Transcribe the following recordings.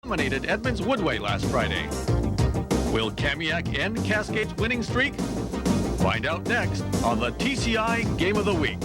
dominated Edmonds Woodway last Friday. Will Kamiak end Cascade's winning streak? Find out next on the TCI Game of the Week.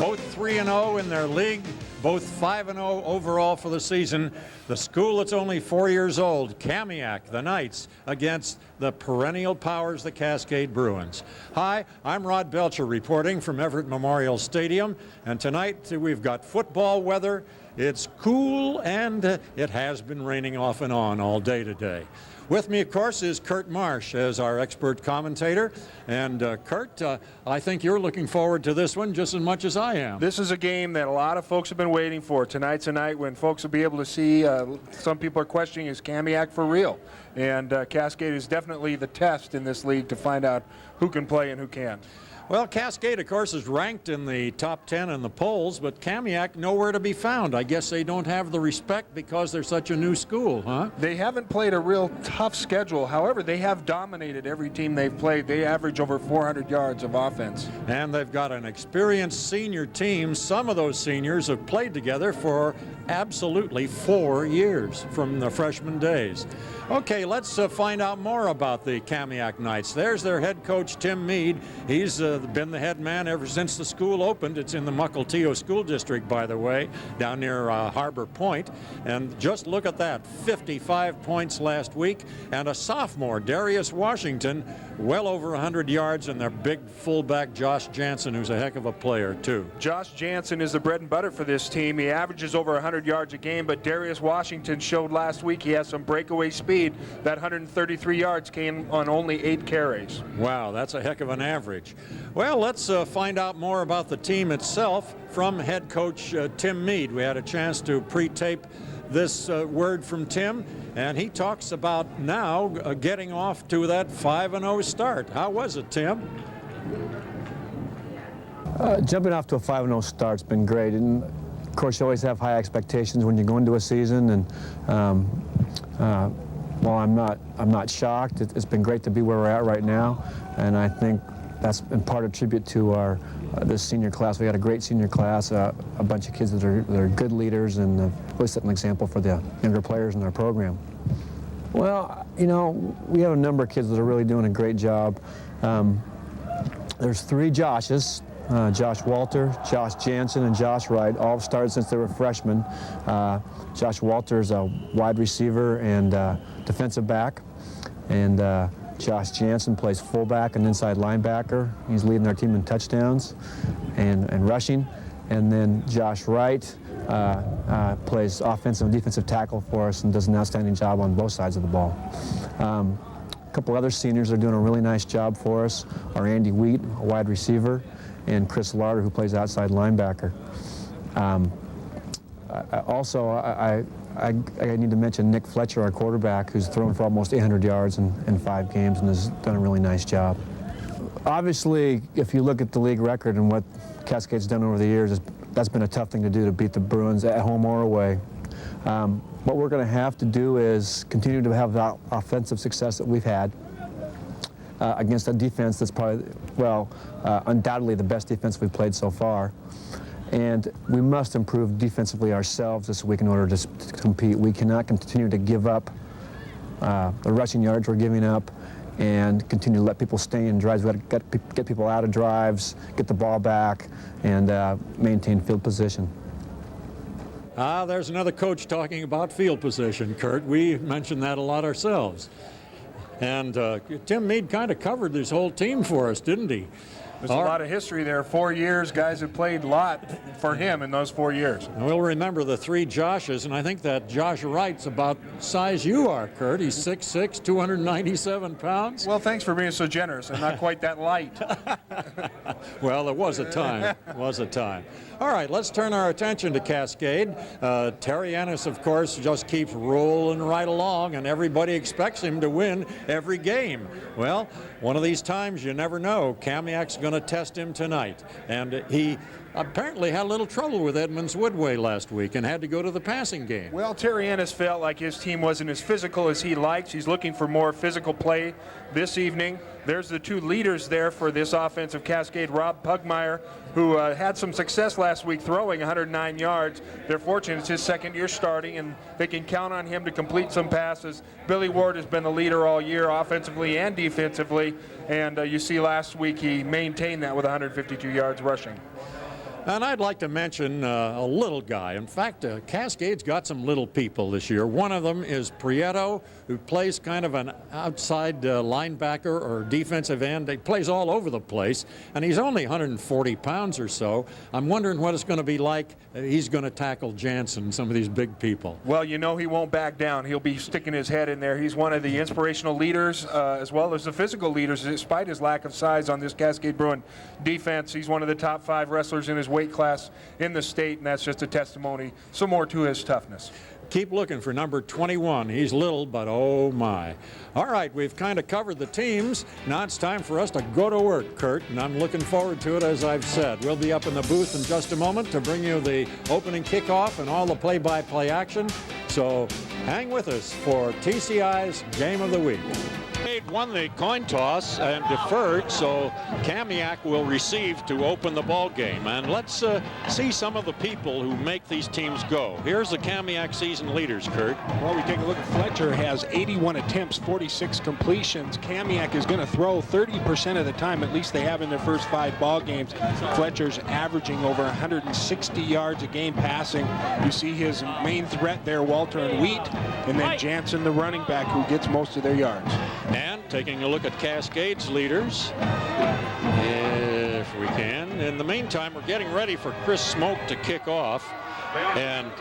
Both 3-0 in their league, both 5-0 overall for the season. The school that's only 4 years old, Kamiak, the Knights, against the perennial powers, the Cascade Bruins. Hi, I'm Rod Belcher reporting from Everett Memorial Stadium, and tonight we've got football weather. It's cool, and it has been raining off and on all day today. With me, of course, is Kurt Marsh as our expert commentator. And Kurt, I think you're looking forward to this one just as much as I am. This is a game that a lot of folks have been waiting for. Tonight's a night when folks will be able to see, some people are questioning, is Kamiak for real? And Cascade is definitely the test in this league to find out who can play and who can't. Well, Cascade, of course, is ranked in the top 10 in the polls, but Kamiak nowhere to be found. I guess they don't have the respect because they're such a new school, huh? They haven't played a real tough schedule. However, they have dominated every team they've played. They average over 400 yards of offense. And they've got an experienced senior team. Some of those seniors have played together for absolutely 4 years from the freshman days. Okay, let's find out more about the Kamiak Knights. There's their head coach, Tim Mead. He's been the head man ever since the school opened. It's in the Mukilteo School District, by the way, down near Harbor Point. And just look at that, 55 points last week. And a sophomore, Darius Washington, well over 100 yards, and their big fullback, Josh Jansen, who's a heck of a player, too. Josh Jansen is the bread and butter for this team. He averages over 100 yards a game, but Darius Washington showed last week he has some breakaway speed. That 133 yards came on only 8 carries. Wow, that's a heck of an average. Well, let's find out more about the team itself from head coach Tim Mead. We had a chance to pre-tape this word from Tim, and he talks about now getting off to that 5-0 start. How was it, Tim? Jumping off to a 5-0 start's been great, and of course you always have high expectations when you go into a season. And well, I'm not shocked. It's been great to be where we're at right now, and I think that's in part a tribute to this senior class. We got a great senior class, a bunch of kids that are good leaders and really set an example for the younger players in our program. Well, you know, we have a number of kids that are really doing a great job. There's 3 Joshes. Josh Walter, Josh Jansen, and Josh Wright, all started since they were freshmen. Josh Walter is a wide receiver and defensive back, and Josh Jansen plays fullback and inside linebacker. He's leading our team in touchdowns and rushing. And then Josh Wright plays offensive and defensive tackle for us and does an outstanding job on both sides of the ball. A couple other seniors are doing a really nice job for us are Andy Wheat, a wide receiver, and Chris Larder, who plays outside linebacker. I need to mention Nick Fletcher, our quarterback, who's thrown for almost 800 yards in 5 games and has done a really nice job. Obviously, if you look at the league record and what Cascade's done over the years, that's been a tough thing to do, to beat the Bruins at home or away. What we're going to have to do is continue to have the offensive success that we've had against a defense that's probably, undoubtedly the best defense we've played so far. And we must improve defensively ourselves this week in order to compete. We cannot continue to give up the rushing yards we're giving up and continue to let people stay in drives. We've got to get people out of drives, get the ball back, and maintain field position. There's another coach talking about field position, Kurt. We mentioned that a lot ourselves. And Tim Mead kind of covered this whole team for us, didn't he? There's a lot of history there. 4 years, guys have played a lot for him in those 4 years. And we'll remember the 3 Joshes, and I think that Josh Wright's about size you are, Kurt. He's 6'6", 297 pounds. Well, thanks for being so generous. I'm not quite that light. Well, there was a time. All right, let's turn our attention to Cascade. Terry Ennis, of course, just keeps rolling right along, and everybody expects him to win every game. Well, one of these times, you never know. Kamiak's going to test him tonight, and he apparently had a little trouble with Edmonds Woodway last week and had to go to the passing game. Well, Terry Ennis felt like his team wasn't as physical as he likes. He's looking for more physical play this evening. There's the 2 leaders there for this offensive Cascade, Rob Pugmire who had some success last week throwing 109 yards. They're fortunate it's his second year starting, and they can count on him to complete some passes. Billy Ward has been the leader all year, offensively and defensively, and you see last week he maintained that with 152 yards rushing. And I'd like to mention a little guy. In fact, Cascade's got some little people this year. One of them is Prieto, who plays kind of an outside linebacker or defensive end. He plays all over the place, and he's only 140 pounds or so. I'm wondering what it's going to be like. He's going to tackle Jansen, some of these big people. Well, you know he won't back down. He'll be sticking his head in there. He's one of the inspirational leaders as well as the physical leaders, despite his lack of size on this Cascade Bruin defense. He's one of the top 5 wrestlers in his weight class in the state, and that's just a testimony some more to his toughness. Keep looking for number 21. He's little, but oh my. All right, we've kind of covered the teams. Now it's time for us to go to work, Kurt, and I'm looking forward to it, as I've said. We'll be up in the booth in just a moment to bring you the opening kickoff and all the play-by-play action. So hang with us for TCI's Game of the Week. Won the coin toss and deferred, so Kamiak will receive to open the ball game. And let's see some of the people who make these teams go. Here's the Kamiak season leaders, Kurt. Well, we take a look at Fletcher has 81 attempts, 46 completions. Kamiak is going to throw 30% of the time, at least they have in their first 5 ball games. Fletcher's averaging over 160 yards a game passing. You see his main threat there, Walter and Wheat, and then Jansen, the running back, who gets most of their yards. And taking a look at Cascade's leaders, if we can. In the meantime, we're getting ready for Chris Smoke to kick off. And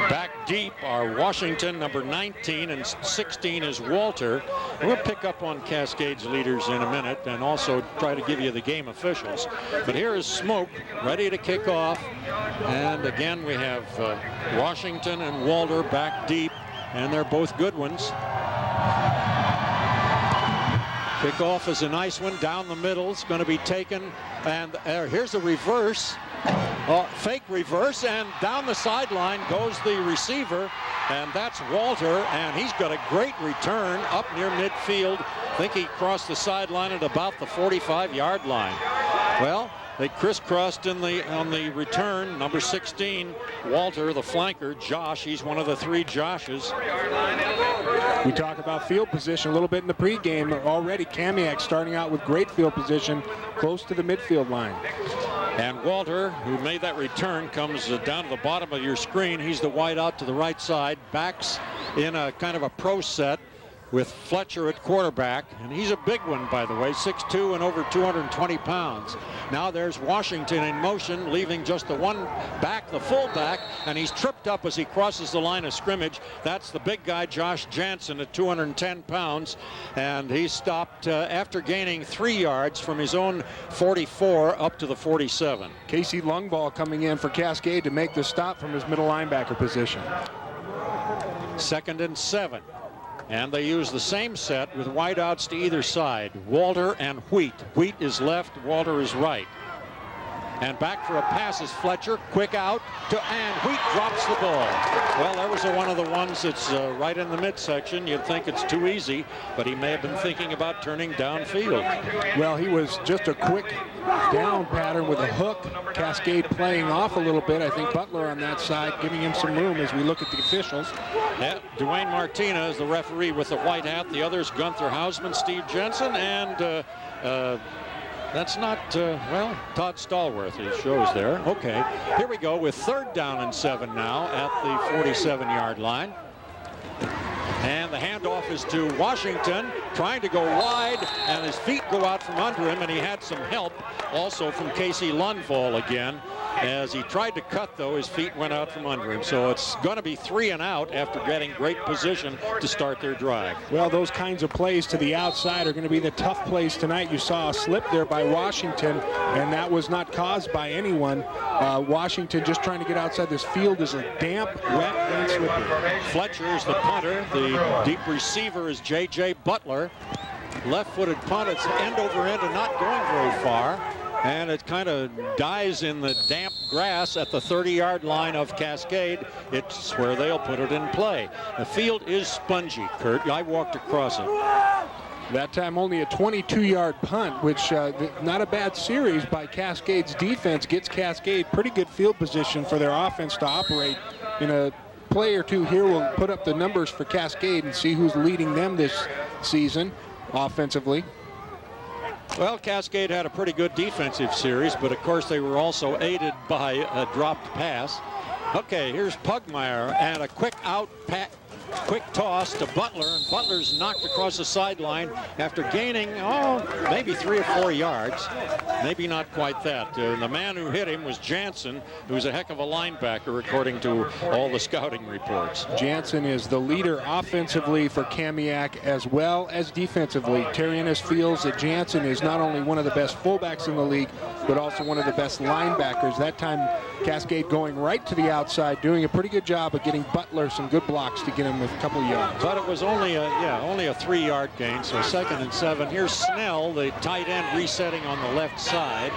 back deep are Washington, number 19, and 16 is Walter. We'll pick up on Cascade's leaders in a minute and also try to give you the game officials. But here is Smoke ready to kick off. And again, we have Washington and Walter back deep, and they're both good ones. Kickoff is a nice one down the middle. It's going to be taken, and here's a reverse, fake reverse, and down the sideline goes the receiver, and that's Walter, and he's got a great return up near midfield. I think he crossed the sideline at about the 45-yard line. Well, they crisscrossed on the return. Number 16, Walter, the flanker. Josh, he's one of the 3 Joshes. We talk about field position a little bit in the pregame. Already Kamiak starting out with great field position close to the midfield line. And Walter, who made that return, comes down to the bottom of your screen. He's the wide out to the right side, backs in a kind of a pro set with Fletcher at quarterback, and he's a big one, by the way, 6'2" and over 220 pounds. Now there's Washington in motion, leaving just the one back, the fullback, and he's tripped up as he crosses the line of scrimmage. That's the big guy, Josh Jansen, at 210 pounds, and he stopped after gaining 3 yards from his own 44 up to the 47. Casey Lungball coming in for Cascade to make the stop from his middle linebacker position. 2nd and 7. And they use the same set with wideouts to either side. Walter and Wheat. Wheat is left, Walter is right. And back for a pass is Fletcher. Quick out and Wheat drops the ball. Well, that was one of the ones that's right in the midsection. You'd think it's too easy, but he may have been thinking about turning downfield. Well, he was just a quick down pattern with a hook. Cascade playing off a little bit. I think Butler on that side giving him some room as we look at the officials. Yeah, Dwayne Martina is the referee with the white hat. The others, Gunther Hausman, Steve Jensen, and that's not, well, Todd Stallworth, it shows there. Okay, here we go with 3rd down and 7 now at the 47-yard line. And the handoff is to Washington, trying to go wide, and his feet go out from under him, and he had some help also from Casey Lundvall again. As he tried to cut, though, his feet went out from under him. So it's going to be 3 and out after getting great position to start their drive. Well, those kinds of plays to the outside are going to be the tough plays tonight. You saw a slip there by Washington, and that was not caused by anyone. Washington just trying to get outside. This field is a damp, wet, and slippery. Fletcher is the punter. The deep receiver is J.J. Butler. Left-footed punt. It's end over end and not going very far. And it kind of dies in the damp grass at the 30-yard line of Cascade. It's where they'll put it in play. The field is spongy, Kurt. I walked across it. That time only a 22-yard punt, which not a bad series by Cascade's defense. Gets Cascade pretty good field position for their offense to operate. In a play or two here, we'll put up the numbers for Cascade and see who's leading them this season offensively. Well, Cascade had a pretty good defensive series, but of course they were also aided by a dropped pass. Okay, here's Pugmire and a quick toss to Butler, and Butler's knocked across the sideline after gaining, maybe 3 or 4 yards. Maybe not quite that. The man who hit him was Jansen, who's a heck of a linebacker, according to all the scouting reports. Jansen is the leader offensively for Kamiak as well as defensively. Terry Ennis feels that Jansen is not only one of the best fullbacks in the league, but also one of the best linebackers. That time, Cascade going right to the outside, doing a pretty good job of getting Butler some good blocks to get him a couple yards. But it was only a 3-yard gain, so 2nd and 7. Here's Snell, the tight end, resetting on the left side.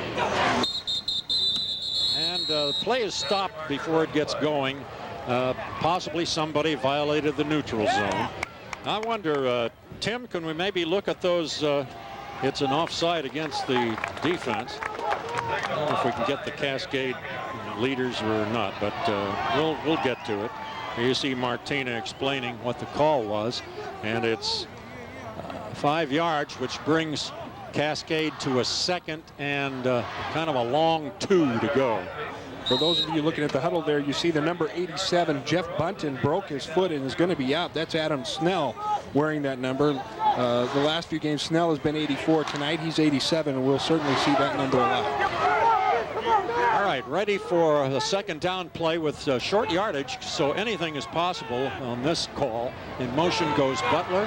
And the play is stopped before it gets going. Possibly somebody violated the neutral zone. I wonder, Tim, can we maybe look at those? It's an offside against the defense. I don't know if we can get the Cascade leaders or not, but we'll get to it. Here you see Martina explaining what the call was, and it's 5 yards, which brings Cascade to a 2nd and kind of a long 2 to go. For those of you looking at the huddle there, you see the number 87, Jeff Bunton, broke his foot and is going to be out. That's Adam Snell wearing that number. The last few games, Snell has been 84. Tonight, he's 87, and we'll certainly see that number a lot. All right, ready for a 2nd down play with short yardage, so anything is possible on this call. In motion goes Butler.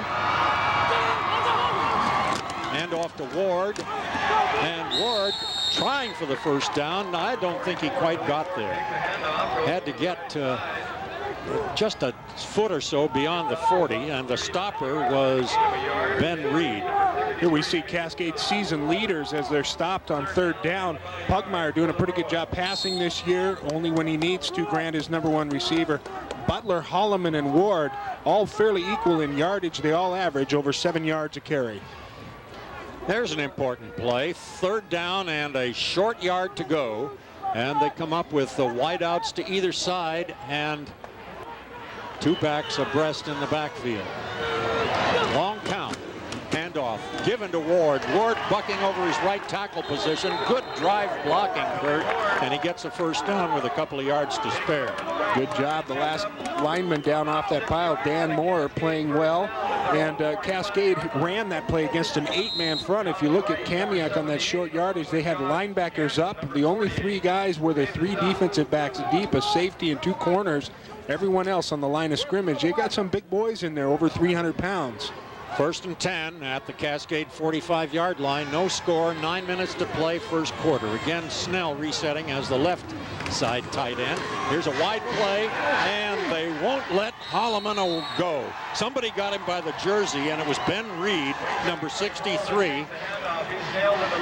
Hand off to Ward. And Ward trying for the 1st down. I don't think he quite got there. Had to get just a foot or so beyond the 40, and the stopper was Ben Reed. Here we see Cascade season leaders as they're stopped on 3rd down. Pugmire doing a pretty good job passing this year, only when he needs to. Grant is #1 receiver. Butler, Holloman, and Ward all fairly equal in yardage. They all average over 7 yards a carry. There's an important play. 3rd down and a short yard to go. And they come up with the wideouts to either side and 2 backs abreast in the backfield. Long count. Handoff given to Ward. Ward bucking over his right tackle position. Good drive blocking, Kurt. And he gets a 1st down with a couple of yards to spare. Good job. The last lineman down off that pile, Dan Moore, playing well. And Cascade ran that play against an 8-man front. If you look at Kamiak on that short yardage, they had linebackers up. The only 3 guys were the 3 defensive backs deep, a safety and 2 corners. Everyone else on the line of scrimmage. They got some big boys in there, over 300 pounds. 1st and 10 at the Cascade 45-yard line. No score, 9 minutes to play, 1st quarter. Again, Snell resetting as the left side tight end. Here's a wide play, and they won't let Holloman go. Somebody got him by the jersey, and it was Ben Reed, number 63.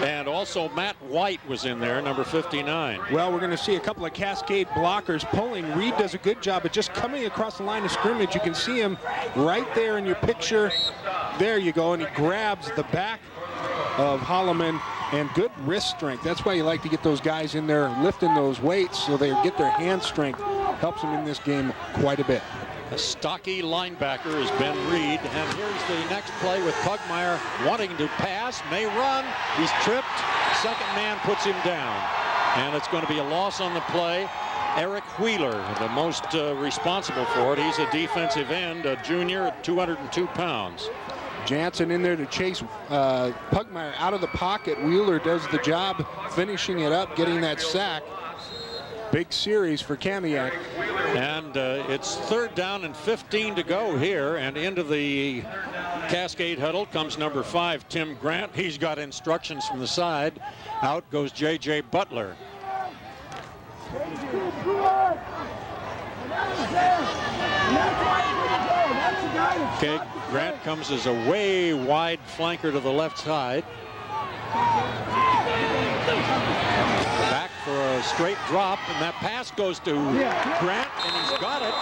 And also Matt White was in there, number 59. Well, we're going to see a couple of Cascade blockers pulling. Reed does a good job of just coming across the line of scrimmage. You can see him right there in your picture. There you go, and he grabs the back of Holloman, and good wrist strength. That's why you like to get those guys in there lifting those weights so they get their hand strength. Helps them in this game quite a bit. A stocky linebacker is Ben Reed, and here's the next play with Pugmire wanting to pass, may run, he's tripped, 2nd man puts him down, and it's going to be a loss on the play. Eric Wheeler, the most responsible for it. He's a defensive end, a junior at 202 pounds. Jansen in there to chase Pugmire out of the pocket. Wheeler does the job finishing it up, getting that sack. Big series for Kamiak. And it's 3rd down and 15 to go here, and into the Cascade huddle comes number 5, Tim Grant. He's got instructions from the side. Out goes J.J. Butler. Okay, Grant comes as a way wide flanker to the left side. Back for a straight drop, and that pass goes to Grant, and he's got it.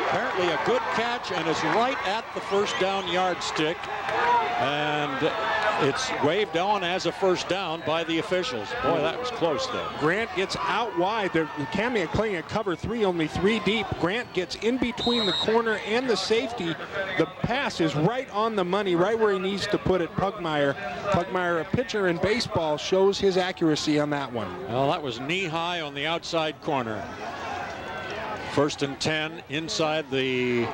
Apparently absolutely a good catch, and it's right at the first down yardstick. And it's waved on as a first down by the officials. Boy, that was close, though. Grant gets out wide. The Kamiak playing at cover 3, only 3 deep. Grant gets in between the corner and the safety. The pass is right on the money, right where he needs to put it. Pugmire, a pitcher in baseball, shows his accuracy on that one. Well, that was knee-high on the outside corner. 1st and 10 inside the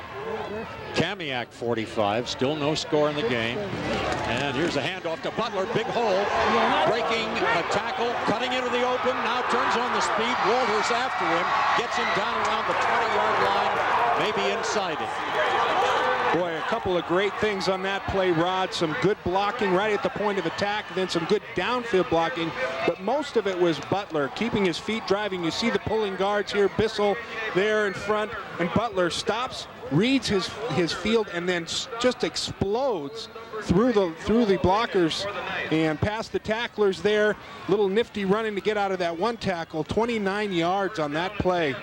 Kamiak 45. Still no score in the game. And here's a handoff to Butler. Big hole. Breaking a tackle. Cutting into the open. Now turns on the speed. Walters after him. Gets him down around the 20-yard line. Maybe inside it. Boy, a couple of great things on that play, Rod. Some good blocking right at the point of attack, then some good downfield blocking. But most of it was Butler keeping his feet driving. You see the pulling guards here, Bissell there in front, and Butler stops, reads his field, and then just explodes through the blockers and past the tacklers there. Little nifty running to get out of that one tackle. 29 yards on that play.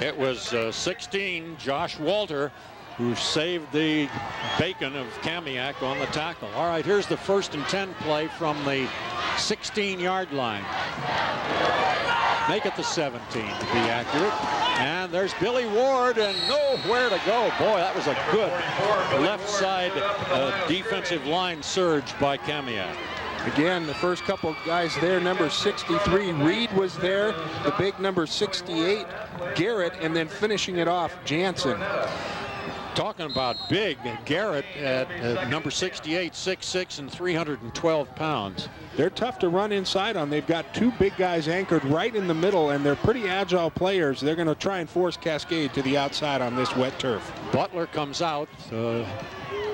It was 16, Josh Walter, who saved the bacon of Kamiak on the tackle. All right, here's the 1st and 10 play from the 16-yard line. Make it the 17 to be accurate. And there's Billy Ward, and nowhere to go. Boy, that was a good left side defensive line surge by Kamiak. Again, the first couple guys there, number 63, Reed was there, the big number 68, Garrett, and then finishing it off, Jansen. Talking about big, Garrett at number 68, 6'6", and 312 pounds. They're tough to run inside on. They've got 2 big guys anchored right in the middle, and they're pretty agile players. They're going to try and force Cascade to the outside on this wet turf. Butler comes out, 2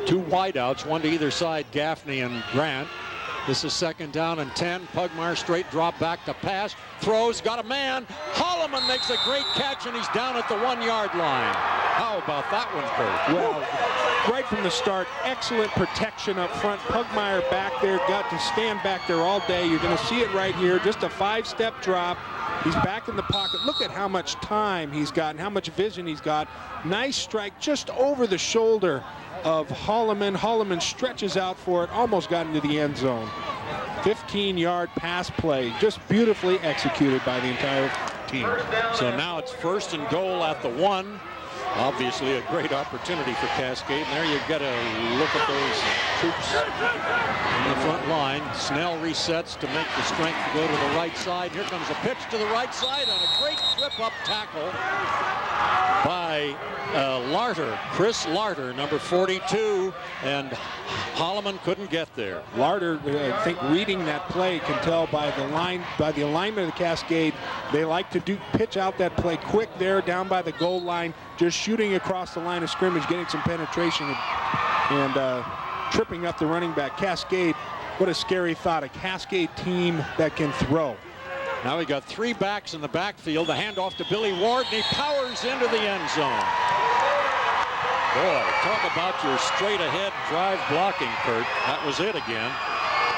wideouts, one to either side, Gaffney and Grant. This is 2nd down and 10. Pugmire straight drop back to pass. Throws, got a man. Holloman makes a great catch, and he's down at the 1-yard line. How about that one, Kurt? Well, right from the start, excellent protection up front. Pugmire back there, got to stand back there all day. You're going to see it right here. Just a 5-step drop. He's back in the pocket. Look at how much time he's got and how much vision he's got. Nice strike just over the shoulder of Holloman. Holloman stretches out for it, almost got into the end zone. 15-yard pass play, just beautifully executed by the entire team. So now it's 1st and goal at the 1. Obviously a great opportunity for Cascade. And there you get a look at those troops in the front line. Snell resets to make the strength go to the right side. Here comes a pitch to the right side and a great trip-up tackle by Larter, Chris Larter, number 42, and Holloman couldn't get there. Larter, I think reading that play, can tell by the alignment of the Cascade, they like to pitch out that play quick there down by the goal line, just shooting across the line of scrimmage, getting some penetration and tripping up the running back. Cascade, what a scary thought, a Cascade team that can throw. Now we got 3 backs in the backfield. The handoff to Billy Ward, and he powers into the end zone. Boy, talk about your straight-ahead drive blocking, Kurt. That was it again.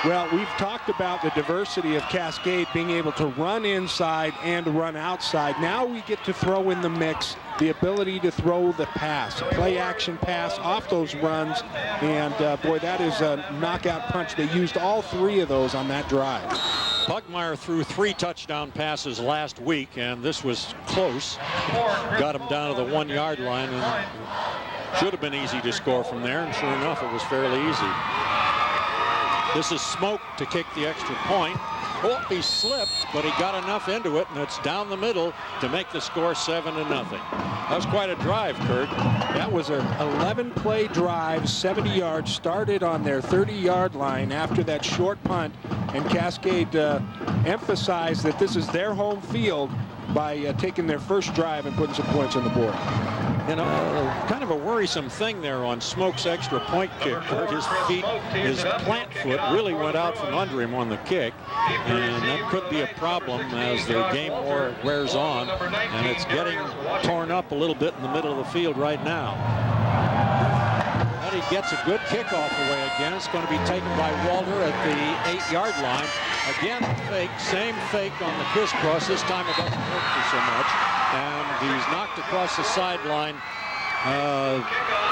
Well, we've talked about the diversity of Cascade being able to run inside and run outside. Now we get to throw in the mix the ability to throw the pass, a play-action pass off those runs, and boy, that is a knockout punch. They used all 3 of those on that drive. Pugmire threw 3 touchdown passes last week, and this was close. Got him down to the 1-yard line, and should have been easy to score from there, and sure enough, it was fairly easy. This is Smoke to kick the extra point. Oh, he slipped, but he got enough into it, and it's down the middle to make the score 7-0. That was quite a drive, Kurt. That was an 11-play drive, 70 yards, started on their 30-yard line after that short punt, and Cascade emphasized that this is their home field by taking their first drive and putting some points on the board. You know, kind of a worrisome thing there on Smoke's extra point kick, Kurt. His plant foot really went out from under him on the kick, and that could be a problem as the game wears on, and it's getting torn up a little bit in the middle of the field right now. But he gets a good kickoff away again. It's going to be taken by Walter at the 8-yard line. Again, fake, same fake on the crisscross. This time it doesn't hurt you so much. And he's knocked across the sideline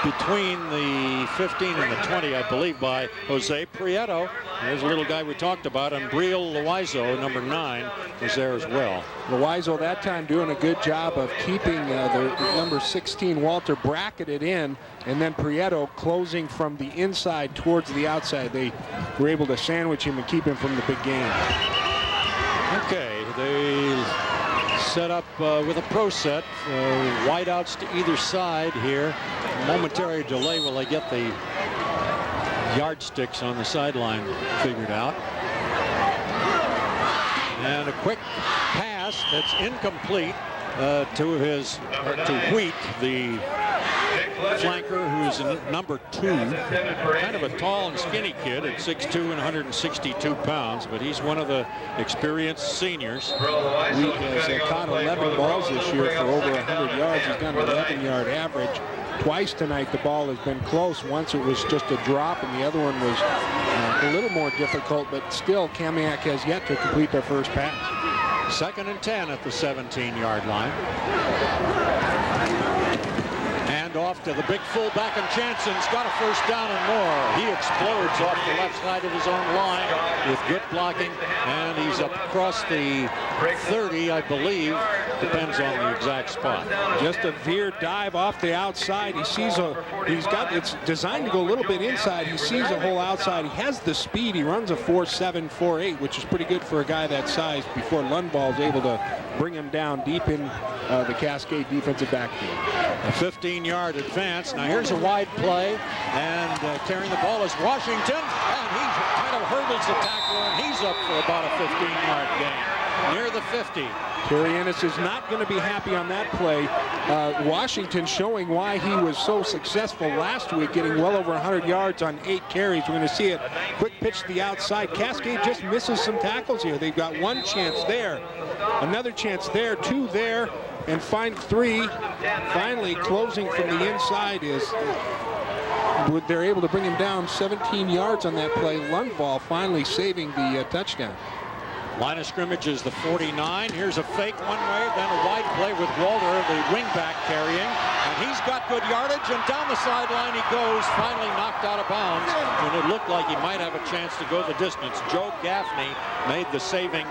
between the 15 and the 20, I believe, by Jose Prieto. There's a little guy we talked about, and Briel Loizo, number 9, was there as well. Loizo that time doing a good job of keeping the number 16 Walter bracketed in, and then Prieto closing from the inside towards the outside. They were able to sandwich him and keep him from the big game. Okay, they set up with a pro set, wideouts to either side here. Momentary delay while they get the yardsticks on the sideline figured out. And a quick pass that's incomplete to Wheat, the flanker, who's number 2, kind of a tall and skinny kid at 6'2" and 162 pounds, but he's one of the experienced seniors. Wheat has caught 11 balls this year for over 100 yards. He's got an 11-yard average. Twice tonight the ball has been close. Once it was just a drop, and the other one was a little more difficult, but still Kamiak has yet to complete their first pass. 2nd and 10 at the 17-yard line. And off to the big fullback, and Jansen's got a first down and more. He explodes off the left side of his own line with good blocking, and he's up across the 30, I believe. Depends on the exact spot. Just a veer dive off the outside. He sees it's designed to go a little bit inside. He sees a hole outside. He has the speed. He runs a 4.7, 4.8, which is pretty good for a guy that size, before Lundvall's able to bring him down deep in the Cascade defensive backfield. A 15-yard advance. Now here's a wide play, and carrying the ball is Washington, and he kind of hurdles the tackler, and he's up for about a 15-yard gain near the 50. Terry Ennis is not going to be happy on that play. Washington showing why he was so successful last week, getting well over 100 yards on 8 carries. We're going to see it. Quick pitch to the outside. Cascade just misses some tackles here. They've got 1 chance there, another chance there, 2 there, and 3. Finally, closing from the inside is they're able to bring him down 17 yards on that play. Lundvall finally saving the touchdown. Line of scrimmage is the 49. Here's a fake one way, then a wide play with Walter, the wingback, carrying. And he's got good yardage, and down the sideline he goes, finally knocked out of bounds when it looked like he might have a chance to go the distance. Joe Gaffney made the saving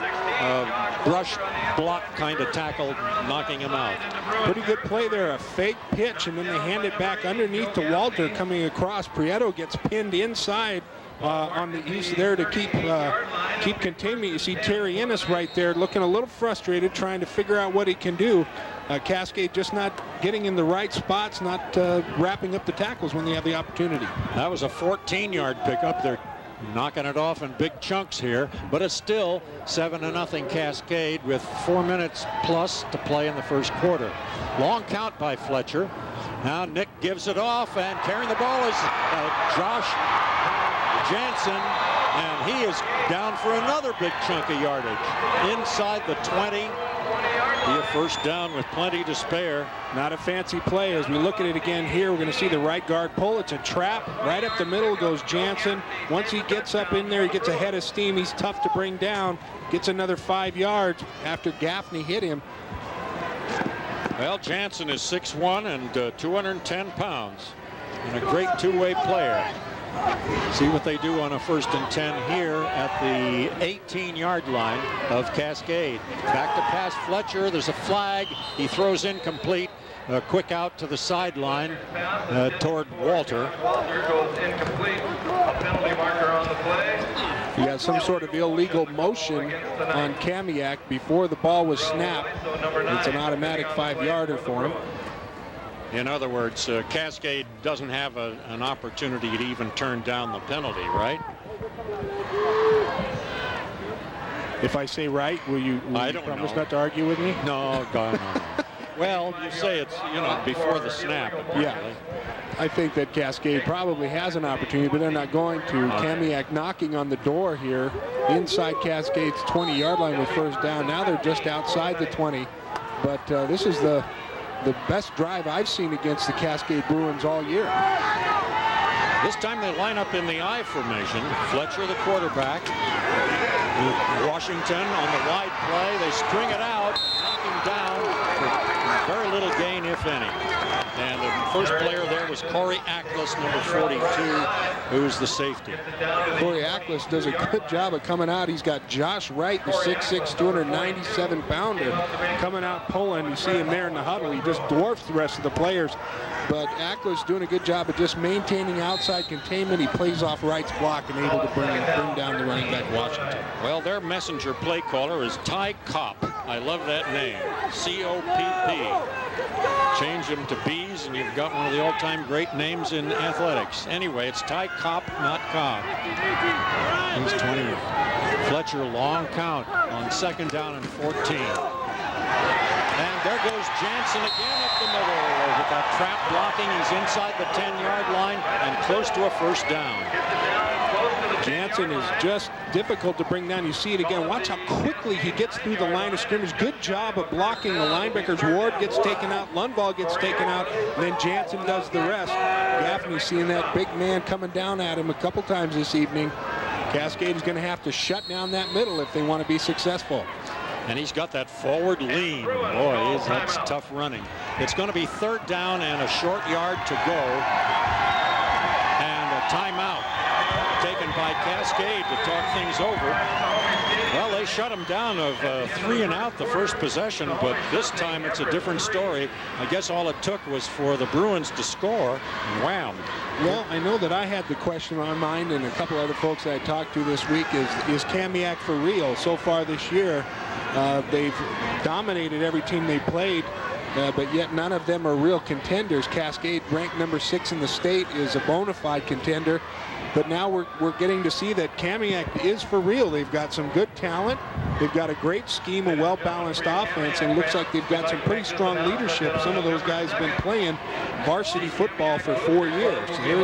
brush block kind of tackle, knocking him out. Pretty good play there, a fake pitch, and then they hand it back underneath to Walter coming across. Prieto gets pinned inside on the east there to keep containment. You see Terry Ennis right there looking a little frustrated, trying to figure out what he can do. Cascade just not getting in the right spots, not wrapping up the tackles when they have the opportunity. That was a 14-yard pickup. They're knocking it off in big chunks here, but it's still 7-0 Cascade with 4 minutes plus to play in the first quarter. Long count by Fletcher. Now Nick gives it off, and carrying the ball is Josh Jansen, and he is down for another big chunk of yardage inside the 20. Be a first down with plenty to spare. Not a fancy play. As we look at it again here, we're going to see the right guard pull. It's a trap. Right up the middle goes Jansen. Once he gets up in there, he gets ahead of steam. He's tough to bring down. Gets another 5 yards after Gaffney hit him. Well, Jansen is 6'1" and 210 pounds, and a great two-way player. See what they do on a 1st and 10 here at the 18-yard line of Cascade. Back to pass Fletcher. There's a flag. He throws incomplete. A quick out to the sideline toward Walter. Walter goes incomplete. A penalty marker on the play. He had some sort of illegal motion on Kamiak before the ball was snapped. It's an automatic 5-yarder for him. In other words, Cascade doesn't have an opportunity to even turn down the penalty, right? If I say right, will you promise not to argue with me? No, God, no. Well, you say it's, before the snap. Apparently. Yeah. I think that Cascade probably has an opportunity, but they're not going to. Kamiak knocking on the door here inside Cascade's 20-yard line with first down. Now they're just outside the 20. But this is the best drive I've seen against the Cascade Bruins all year. This time they line up in the I formation. Fletcher, the quarterback. Washington on the wide play. They string it out, knock him down for very little gain, if any. And the first player there was Corey Ackles, number 42, who's the safety. Corey Ackles does a good job of coming out. He's got Josh Wright, the 6'6", 297-pounder, coming out pulling. You see him there in the huddle. He just dwarfs the rest of the players. But Ackles doing a good job of just maintaining outside containment. He plays off Wright's block and able to bring down the running back Washington. Well, their messenger play caller is Ty Kopp. I love that name, C-O-P-P. Change them to B's and you've got one of the all-time great names in athletics. Anyway, it's Ty Kopp, not Cobb. He's 20. Fletcher, long count on 2nd down and 14. And there goes Jansen again up the middle. With that trap blocking, he's inside the 10-yard line and close to a first down. Jansen is just difficult to bring down. You see it again. Watch how quickly he gets through the line of scrimmage. Good job of blocking the linebackers. Ward gets taken out. Lundvall gets taken out. And then Jansen does the rest. Gaffney's seeing that big man coming down at him a couple times this evening. Cascade is going to have to shut down that middle if they want to be successful. And he's got that forward lean. Boy, that's tough running. It's going to be 3rd down and a short yard to go. And a timeout taken by Cascade to talk things over. Well, they shut him down of 3 and out the first possession, but this time it's a different story. I guess all it took was for the Bruins to score, and wham. Well, I know that I had the question on my mind, and a couple other folks that I talked to this week is Kamiak for real? So far this year, they've dominated every team they played, but yet none of them are real contenders. Cascade, ranked number 6 in the state, is a bona fide contender. But now we're getting to see that Kamiak is for real. They've got some good talent. They've got a great scheme, a well-balanced offense, and it looks like they've got some pretty strong leadership. Some of those guys have been playing varsity football for 4 years. So they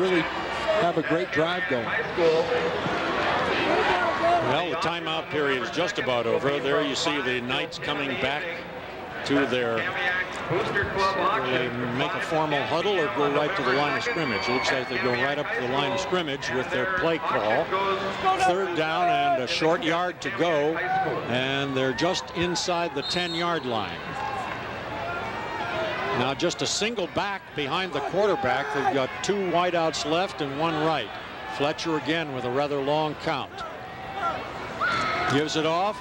really have a great drive going. Well, the timeout period is just about over. There you see the Knights coming back to their, they make a formal huddle or go right to the line of scrimmage. It looks like they go right up to the line of scrimmage with their play call. 3rd down and a short yard to go, and they're just inside the 10-yard line. Now just a single back behind the quarterback. They've got 2 wideouts left and 1 right. Fletcher again with a rather long count. Gives it off.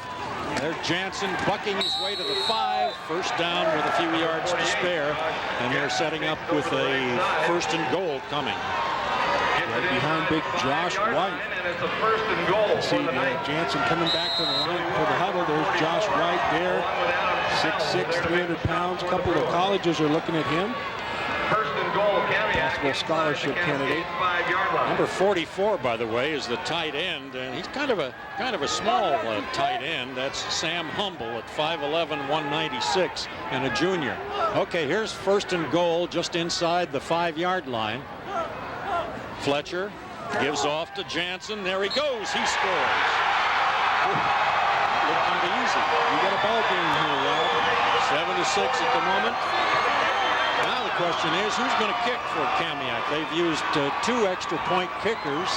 There's Jansen bucking his way to the 5. First down with a few yards to spare. And they're setting up with a 1st and goal coming. Right behind big Josh White. See Jansen coming back to the line for the huddle. There's Josh White there. 6'6", 300 pounds. A couple of colleges are looking at him. Possible scholarship candidate. Number 44, by the way, is the tight end, and he's kind of a small tight end. That's Sam Humble at 5'11", 196, and a junior. Okay, here's 1st and goal just inside the 5-yard line. Fletcher gives off to Jansen. There he goes. He scores. Looked kind of easy. You got a ball game here, Rob. 7-6 at the moment. Now the question is, who's going to kick for Kamiak? They've used 2 extra point kickers.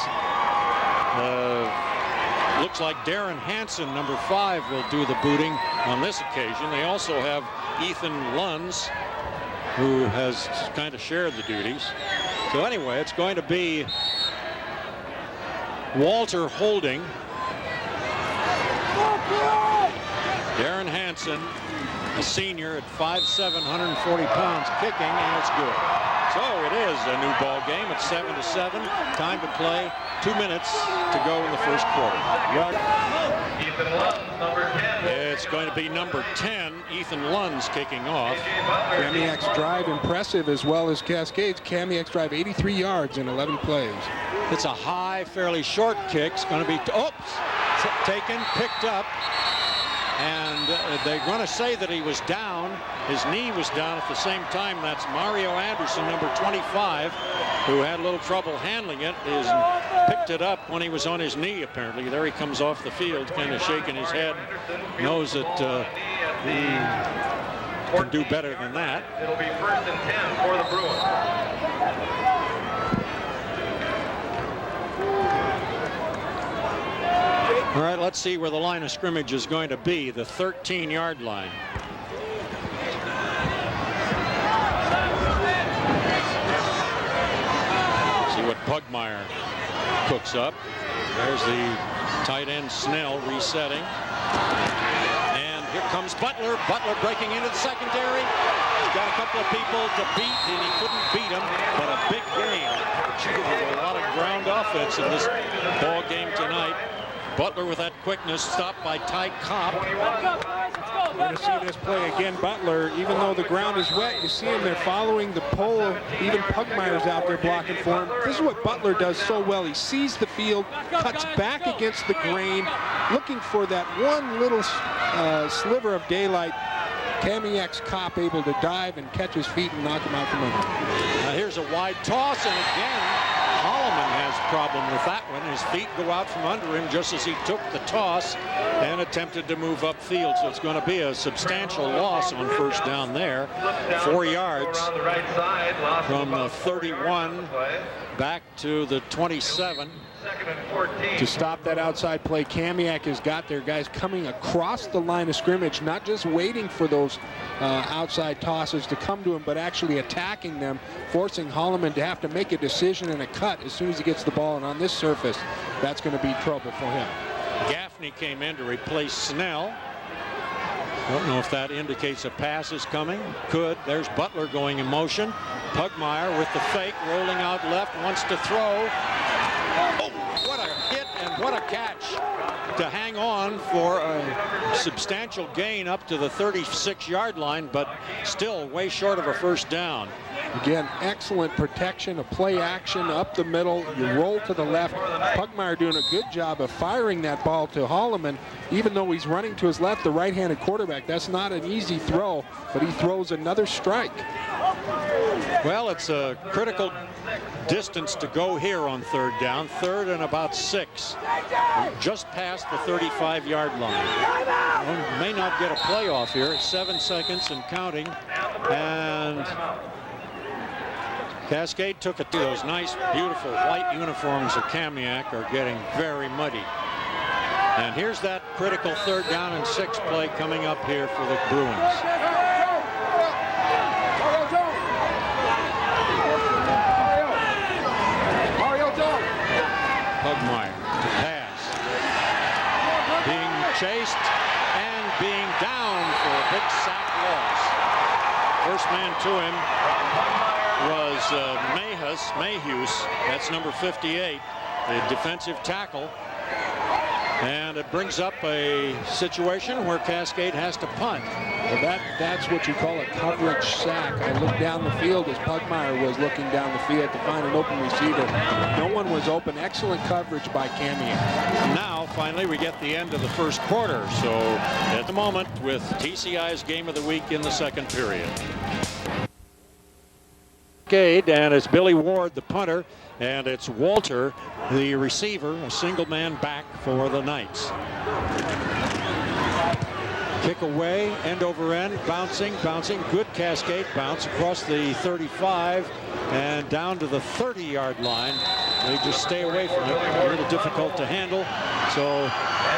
Looks like Darren Hansen, number 5, will do the booting on this occasion. They also have Ethan Lunds, who has kind of shared the duties. So anyway, it's going to be Walter holding. Darren Hansen, a senior at 5'7", 140 pounds, kicking, and it's good. So it is a new ball game. It's 7-7. Time to play. 2 minutes to go in the first quarter. Ethan Lund, number 10. It's going to be number 10, Ethan Lund's kicking off. Kamiak's drive impressive as well as Cascade's. Kamiak's drive 83 yards in 11 plays. It's a high, fairly short kick. It's going to be taken, picked up. And they're going to say that he was down. His knee was down at the same time. That's Mario Anderson, number 25, who had a little trouble handling it. Picked it up when he was on his knee, apparently. There he comes off the field, kind of shaking his head. Knows that he can do better than that. It'll be 1st and 10 for the Bruins. All right, let's see where the line of scrimmage is going to be, the 13-yard line. Pugmire cooks up. There's the tight end Snell resetting. And here comes Butler. Butler breaking into the secondary. He's got a couple of people to beat, and he couldn't beat him, but a big game. There's a lot of ground offense in this ball game tonight. Butler with that quickness, stopped by Ty Cobb. We're going to see this play again. Butler, even though the ground is wet, you see him there following the pole. Even Pugmire's out there blocking for him. This is what Butler does so well. He sees the field, cuts back against the grain, looking for that one little sliver of daylight. Kamiak's cop able to dive and catch his feet and knock him out from under. Now here's a wide toss, and again, Holloman has a problem with that one. His feet go out from under him just as he took the toss and attempted to move upfield. So it's going to be a substantial loss on first down there. 4 yards from the 31 back to the 27. To stop that outside play, Kamiak has got their guys coming across the line of scrimmage, not just waiting for those outside tosses to come to him, but actually attacking them, forcing Holloman to have to make a decision and a cut as soon as he gets the ball. And on this surface, that's going to be trouble for him. Gaffney came in to replace Snell. Don't know if that indicates a pass is coming. Could. There's Butler going in motion. Pugmire with the fake, rolling out left, wants to throw. Oh, what a hit and what a catch to hang on for a substantial gain up to the 36-yard line, but still way short of a first down. Again, excellent protection, a play action up the middle. You roll to the left. Pugmire doing a good job of firing that ball to Holloman. Even though he's running to his left, the right-handed quarterback, that's not an easy throw, but he throws another strike. Well, it's a critical distance to go here on third down. Third and about 6. Just past the 35-yard line. Well, may not get a playoff here. It's 7 seconds and counting. And Cascade took it to those nice, beautiful white uniforms of Kamiak are getting very muddy. And here's that critical third down and 6 play coming up here for the Bruins. Pugmire to pass. Being chased and being down for a big sack loss. First man to him was Mayhews. That's number 58, the defensive tackle. And it brings up a situation where Cascade has to punt. Well, that's what you call a coverage sack. I looked down the field as Pugmire was looking down the field to find an open receiver. No one was open. Excellent coverage by Kamiak. Now, finally, we get the end of the first quarter. So, at the moment, with TCI's game of the week in the second period. And it's Billy Ward, the punter, and it's Walter, the receiver, a single man back for the Knights. Kick away, end over end, bouncing, good Cascade bounce across the 35 and down to the 30-yard line. They just stay away from it, a little difficult to handle. So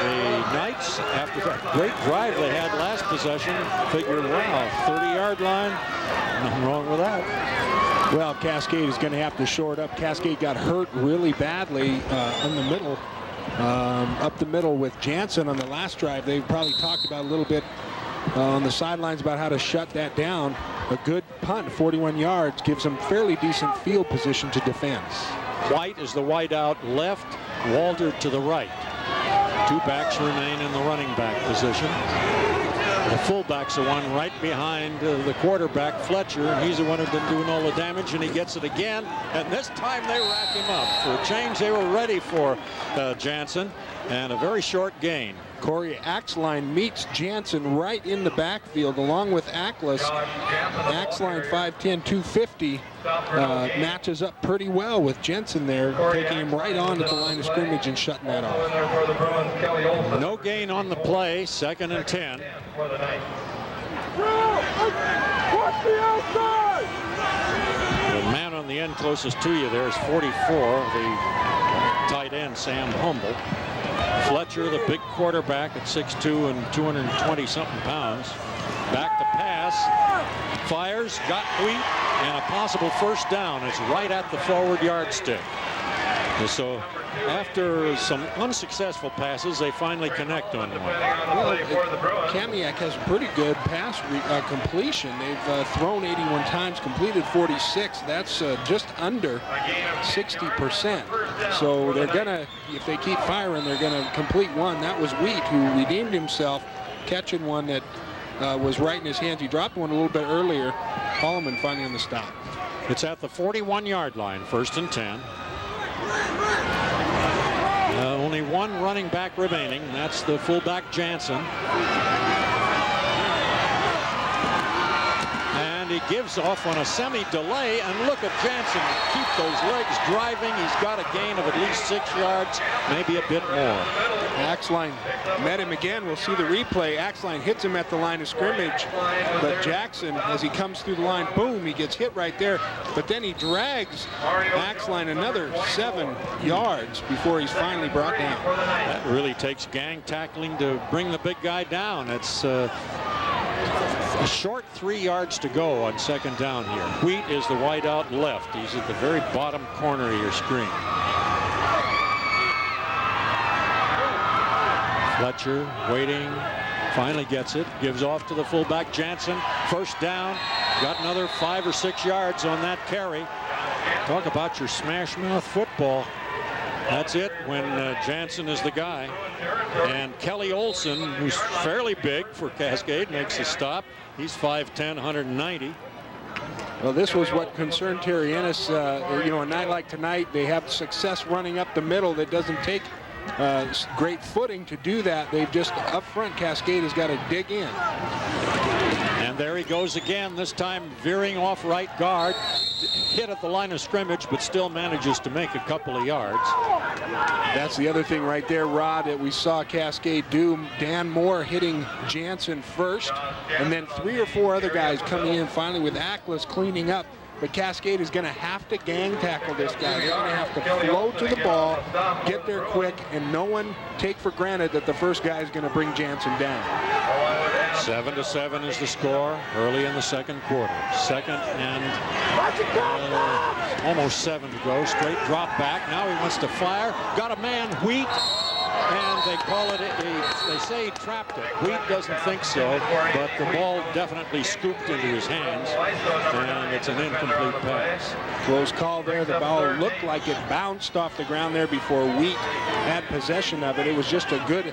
the Knights, after that great drive they had last possession, figured, wow, 30-yard line, nothing wrong with that. Well, Cascade is going to have to short up. Cascade got hurt really badly in the middle, up the middle with Jansen on the last drive. They probably talked about a little bit on the sidelines about how to shut that down. A good punt, 41 yards, gives them fairly decent field position to defend. White is the wide out left, Walter to the right. 2 backs remain in the running back position. The fullback's the one right behind the quarterback, Fletcher, and he's the one who's been doing all the damage, and he gets it again, and this time they rack him up. For a change, they were ready for Jansen, and a very short gain. Corey Axline meets Jansen right in the backfield along with Ackles. Axline 5'10", 250 matches up pretty well with Jensen there, taking him right on at the line of scrimmage and shutting that off. No gain on the play, 2nd and 10. The man on the end closest to you there is 44, the tight end, Sam Humble. Fletcher, the big quarterback at 6'2" and 220-something pounds. Back to pass. Fires, got Wheat, and a possible first down. It's right at the forward yardstick. So after some unsuccessful passes, they finally connect on one. Well, Kamiak has pretty good pass completion. They've thrown 81 times, completed 46. That's just under 60%. So they're gonna, if they keep firing, they're gonna complete one. That was Wheat, who redeemed himself, catching one that was right in his hands. He dropped one a little bit earlier. Holloman finally on the stop. It's at the 41-yard line, 1st and 10. Only one running back remaining. That's the fullback Jansen. And he gives off on a semi-delay. And look at Jansen keep those legs driving. He's got a gain of at least 6 yards, maybe a bit more. Axline met him again. We'll see the replay. Axline hits him at the line of scrimmage, but Jackson, as he comes through the line, boom, he gets hit right there. But then he drags Axline another 7 yards before he's finally brought down. That really takes gang tackling to bring the big guy down. It's a short 3 yards to go on 2nd down here. Wheat is the wide out left. He's at the very bottom corner of your screen. Fletcher waiting, finally gets it, gives off to the fullback Jansen. 1st down, got another 5 or 6 yards on that carry. Talk about your smash mouth football. That's it when Jansen is the guy. And Kelly Olson, who's fairly big for Cascade, makes a stop. He's 5'10", 190. Well, this was what concerned Terry Ennis. You know, a night like tonight, they have success running up the middle. That doesn't take great footing to do that. They've just up front, Cascade has got to dig in. And there he goes again, this time veering off right guard. Hit at the line of scrimmage, but still manages to make a couple of yards. That's the other thing right there, Rod, that we saw Cascade do. Dan Moore hitting Jansen first, and then 3 or 4 other guys coming in finally with Ackles cleaning up. But Cascade is going to have to gang tackle this guy. They're going to have to flow to the ball, get there quick, and no one take for granted that the first guy is going to bring Jansen down. 7-7 is the score early in the 2nd quarter. 2nd and almost 7 to go. Straight drop back. Now he wants to fire. Got a man, Wheat. And they call it, they say he trapped it. Wheat doesn't think so, but the ball definitely scooped into his hands, and it's an incomplete pass. Close call there. The ball looked like it bounced off the ground there before Wheat had possession of it. It was just a good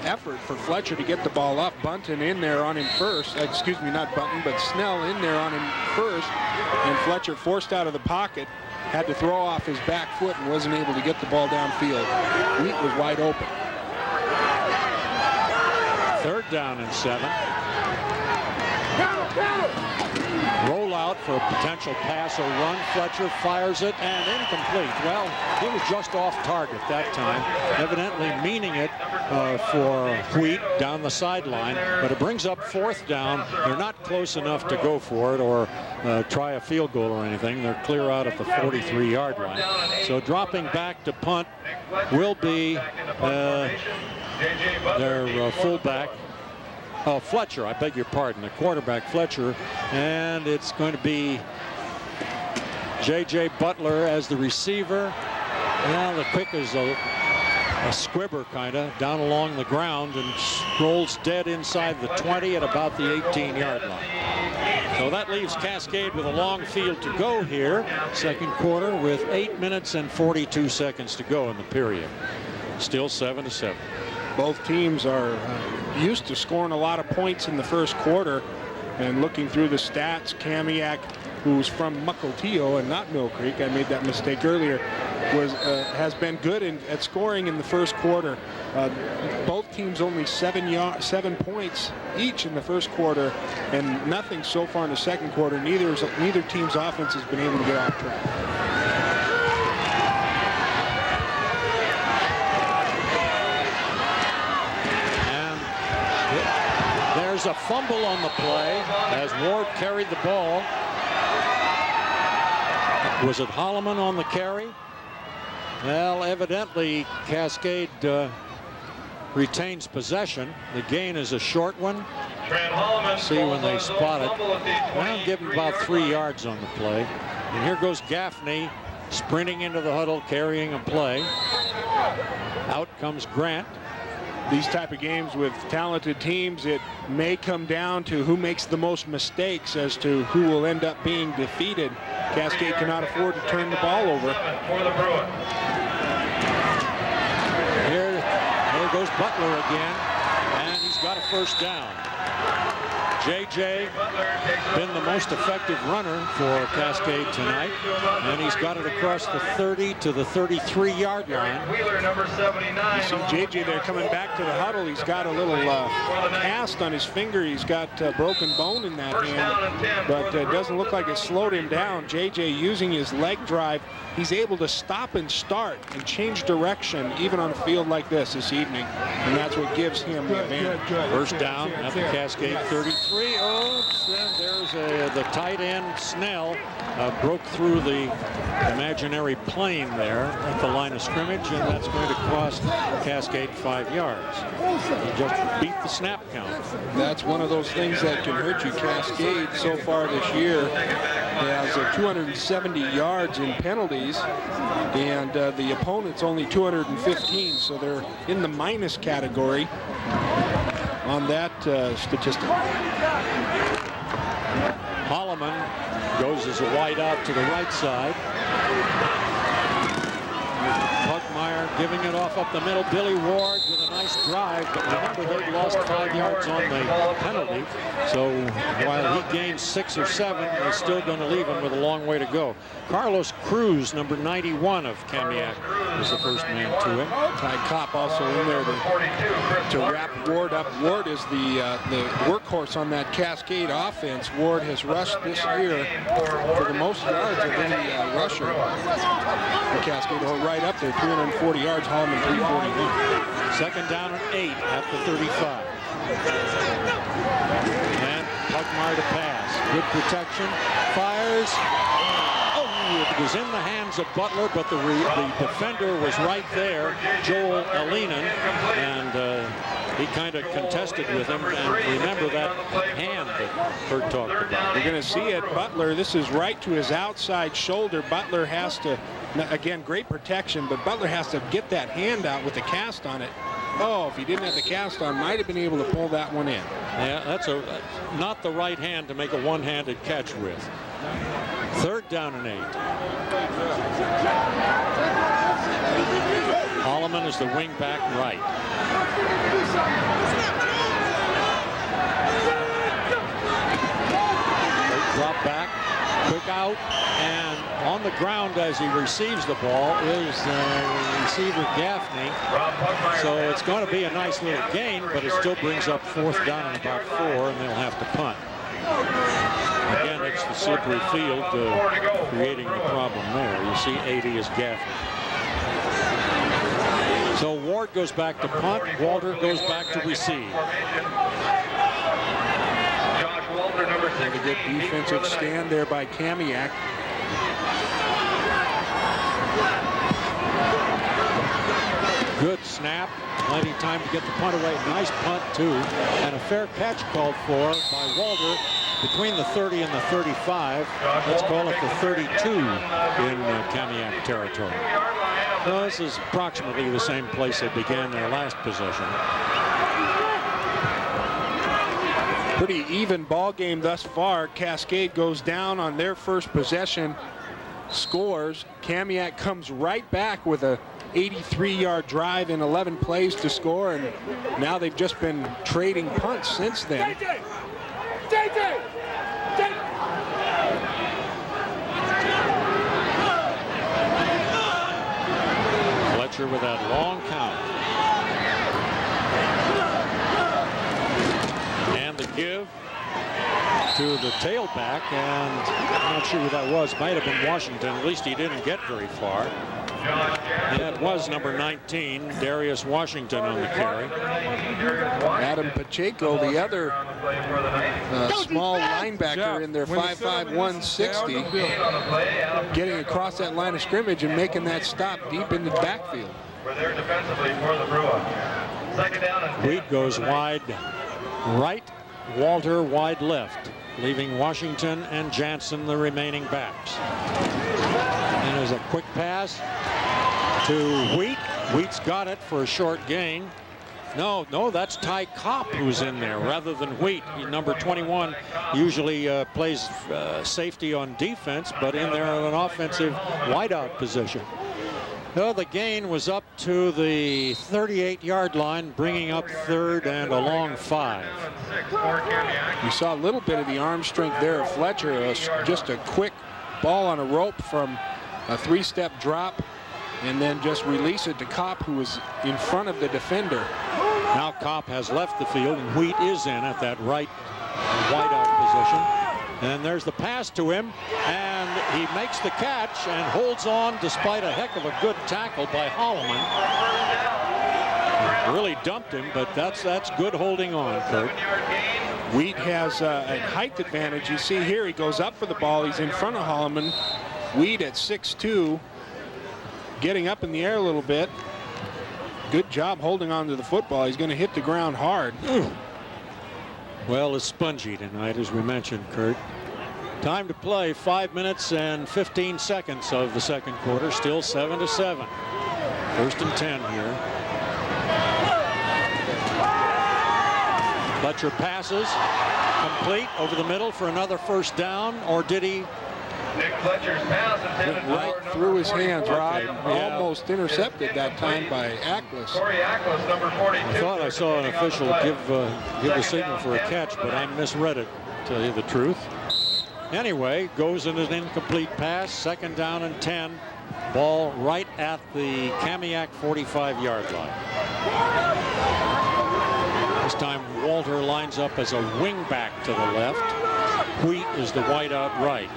effort for Fletcher to get the ball up. Bunton in there on him first. Excuse me, not Bunton, but Snell in there on him first. And Fletcher forced out of the pocket. Had to throw off his back foot and wasn't able to get the ball downfield. Wheat was wide open. 3rd down and 7. Roll out for a potential pass or run. Fletcher fires it and incomplete. Well, he was just off target that time, evidently meaning it for Wheat down the sideline, but it brings up 4th down. They're not close enough to go for it or try a field goal or anything. They're clear out at the 43-yard line. So dropping back to punt will be their fullback. Fletcher, I beg your pardon, the quarterback Fletcher, and it's going to be J.J. Butler as the receiver. Well, the kick is a squibber kind of down along the ground and rolls dead inside the 20 at about the 18-yard line. So that leaves Cascade with a long field to go here, 2nd quarter, with 8 minutes and 42 seconds to go in the period. Still 7-7. Both teams are used to scoring a lot of points in the 1st quarter. And looking through the stats, Kamiak, who's from Mukilteo and not Mill Creek, I made that mistake earlier, has been good at scoring in the 1st quarter. Both teams only 7 points each in the 1st quarter, and nothing so far in the 2nd quarter. Neither team's offense has been able to get off track. There's a fumble on the play as Ward carried the ball. Was it Holloman on the carry? Well, evidently Cascade retains possession. The gain is a short one. See when they spot it. Well, give him about 3 yards on the play. And here goes Gaffney sprinting into the huddle, carrying a play. Out comes Grant. These type of games with talented teams, it may come down to who makes the most mistakes as to who will end up being defeated. Cascade cannot afford to turn the ball over. For the Bruins. There goes Butler again, and he's got a first down. JJ been the most effective runner for Cascade tonight, and he's got it across the 30 to the 33-yard line. Wheeler, number 79. You see JJ there coming back to the huddle. He's got a little cast on his finger. He's got broken bone in that hand, but it doesn't look like it slowed him down. JJ using his leg drive, he's able to stop and start and change direction even on a field like this evening, and that's what gives him the advantage. First down at the Cascade 33. Oops, and there's the tight end Snell broke through the imaginary plane there at the line of scrimmage, and that's going to cost Cascade 5 yards. He just beat the snap count. That's one of those things that can hurt you. Cascade so far this year has 270 yards in penalties, and the opponent's only 215, so they're in the minus category on that statistic. Holloman goes as a wide out to the right side. Pugmire giving it off up the middle. Billy Ward with a nice drive, but remember they've lost 5 yards on the penalty. So while he gains 6 or 7, they're still going to leave him with a long way to go. Carlos Cruz, number 91 of Kamiak, is the first man to him. Ty Kopp also in there to wrap Ward up. Ward is the workhorse on that Cascade offense. Ward has rushed this year for the most yards of any rusher. The Cascade right up there, 340 yards, Hallman 341. Second down and 8 at the 35. And Pugmire to pass. Good protection. Fires. It was in the hands of Butler, but the defender was right there, Joel Alinen, and he kind of contested with him. And remember that hand that Kurt talked about. You're going to see it. Butler, this is right to his outside shoulder. Butler has to, again, great protection, but Butler has to get that hand out with the cast on it. Oh, if he didn't have the cast on, might have been able to pull that one in. Yeah, that's not the right hand to make a one-handed catch with. Third down and 8. Holloman is the wing back right. Drop back, quick out, and on the ground as he receives the ball is receiver Gaffney. So it's going to be a nice little gain, but it still brings up fourth down and about 4, and they'll have to punt. Again, it's the slippery field creating the problem there. You see 80 is Gaffney. So Ward goes back to punt. Walter goes back to receive. A good defensive stand there by Kamiak. Good snap. Plenty of time to get the punt away. Nice punt, too. And a fair catch called for by Walter between the 30 and the 35. Let's call it the 32 in Kamiak territory. So this is approximately the same place they began their last possession. Pretty even ball game thus far. Cascade goes down on their first possession, scores. Kamiak comes right back with a 83-yard drive in 11 plays to score, and now they've just been trading punts since then. Fletcher with that long count. And the give to the tailback, and I'm not sure who that was. Might have been Washington. At least he didn't get very far. That was number 19, Darius Washington, on the carry. Adam Pacheco, the other small linebacker in their 5'5", 160, getting across that line of scrimmage and making that stop deep in the backfield. We're there defensively for the Bruins. Second down and Reed goes wide right, Walter wide left, leaving Washington and Jansen the remaining backs. And there's a quick pass to Wheat. Wheat's got it for a short gain. No, that's Ty Copp who's in there rather than Wheat. Number 21 usually plays safety on defense, but in there in an offensive wideout position. No, the gain was up to the 38-yard line, bringing up third and a long 5. You saw a little bit of the arm strength there of Fletcher. Just a quick ball on a rope from a 3-step drop, and then just release it to Copp, who was in front of the defender. Now Copp has left the field, and Wheat is in at that right wideout position. And there's the pass to him, and he makes the catch and holds on despite a heck of a good tackle by Holloman. Really dumped him, but that's good holding on, Kurt. Wheat has a height advantage. You see here, he goes up for the ball. He's in front of Holloman. Wheat at 6'2", getting up in the air a little bit. Good job holding on to the football. He's going to hit the ground hard. Well, it's spongy tonight, as we mentioned, Kurt. Time to play, 5 minutes and 15 seconds of the second quarter. Still 7-7. First and 10 here. Fletcher passes, complete over the middle for another first down, or did he? Nick Fletcher's pass intended right for through his hands, Rod. Yeah. Almost intercepted that time by Ackles. Corey Ackles, number 42. I thought I saw an official give the signal for a catch, but I misread it, to tell you the truth. Anyway, goes in an incomplete pass, second down and 10. Ball right at the Kamiak 45-yard line. This time Walter lines up as a wingback to the left. Wheat is the wideout right.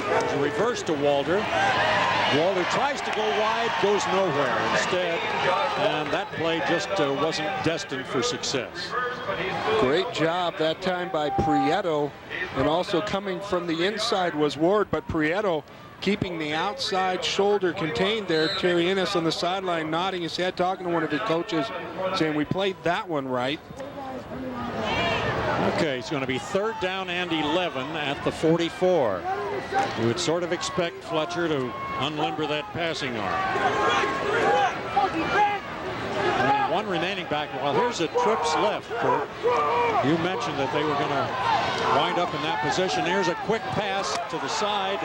There's a reverse to Walter. Walter tries to go wide, goes nowhere instead, and that play just wasn't destined for success. Great job that time by Prieto, and also coming from the inside was Ward, but Prieto keeping the outside shoulder contained there. Terry Ennis on the sideline nodding his head, talking to one of his coaches, saying we played that one right. Okay, it's going to be third down and 11 at the 44. You would sort of expect Fletcher to unlimber that passing arm. I mean, one remaining back. Well, here's a trips left, Kurt. You mentioned that they were going to wind up in that position. Here's a quick pass to the side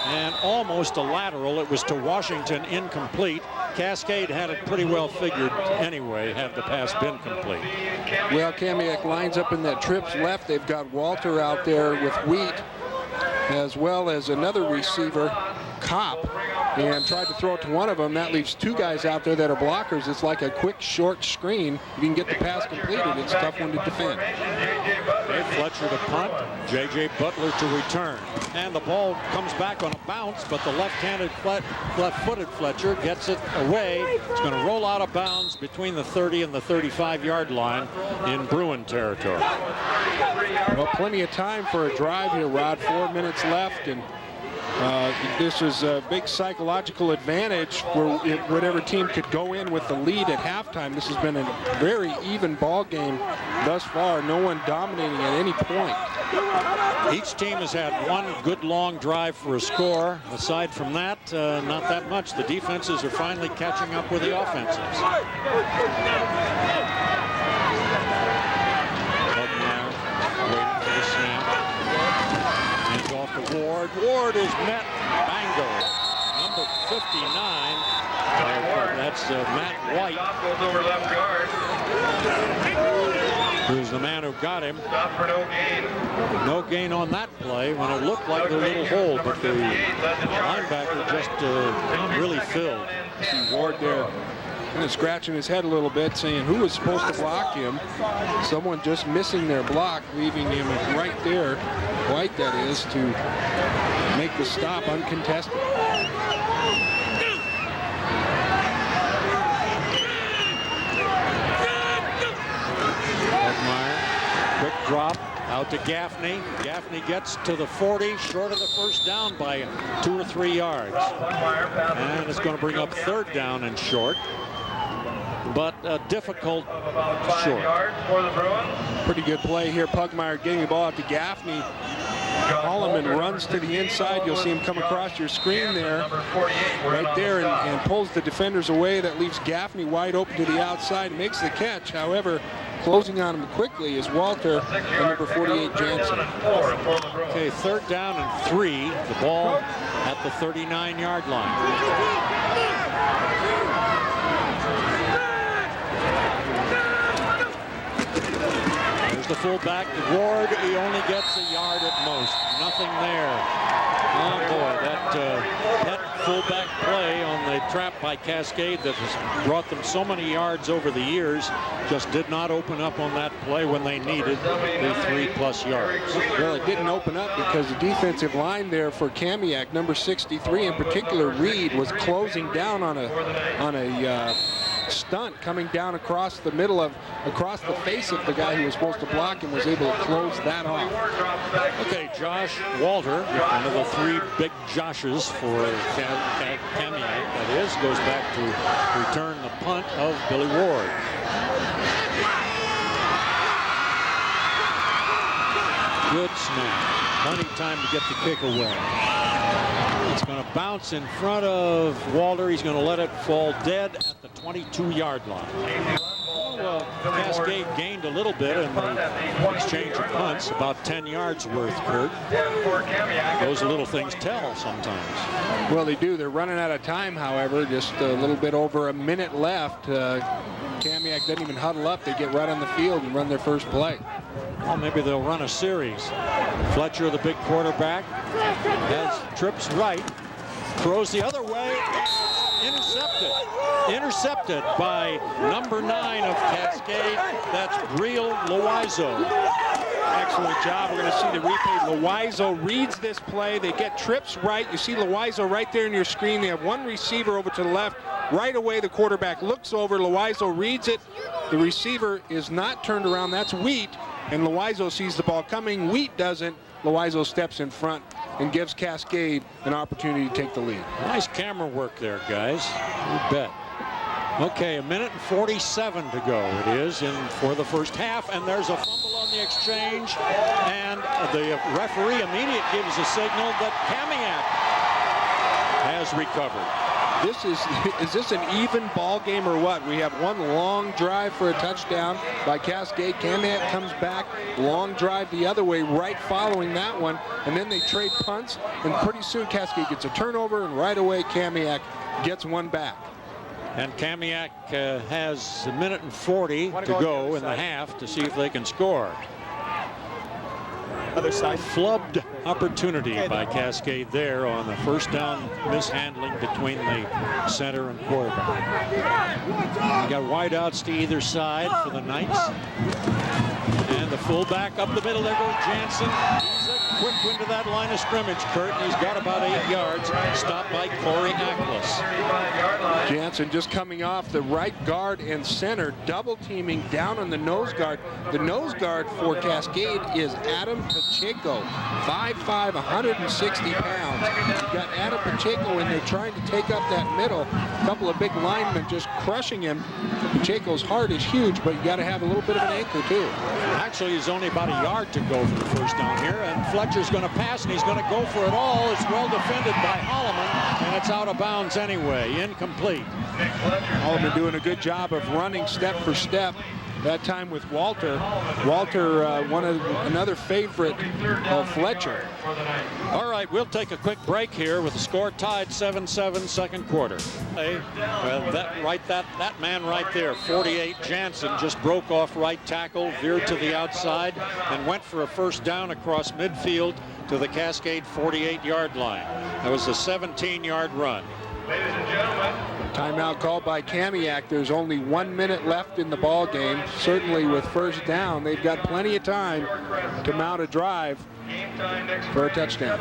and almost a lateral. It was to Washington, incomplete. Cascade had it pretty well figured anyway, had the pass been complete. Well, Kamiak lines up in that trips left. They've got Walter out there with Wheat, as well as another receiver, Copp, and tried to throw it to one of them. That leaves two guys out there that are blockers. It's like a quick short screen. If you can get the pass completed, it's a tough one to defend. Fletcher to punt, J.J. Butler to return. And the ball comes back on a bounce, but the left-handed, left-footed Fletcher gets it away. It's going to roll out of bounds between the 30 and the 35-yard line in Bruin territory. Well, plenty of time for a drive here, Rod. 4 minutes left, and this is a big psychological advantage where whatever team could go in with the lead at halftime. This has been a very even ball game thus far. No one dominating at any point. Each team has had one good long drive for a score. Aside from that, not that much. The defenses are finally catching up with the offenses. Butler waiting for the snap. Hands off to Ward. Ward is met. Bango. Number 59. That's Matt White. Goes over left guard. Who's the man who got him. Stop for no gain. No gain on that play when it looked like a little hole, but the linebacker just really filled. See Ward there kind of scratching his head a little bit, saying who was supposed to block him. Someone just missing their block, leaving him right there, White that is, to make the stop uncontested. Quick drop out to Gaffney. Gaffney gets to the 40, short of the first down by 2 or 3 yards. And it's going to bring up third down and short. but difficult About 5 short. yards for the Bruins. Pretty good play here. Pugmire getting the ball out to Gaffney. Holloman runs to the inside. You'll see him come across your screen there, Number 48. right there, and pulls the defenders away. That leaves Gaffney wide open to the outside, makes the catch. However, closing on him quickly is Walter and number 48, Jansen. Okay, 3rd down and 3. The ball at the 39-yard line. There's the fullback, Ward. He only gets a yard at most. Nothing there. Oh boy, that fullback play on the trap by Cascade that has brought them so many yards over the years just did not open up on that play when they needed the 3+ yards. Well, it didn't open up because the defensive line there for Kamiak, number 63 in particular, Reed, was closing down on a stunt coming down across the face of the guy who was supposed to block and was able to close that off. Okay, Josh Walter, one of the 3 big Joshes for Kamiak, that is, goes back to return the punt of Billy Ward. Good snap. Plenty of time to get the kick away. It's going to bounce in front of Walter. He's going to let it fall dead at the 22-yard line. Well, Cascade gained a little bit in the exchange of punts, about 10 yards worth, Kurt. Those little things tell sometimes. Well, they do. They're running out of time, however. Just a little bit over a minute left. Kamiak doesn't even huddle up. They get right on the field and run their first play. Well, maybe they'll run a series. Fletcher, the big quarterback, has trips right, throws the other way, intercepted by number 9 of Cascade. That's Briel Loizo. Excellent job. We're going to see the replay. Loizo reads this play. They get trips right. You see Loizo right there in your screen. They have one receiver over to the left. Right away, the quarterback looks over. Loizo reads it. The receiver is not turned around. That's Wheat. And Loizo sees the ball coming. Wheat doesn't. Loizo steps in front and gives Cascade an opportunity to take the lead. Nice camera work there, guys. You bet. Okay, 1:47 to go. It is for the first half, and there's a fumble on the exchange, and the referee immediately gives a signal that Kamiak has recovered. Is this an even ball game or what? We have one long drive for a touchdown by Cascade. Kamiak comes back, long drive the other way, right following that one, and then they trade punts, and pretty soon Cascade gets a turnover, and right away Kamiak gets one back. And Kamiak has 1:40 to go in the half to see if they can score. Other side. Flubbed opportunity by Cascade there on the first down mishandling between the center and quarterback. You got wideouts to either side for the Knights. And the fullback up the middle. There goes Jansen. He's a quick into that line of scrimmage, Kurt. And he's got about 8 yards. Stopped by Corey Ackles. Jansen just coming off the right guard and center, double teaming down on the nose guard. The nose guard for Cascade is Adam Pacheco, 5'5", 160 pounds. You've got Adam Pacheco in there trying to take up that middle. A couple of big linemen just crushing him. Pacheco's heart is huge, but you got to have a little bit of an anchor too. Actually, he's only about a yard to go for the first down here, and Fletcher's going to pass, and he's going to go for it all. It's well defended by Holloman, and it's out of bounds anyway. Incomplete. Holloman doing a good job of running step for step. That time with Walter. Walter, another favorite of Fletcher. All right, we'll take a quick break here with the score tied 7-7 second quarter. Hey, well, that man right there, 48, Jansen, just broke off right tackle, veered to the outside, and went for a first down across midfield to the Cascade 48-yard line. That was a 17-yard run. Ladies and gentlemen. Timeout called by Kamiak. There's only 1 minute left in the ball game. Certainly with first down, they've got plenty of time to mount a drive. for a touchdown.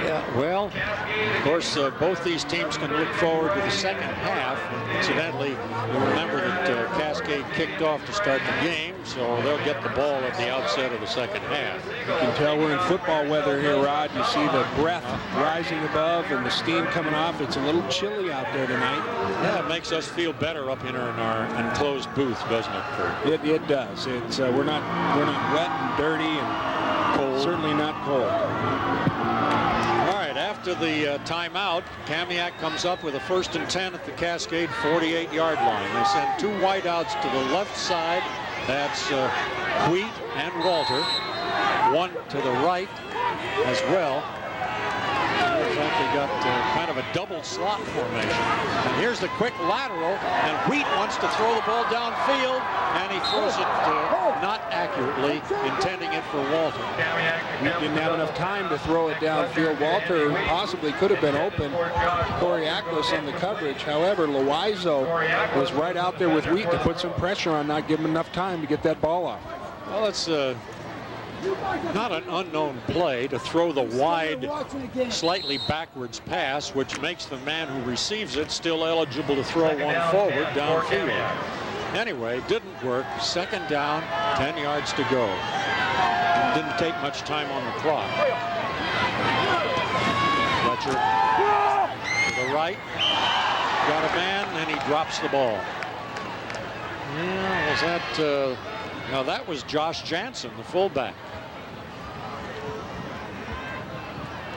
Yeah, well, of course, both these teams can look forward to the second half. Incidentally, you remember that Cascade kicked off to start the game, so they'll get the ball at the outset of the second half. You can tell we're in football weather here, Rod. You see the breath rising above and the steam coming off. It's a little chilly out there tonight. Yeah, it makes us feel better up here in our enclosed booth, doesn't it, Kurt? It does. It's we're not wet and dirty and cold. Certainly not cold. All right, after the timeout, Kamiak comes up with a 1st and 10 at the Cascade 48-yard line. They send 2 wideouts to the left side. That's Wheat and Walter. 1 to the right as well. Looks like they got kind of a double slot formation. And here's the quick lateral, and Wheat wants to throw the ball downfield, and he throws it not accurately, intending it for Walter. He didn't have enough time to throw it downfield. Walter possibly could have been open. Corey Ackles on the coverage. However, Loizo was right out there with Wheat to put some pressure on, not give him enough time to get that ball off. Well, it's not an unknown play to throw the wide, slightly backwards pass, which makes the man who receives it still eligible to throw one forward downfield. Anyway, didn't work. 2nd down, 10 yards to go. Didn't take much time on the clock. Fletcher to the right. Got a man, and he drops the ball. Yeah, was that... now that was Josh Jansen, the fullback.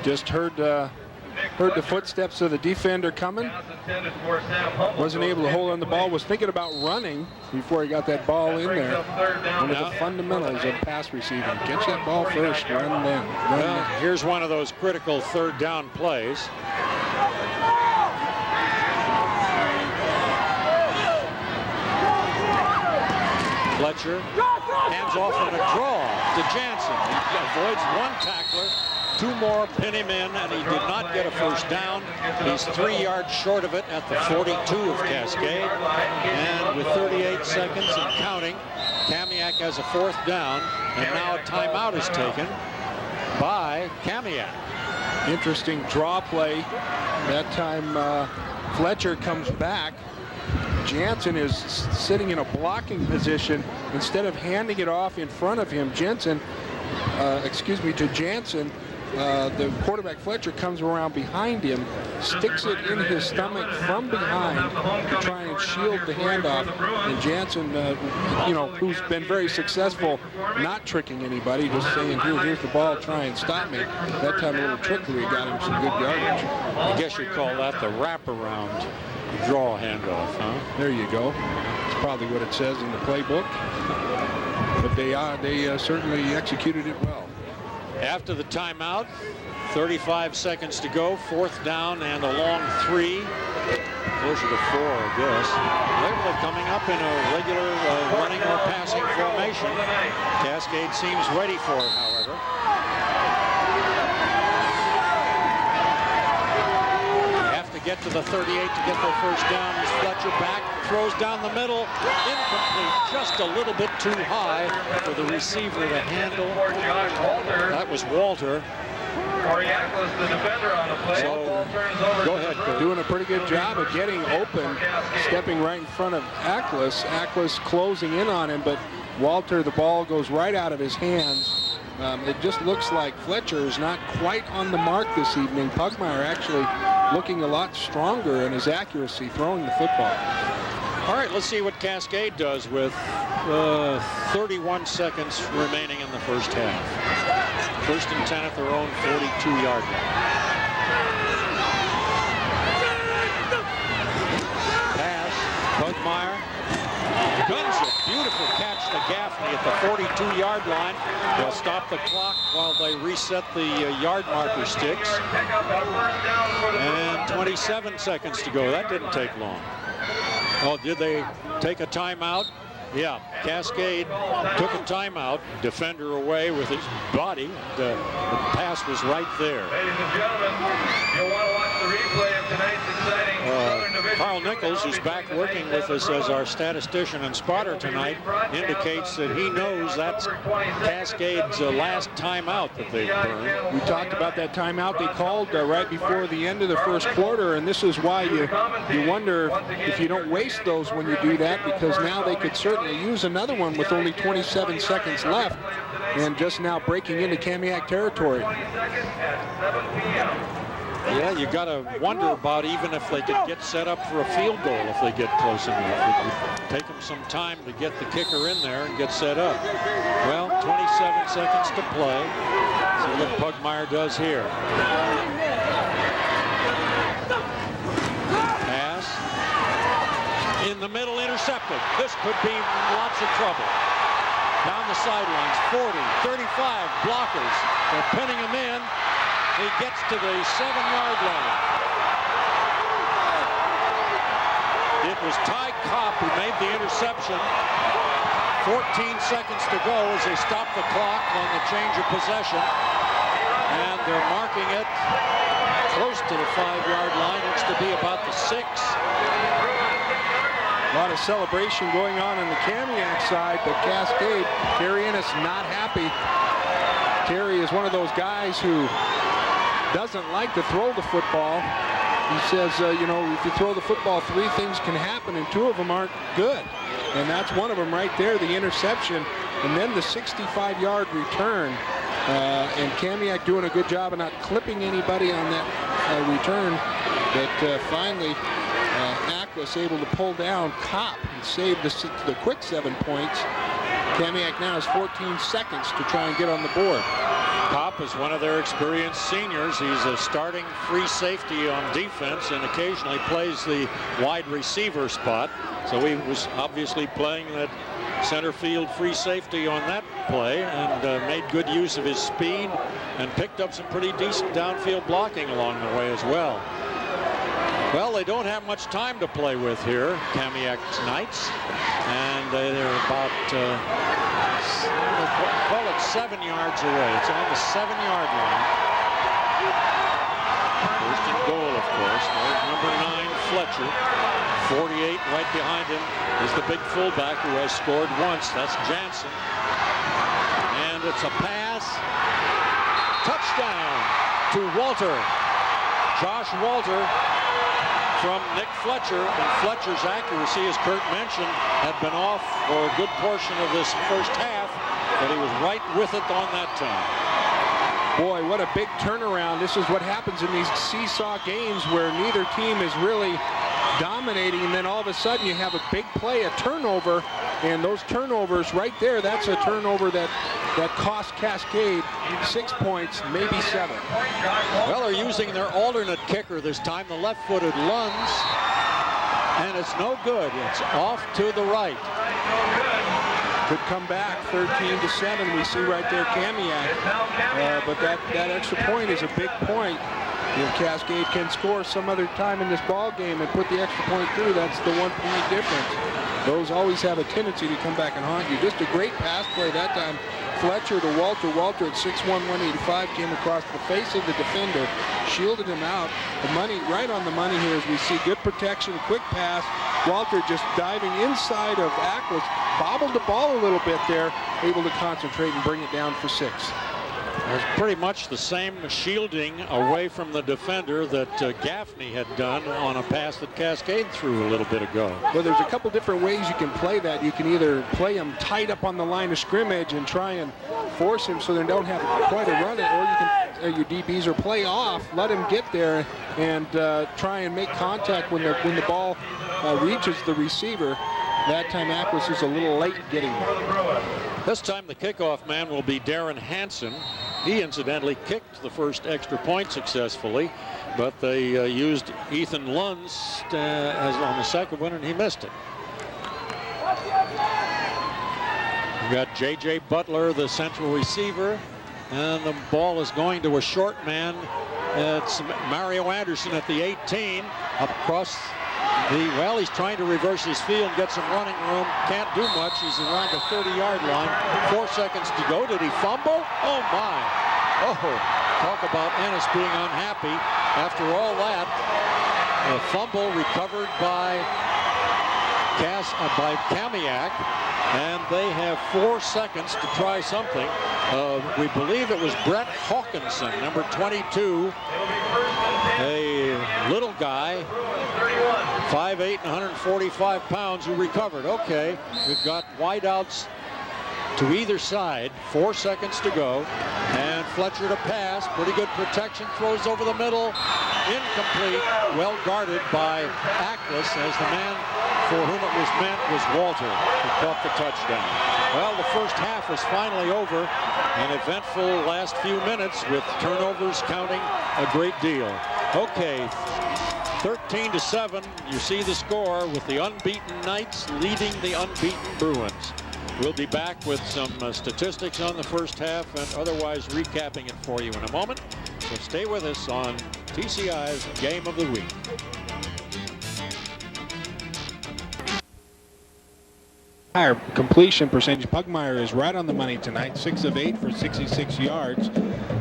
Just heard the footsteps of the defender coming. Wasn't able to hold on the ball. Was thinking about running before he got that ball in there. One of the fundamentals of pass receiving. Get that ball first, run then. Well, here's one of those critical 3rd down plays. Fletcher hands off on a draw to Jansen. He avoids 1 tackler. 2 more pin him in, and he did not get a 1st down. He's 3 yards short of it at the 42 of Cascade. And with 38 seconds and counting, Kamiak has a 4th down, and now a timeout is taken by Kamiak. Interesting draw play. That time Fletcher comes back. Jansen is sitting in a blocking position. Instead of handing it off in front of him, to Jansen, the quarterback Fletcher comes around behind him, sticks it in his stomach from behind to try and shield the handoff. And Jansen, who's been very successful not tricking anybody, just saying, here's the ball, try and stop me. That time a little trickery got him some good yardage. I guess you'd call that the wraparound draw handoff, huh? There you go. That's probably what it says in the playbook. But they certainly executed it well. After the timeout, 35 seconds to go, 4th down and a long 3. Closer to 4, I guess. They're coming up in a regular running or passing formation. Cascade seems ready for it, however. Get to the 38 to get their 1st down. As Fletcher back, throws down the middle, incomplete, just a little bit too high for the receiver to handle. That was Walter. The defender on the play. So, go ahead, Kurt. Doing a pretty good job of getting open, stepping right in front of Ackles. Ackles closing in on him, but Walter, the ball goes right out of his hands. It just looks like Fletcher is not quite on the mark this evening. Pugmire actually looking a lot stronger in his accuracy throwing the football. All right, let's see what Cascade does with 31 seconds remaining in the 1st half. 1st and 10 at their own 42-yard line. Pass, Pugmire guns it. Beautiful catch to Gaffney at the 42-yard line. They'll stop the clock while they reset the yard marker sticks. And 27 seconds to go. That didn't take long. Oh, did they take a timeout? Yeah, Cascade took a timeout. Defender away with his body. The pass was right there. Ladies and gentlemen, you'll want to watch the replay of tonight's exciting Southern Division Carl Nichols, who's back working with us as our statistician and spotter tonight, indicates that he knows that's Cascade's last timeout that they've burned. We talked about that timeout they called right before the end of the first quarter, and this is why you wonder if you don't waste those when you do that, because now they could certainly use another one with only 27 seconds left and just now breaking into Kamiak territory. Yeah, you got to wonder about even if they could get set up for a field goal if they get close enough. It would take them some time to get the kicker in there and get set up. Well, 27 seconds to play. See what Pugmire does here. Pass. In the middle, intercepted. This could be lots of trouble. Down the sidelines, 40, 35, blockers. They're pinning him in. He gets to the 7-yard line. It was Ty Cobb who made the interception. 14 seconds to go as they stop the clock on the change of possession. And they're marking it close to the 5-yard line. Looks to be about the 6. A lot of celebration going on the Kamiak side, but Cascade, Terry Ennis not happy. Terry is one of those guys who doesn't like to throw the football. He says, you know, if you throw the football, 3 things can happen, and 2 of them aren't good. And that's one of them right there, the interception, and then the 65-yard return. And Kamiak doing a good job of not clipping anybody on that return. But finally, Aquas able to pull down Kopp and save the quick 7 points. Kamiak now has 14 seconds to try and get on the board. Kopp is one of their experienced seniors. He's a starting free safety on defense and occasionally plays the wide receiver spot. So he was obviously playing that center field free safety on that play and made good use of his speed and picked up some pretty decent downfield blocking along the way as well. Well, they don't have much time to play with here, Kamiak's Knights, and they're about call it 7 yards away. It's on the 7-yard line. First and goal, of course. There's number 9, Fletcher. 48 right behind him is the big fullback who has scored once. That's Jansen. And it's a pass. Touchdown to Walter. Josh Walter from Nick Fletcher, and Fletcher's accuracy, as Kurt mentioned, had been off for a good portion of this first half, but he was right with it on that time. Boy, what a big turnaround. This is what happens in these seesaw games where neither team is really dominating, and then all of a sudden you have a big play, a turnover, and those turnovers right there, that's a turnover that cost Cascade 6 points, maybe 7. Well, they're using their alternate kicker this time, the left-footed Lunds, and it's no good. It's off to the right. Could come back 13-7. We see right there Kamiak, but that extra point is a big point. If Cascade can score some other time in this ball game and put the extra point through, that's the 1-point difference. Those always have a tendency to come back and haunt you. Just a great pass play that time. Fletcher to Walter. Walter at 6'1", 185 came across the face of the defender, shielded him out. The money, right on the money here, as we see good protection, quick pass. Walter just diving inside of Aquas, bobbled the ball a little bit there, able to concentrate and bring it down for 6. It was pretty much the same shielding away from the defender that Gaffney had done on a pass that Cascade threw a little bit ago. Well, there's a couple different ways you can play that. You can either play him tight up on the line of scrimmage and try and force him so they don't have quite a run it, or you can, your DBs, or play off, let him get there and try and make contact when the ball reaches the receiver. That time Aquas is a little late getting there. This time the kickoff man will be Darren Hansen. He incidentally kicked the first extra point successfully, but they used Ethan Lunds as on the second one, and he missed it. We've got J.J. Butler, the central receiver, and the ball is going to a short man. It's Mario Anderson at the 18, up across well, he's trying to reverse his field, get some running room. Can't do much. He's around the 30-yard line. 4 seconds to go. Did he fumble? Oh, my. Oh, talk about Ennis being unhappy after all that. A fumble recovered by Kamiak, and they have 4 seconds to try something. We believe it was Brett Hawkinson, number 22, a little guy, 5'8" and 145 pounds, who recovered. Okay, we've got wideouts to either side, 4 seconds to go, and Fletcher to pass, pretty good protection, throws over the middle, incomplete, well guarded by Ackles, as the man for whom it was meant was Walter, who caught the touchdown. Well, the first half was finally over, an eventful last few minutes with turnovers counting a great deal. Okay, 13-7, you see the score with the unbeaten Knights leading the unbeaten Bruins. We'll be back with some statistics on the first half and otherwise recapping it for you in a moment. So stay with us on TCI's Game of the Week. Higher completion percentage. Pugmire is right on the money tonight, 6 of 8 for 66 yards.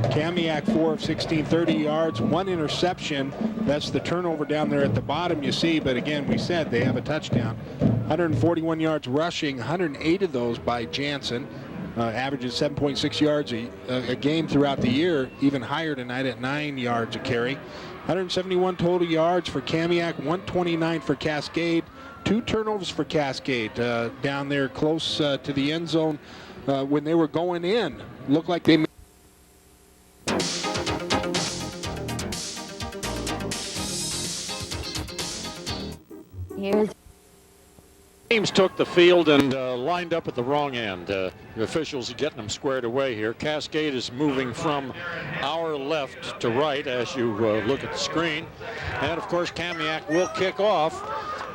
Kamiak 4 of 16, 30 yards, 1 interception. That's the turnover down there at the bottom you see, but again, we said they have a touchdown. 141 yards rushing, 108 of those by Jansen. Averages 7.6 yards a game throughout the year, even higher tonight at 9 yards a carry. 171 total yards for Kamiak, 129 for Cascade. 2 turnovers for Cascade down there close to the end zone when they were going in. Looked like they Teams took the field and lined up at the wrong end. The officials are getting them squared away here. Cascade is moving from our left to right as you look at the screen. And of course, Kamiak will kick off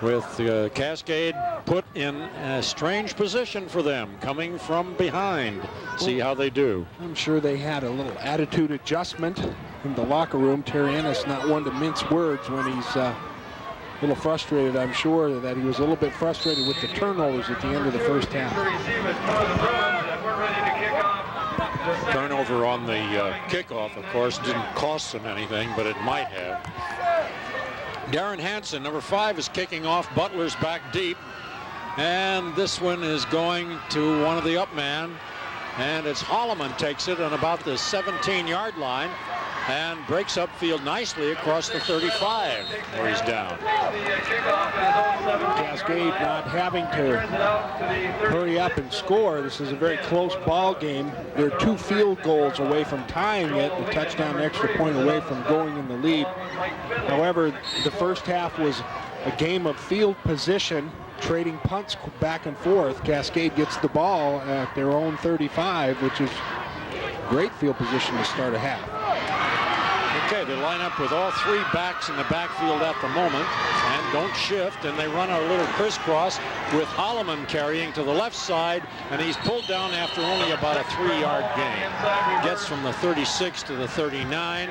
with Cascade put in a strange position for them, coming from behind. See how they do. I'm sure they had a little attitude adjustment in the locker room. Terry Ennis not one to mince words when he's a little frustrated. I'm sure that he was a little bit frustrated with the turnovers at the end of the first half. Turnover on the kickoff, of course, didn't cost them anything, but it might have. Darren Hansen, number 5, is kicking off. Butler's back deep, and this one is going to one of the up man, and it's Holloman takes it on about the 17-yard line and breaks upfield nicely across the 35 where he's down. Cascade not having to hurry up and score. This is a very close ball game. They're 2 field goals away from tying it, the touchdown extra point away from going in the lead. However, the first half was a game of field position, trading punts back and forth. Cascade gets the ball at their own 35, which is great field position to start a half. Okay, they line up with all 3 backs in the backfield at the moment and don't shift, and they run a little crisscross with Holloman carrying to the left side, and he's pulled down after only about a 3-yard gain. Gets from the 36 to the 39.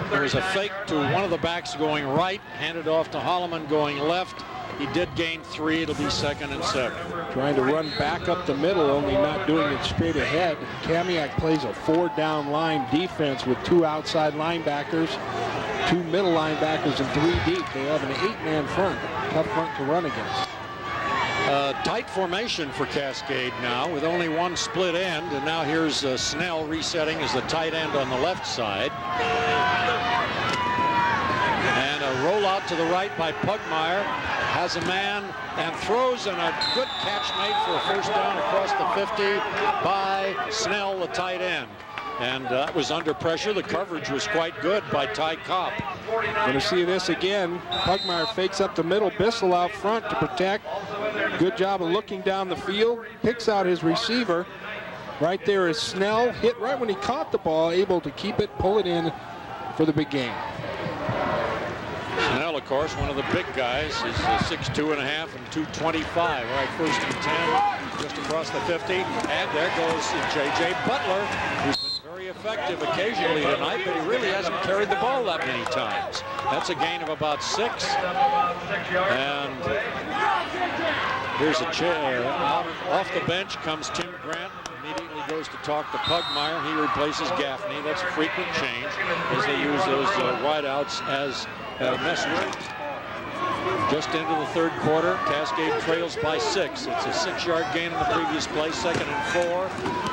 There was a fake to one of the backs going right, handed off to Holloman going left. He did gain 3. It'll be 2nd and 7. Trying to run back up the middle, only not doing it straight ahead. Kamiak plays a 4-down line defense with 2 outside linebackers, 2 middle linebackers, and 3 deep. They have an 8-man front. Tough front to run against. Tight formation for Cascade now with only 1 split end, and now here's Snell resetting as the tight end on the left side. And a rollout to the right by Pugmire. Has a man and throws, and a good catch made for a first down across the 50 by Snell, the tight end. And that was under pressure. The coverage was quite good by Ty Cobb. Going to see this again. Pugmire fakes up the middle. Bissell out front to protect. Good job of looking down the field. Picks out his receiver. Right there is Snell. Hit right when he caught the ball. Able to keep it, pull it in for the big game. Snell, of course, one of the big guys. He's 6'2.5" and 225. All right, 1st and 10, just across the 50. And there goes J.J. Butler, who's been very effective occasionally tonight, but he really hasn't carried the ball that many times. That's a gain of about 6. And here's a chair. Off the bench comes Tim Grant. Immediately goes to talk to Pugmire. He replaces Gaffney. That's a frequent change as they use those wideouts as Messner. Just into the third quarter, Cascade trails by 6. It's a 6-yard gain in the previous play, 2nd and 4.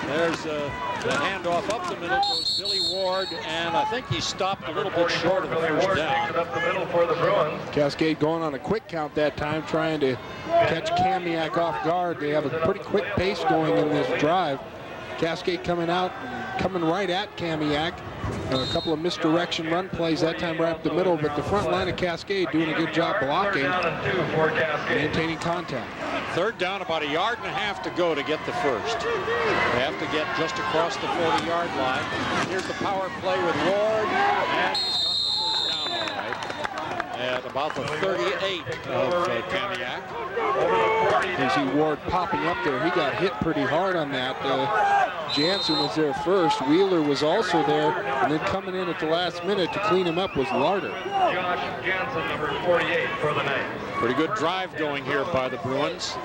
There's the handoff up the middle, goes Billy Ward, and I think he stopped a little bit short of the first down. Up the middle for the Bruins. Cascade going on a quick count that time, trying to catch Kamiak off guard. They have a pretty quick pace going in this drive. Cascade coming out, coming right at Kamiak. A couple of misdirection run plays that time right up the middle, but the front line of Cascade doing a good job blocking, maintaining contact. Third down, about 1.5 yards to go to get the first. They have to get just across the 40-yard line. Here's the power play with Ward, and he's got the first down all right at about the 38 of Kamiak. You see Ward popping up there. He got hit pretty hard on that. Jansen was there first. Wheeler was also there, and then coming in at the last minute to clean him up was Larder. Josh Jansen, number 48 for the night. Pretty good drive going here by the Bruins,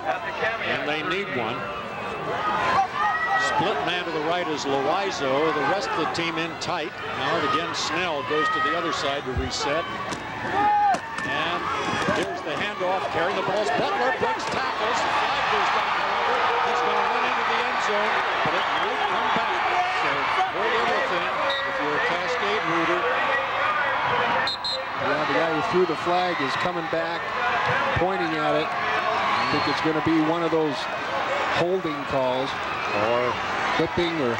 and they need one. Split man to the right is Loizo. The rest of the team in tight. Now again, Snell goes to the other side to reset. And here's the handoff, carrying the balls. Butler breaks tackles. The flag goes down, however. He's going to run into the end zone, but it will come back. So, for everything, if you're a Cascade rooter. Yeah, the guy who threw the flag is coming back, pointing at it. I think it's going to be one of those holding calls, or clipping, or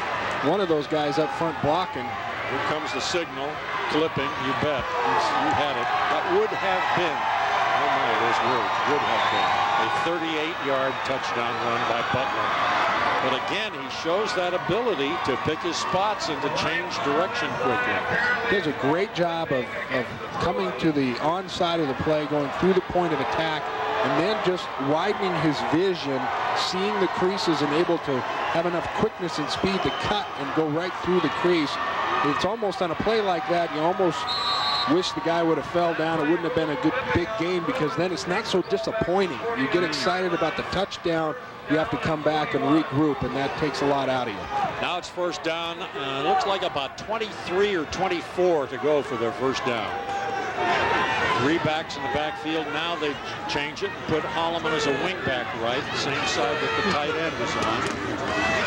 one of those guys up front blocking. Here comes the signal. Clipping, you bet. You had it. That would have been, oh my, those words, would have been a 38-yard touchdown run by Butler. But again, he shows that ability to pick his spots and to change direction quickly. He does a great job of coming to the onside of the play, going through the point of attack, and then just widening his vision, seeing the creases and able to have enough quickness and speed to cut and go right through the crease. It's almost on a play like that, you almost wish the guy would have fell down. It wouldn't have been a good big gain, because then it's not so disappointing. You get excited about the touchdown, you have to come back and regroup, and that takes a lot out of you. Now it's first down. Looks like about 23 or 24 to go for their first down. 3 backs in the backfield. Now they change it and put Holloman as a wingback right, the same side that the tight end was on.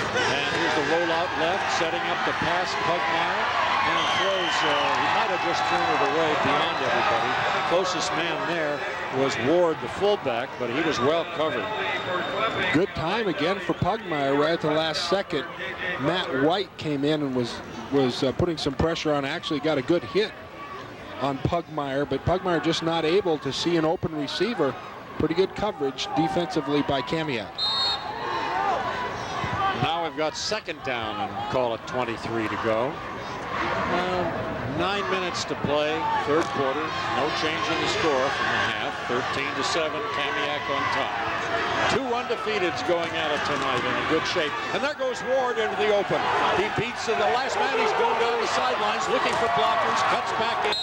And here's the rollout left, setting up the pass, Pugmire, and throws, he might have just thrown it away beyond everybody. The closest man there was Ward, the fullback, but he was well covered. Good time again for Pugmire right at the last second. Matt White came in and was putting some pressure on, actually got a good hit on Pugmire, but Pugmire just not able to see an open receiver. Pretty good coverage defensively by Kamiak. Now we've got second down and call it 23 to go. 9 minutes to play, third quarter. No change in the score from the half. 13-7, Kamiak on top. 2 undefeateds going at it tonight in a good shape. And there goes Ward into the open. He beats the last man. He's going down the sidelines looking for blockers, cuts back in,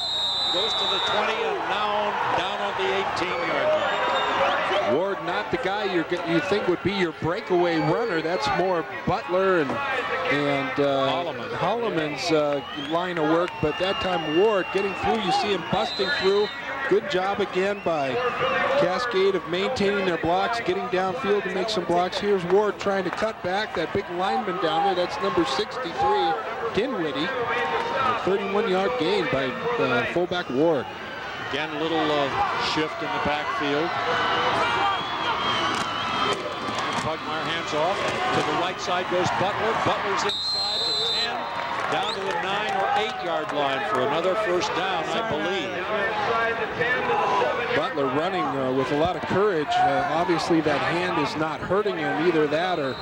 goes to the 20, and now down on the 18-yard line. Ward, not the guy you think would be your breakaway runner. That's more Butler and Holloman's line of work. But that time Ward getting through, you see him busting through. Good job again by Cascade of maintaining their blocks, getting downfield to make some blocks. Here's Ward trying to cut back. That big lineman down there, that's number 63, Dinwiddie. A 31-yard gain by fullback Ward. Again, a little shift in the backfield. Pugmire hands off. To the right side goes Butler. Butler's inside the 10, down to the 9 or 8-yard line for another first down, I believe. Butler running with a lot of courage. Obviously, that hand is not hurting him, either that or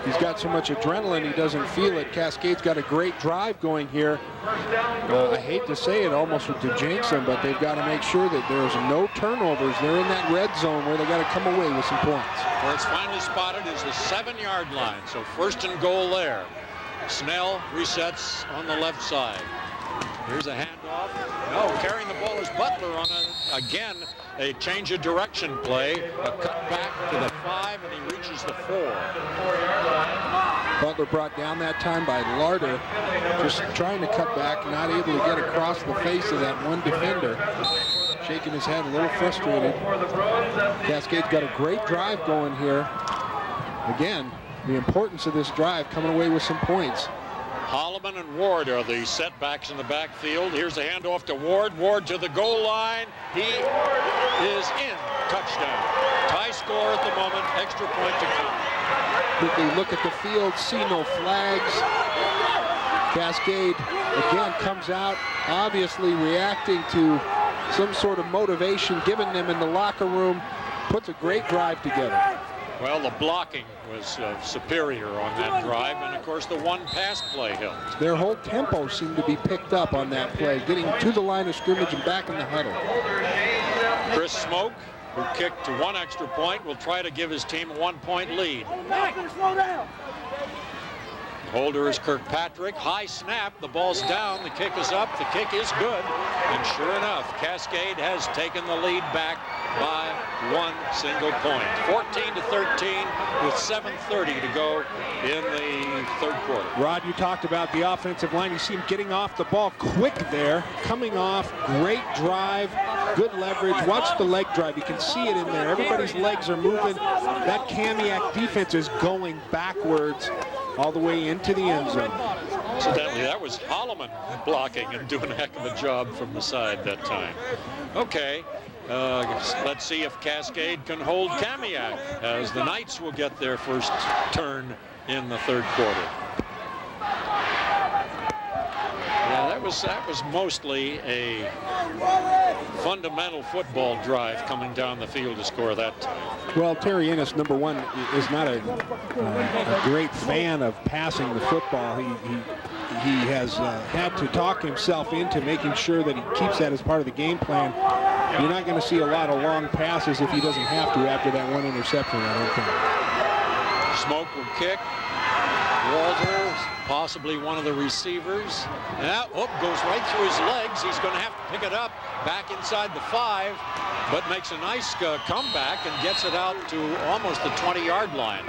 he's got so much adrenaline he doesn't feel it. Cascade's got a great drive going here. I hate to say it, almost to jinx them, but they've got to make sure that there's no turnovers. They're in that red zone where they got to come away with some points. Where it's finally spotted is the 7-yard line, so first and goal there. Snell resets on the left side. Here's a handoff. No, carrying the ball is Butler on again a change of direction play. A cut back to the 5, and he reaches the 4. Butler brought down that time by Larder, just trying to cut back, not able to get across the face of that one defender. Shaking his head, a little frustrated. Cascade's got a great drive going here. Again, the importance of this drive, coming away with some points. Holloman and Ward are the setbacks in the backfield. Here's a handoff to Ward. Ward to the goal line. He is in. Touchdown. Tie score at the moment. Extra point to come. Quickly look at the field, see no flags. Cascade again comes out, obviously reacting to some sort of motivation given them in the locker room. Puts a great drive together. Well, the blocking was superior on that drive, and of course the one pass play helped. Their whole tempo seemed to be picked up on that play, getting to the line of scrimmage and back in the huddle. Chris Smoke, who kicked to one extra point, will try to give his team a 1-point lead. Holder is Kirkpatrick. High snap. The ball's down. The kick is up. The kick is good. And sure enough, Cascade has taken the lead back by one single point. 14-13 with 7:30 to go in the third quarter. Rod, you talked about the offensive line. You see him getting off the ball quick there. Coming off. Great drive. Good leverage. Watch the leg drive. You can see it in there. Everybody's legs are moving. That Kamiak defense is going backwards all the way into the end zone. Incidentally, that was Holloman blocking and doing a heck of a job from the side that time. Okay, let's see if Cascade can hold Kamiak as the Knights will get their first turn in the third quarter. Yeah, that was mostly a fundamental football drive coming down the field to score that time. Well, Terry Ennis, number one, is not a great fan of passing the football. He has had to talk himself into making sure that he keeps that as part of the game plan. You're not going to see a lot of long passes if he doesn't have to after that one interception, I don't think. Smoke will kick. Walter, possibly one of the receivers. Now, goes right through his legs. He's going to have to pick it up back inside the 5, but makes a nice comeback and gets it out to almost the 20-yard line,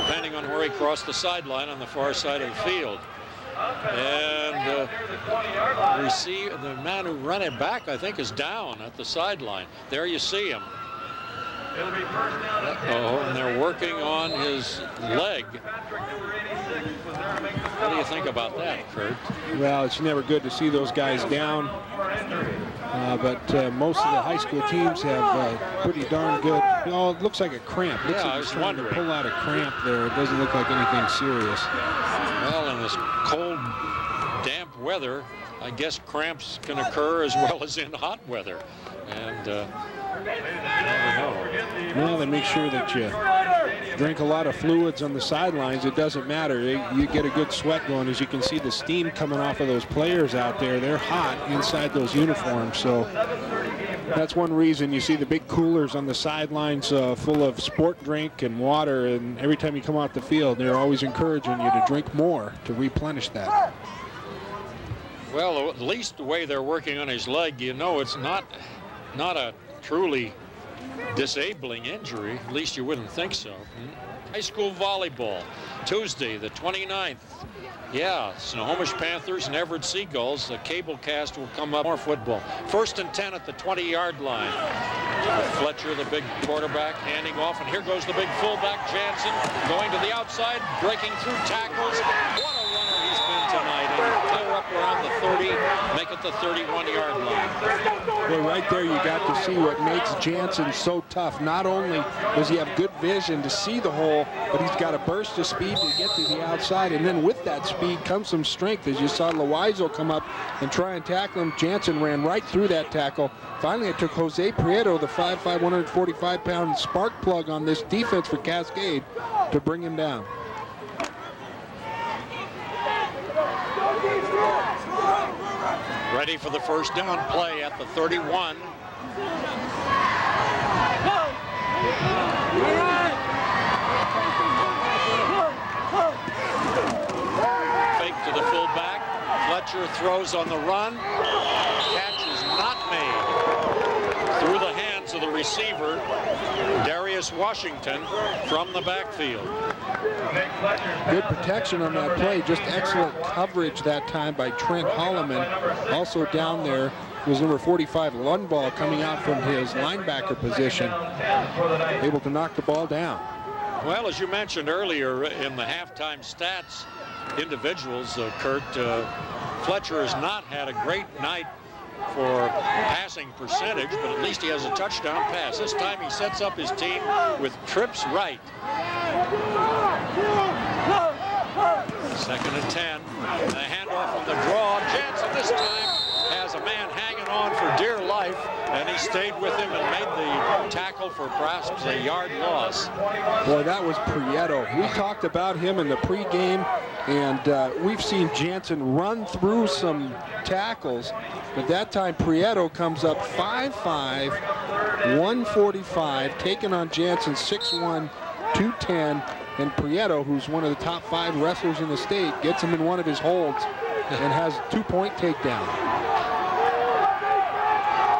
depending on where he crossed the sideline on the far side of the field. And the man who ran it back, I think, is down at the sideline. There you see him. And they're working on his leg. What do you think about that, Kurt? Well, it's never good to see those guys down. But most of the high school teams have pretty darn good. It looks like a cramp. Looks like I was wondering. to pull out a cramp there. It doesn't look like anything serious. Well, in this cold, damp weather, I guess cramps can occur as well as in hot weather. And I don't know. Well, they make sure that you drink a lot of fluids on the sidelines. It doesn't matter. You get a good sweat going. As you can see the steam coming off of those players out there. They're hot inside those uniforms. So that's one reason you see the big coolers on the sidelines full of sport drink and water. And every time you come out the field, they're always encouraging you to drink more to replenish that. Well, at least the way they're working on his leg, it's not a truly disabling injury. At least you wouldn't think so. High school volleyball, Tuesday, the 29th. Yeah, Snohomish Panthers and Everett Seagulls. The cable cast will come up. More football. 1st and 10 at the 20-yard line. Fletcher, the big quarterback, handing off. And here goes the big fullback, Jansen, going to the outside, breaking through tackles. What a runner he's been tonight. And clear up around the 30, make it the 31-yard line. Well, right there you got to see what makes Jansen so tough. Not only does he have good vision to see the hole, but he's got a burst of speed to get to the outside. And then with that speed comes some strength. As you saw Loizo come up and try and tackle him, Jansen ran right through that tackle. Finally, it took Jose Prieto, the 5'5", 145-pound spark plug on this defense for Cascade, to bring him down. Ready for the first down play at the 31. Fake to the fullback. Fletcher throws on the run. Catch is not made. Through the hands of the receiver, Darius Washington, from the backfield. Good protection on that play. Just excellent coverage that time by Trent Holloman. Also down there was number 45, Lundvall, coming out from his linebacker position, able to knock the ball down. Well, as you mentioned earlier in the halftime stats, individuals, Kurt, Fletcher has not had a great night for passing percentage, but at least he has a touchdown pass. This time he sets up his team with trips right. 2nd and 10. And the handoff on the draw. Jansen this time has a man hanging on for dear life, and he stayed with him and made the tackle for perhaps a yard loss. Boy, that was Prieto. We talked about him in the pregame, and we've seen Jansen run through some tackles, but that time Prieto comes up 5'5", 145, taking on Jansen 6'1", 210, and Prieto, who's one of the top 5 wrestlers in the state, gets him in one of his holds and has a 2-point takedown.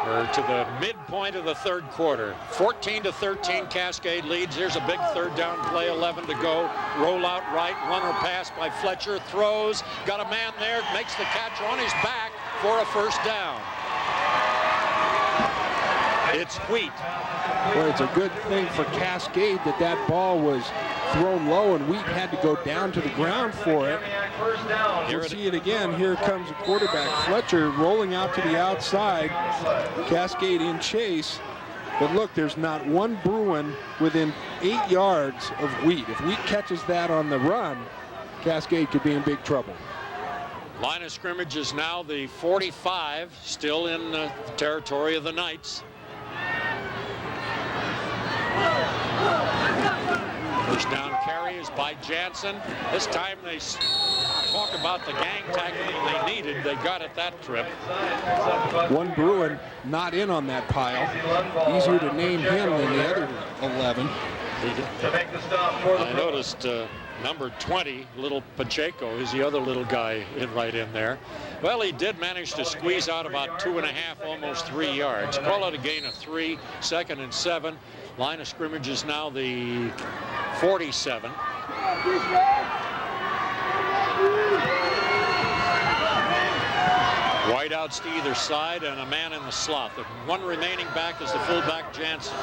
We're to the midpoint of the 3rd quarter. 14-13, Cascade leads. Here's a big 3rd down play, 11 to go. Roll out right, runner pass by Fletcher, throws, got a man there, makes the catch on his back for a 1st down. It's Wheat. Well, it's a good thing for Cascade that that ball was thrown low and Wheat had to go down to the ground for it. You'll see it again. Here comes the quarterback, Fletcher, rolling out to the outside. Cascade in chase. But look, there's not one Bruin within 8 yards of Wheat. If Wheat catches that on the run, Cascade could be in big trouble. Line of scrimmage is now the 45, still in the territory of the Knights. First down carry is by Jansen. This time they talk about the gang tackling they needed. They got it that trip. One Bruin not in on that pile. Easier to name him than the other 11. I noticed number 20, little Pacheco, is the other little guy right in there. Well, he did manage to squeeze out about 2.5, almost 3 yards. Call it a gain of 3, 2nd and 7. Line of scrimmage is now the 47. Wideouts to either side and a man in the slot. The one remaining back is the fullback, Jansen.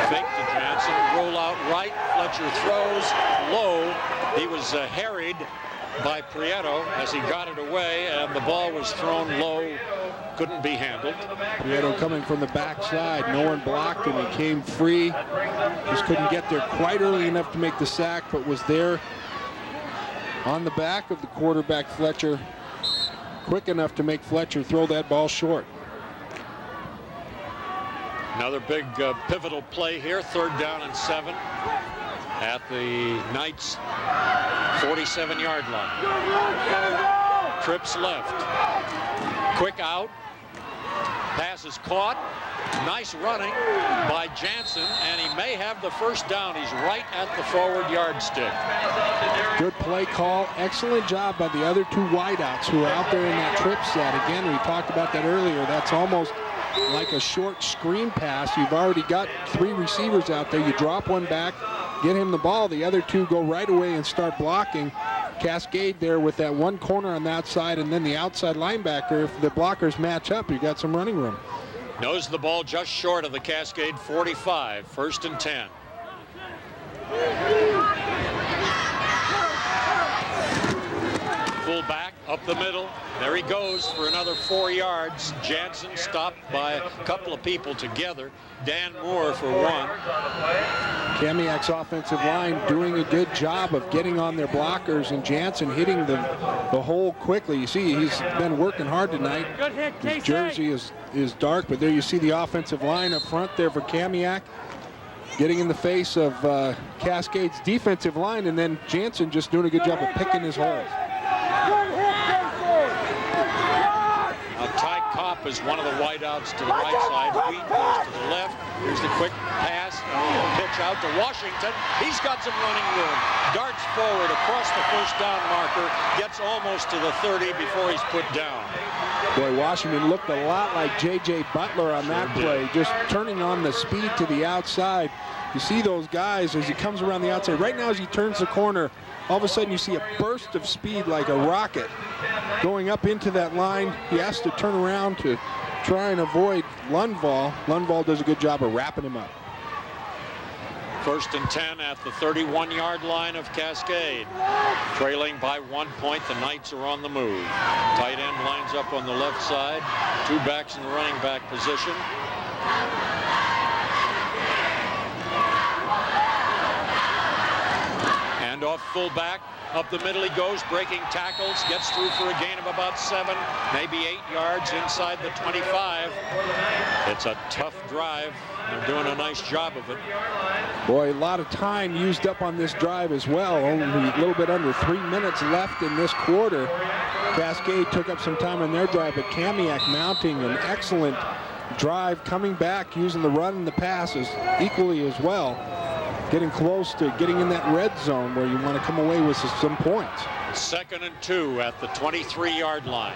Fake to Jansen, roll out right, Fletcher throws low. He was harried by Prieto as he got it away, and the ball was thrown low, couldn't be handled. Prieto coming from the backside, no one blocked him, he came free. Just couldn't get there quite early enough to make the sack, but was there on the back of the quarterback, Fletcher, quick enough to make Fletcher throw that ball short. Another big pivotal play here, 3rd down and 7 at the Knights' 47-yard line. Trips left. Quick out. Pass is caught. Nice running by Jansen, and he may have the 1st down. He's right at the forward yardstick. Good play call. Excellent job by the other 2 wideouts who are out there in that trip set. Again, we talked about that earlier. That's almost like a short screen pass. You've already got 3 receivers out there. You drop one back, get him the ball. The other 2 go right away and start blocking. Cascade there with that one corner on that side and then the outside linebacker. If the blockers match up, you got some running room. Knows the ball just short of the Cascade 45, 1st and 10. Fullback up the middle. There he goes for another 4 yards. Jansen stopped by a couple of people together. Dan Moore for 1. Kamiak's offensive line doing a good job of getting on their blockers, and Jansen hitting the hole quickly. You see he's been working hard tonight. His jersey is dark, but there you see the offensive line up front there for Kamiak, getting in the face of Cascade's defensive line, and then Jansen just doing a good job of picking his holes. Ty Kopp is one of the wideouts to the right side. Wheat goes to the left. Here's the quick pass. Pitch out to Washington. He's got some running room. Darts forward across the 1st down marker. Gets almost to the 30 before he's put down. Boy, Washington looked a lot like J.J. Butler on that play. Just turning on the speed to the outside. You see those guys as he comes around the outside. Right now as he turns the corner, all of a sudden you see a burst of speed like a rocket going up into that line. He has to turn around to try and avoid Lundvall. Lundvall does a good job of wrapping him up. 1st and 10 at the 31-yard line of Cascade. Trailing by 1 point, the Knights are on the move. Tight end lines up on the left side. 2 backs in the running back position. And off fullback. Up the middle he goes, breaking tackles, gets through for a gain of about 7, maybe 8 yards inside the 25. It's a tough drive. They're doing a nice job of it. Boy, a lot of time used up on this drive as well. Only a little bit under 3 minutes left in this quarter. Cascade took up some time on their drive, but Kamiak mounting an excellent drive, coming back, using the run and the passes equally as well. Getting close to getting in that red zone where you want to come away with some points. 2nd and 2 at the 23-yard line.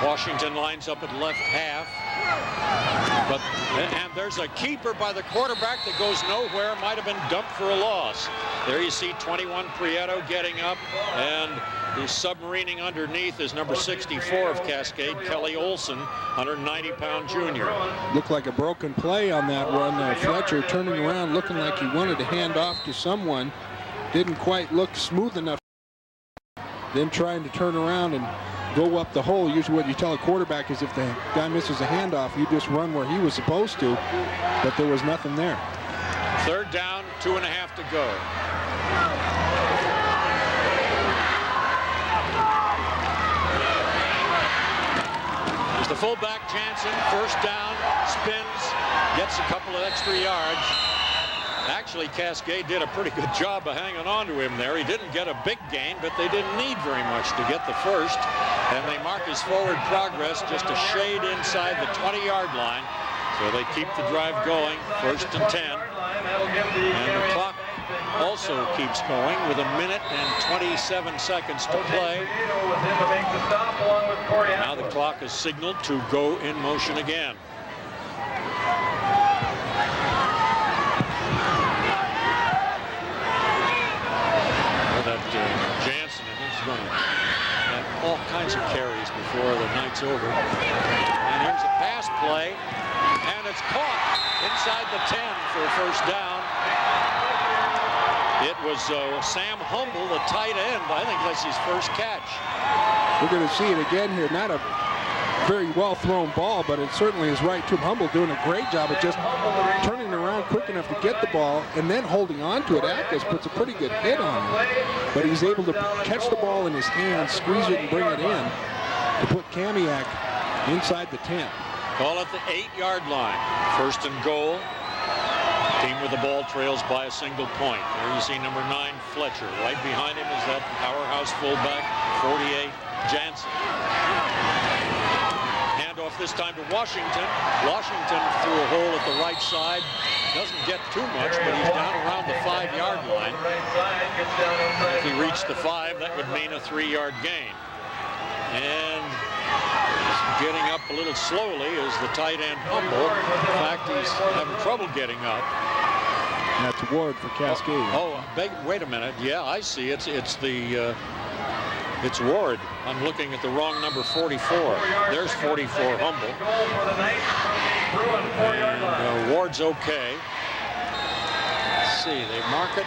Washington lines up at left half. And there's a keeper by the quarterback that goes nowhere. Might have been dumped for a loss. There you see 21 Prieto getting up, and the submarining underneath is number 64 of Cascade, Kelly Olson, 190-pound junior. Looked like a broken play on that one. Fletcher turning around, looking like he wanted to hand off to someone. Didn't quite look smooth enough. Then trying to turn around and go up the hole. Usually what you tell a quarterback is if the guy misses a handoff, you just run where he was supposed to, but there was nothing there. 3rd down, 2.5 to go. There's the fullback Jansen, 1st down, spins, gets a couple of extra yards. Actually, Cascade did a pretty good job of hanging on to him there. He didn't get a big gain, but they didn't need very much to get the first. And they mark his forward progress just a shade inside the 20-yard line. So they keep the drive going, 1st and 10. And the clock also keeps going with 1 minute and 27 seconds to play. Now the clock is signaled to go in motion again. Jansen, I think, is going to have all kinds of carries before the night's over. And here's a pass play, and it's caught inside the 10 for a 1st down. It was Sam Humble, the tight end. I think that's his first catch. We're going to see it again here. Not a very well thrown ball, but it certainly is right to him. Humble doing a great job of just turning around quick enough to get the ball and then holding on to it. Atkins puts a pretty good hit on him, but he's able to catch the ball in his hands, squeeze it, and bring it in to put Kamiak inside the 10. Call at the 8-yard line. 1st and goal. Team with the ball trails by a single point. There you see number 9, Fletcher. Right behind him is that powerhouse fullback, 48, Jansen. Handoff this time to Washington. Washington through a hole at the right side. Doesn't get too much, but he's down around the 5-yard line. If he reached the 5, that would mean a 3-yard gain. And getting up a little slowly is the tight end Humble. In fact, he's having trouble getting up. That's Ward for Cascade. Wait a minute. Yeah, I see. It's Ward. I'm looking at the wrong number, 44. There's 44, Humble. And Ward's okay. Let's see, they mark it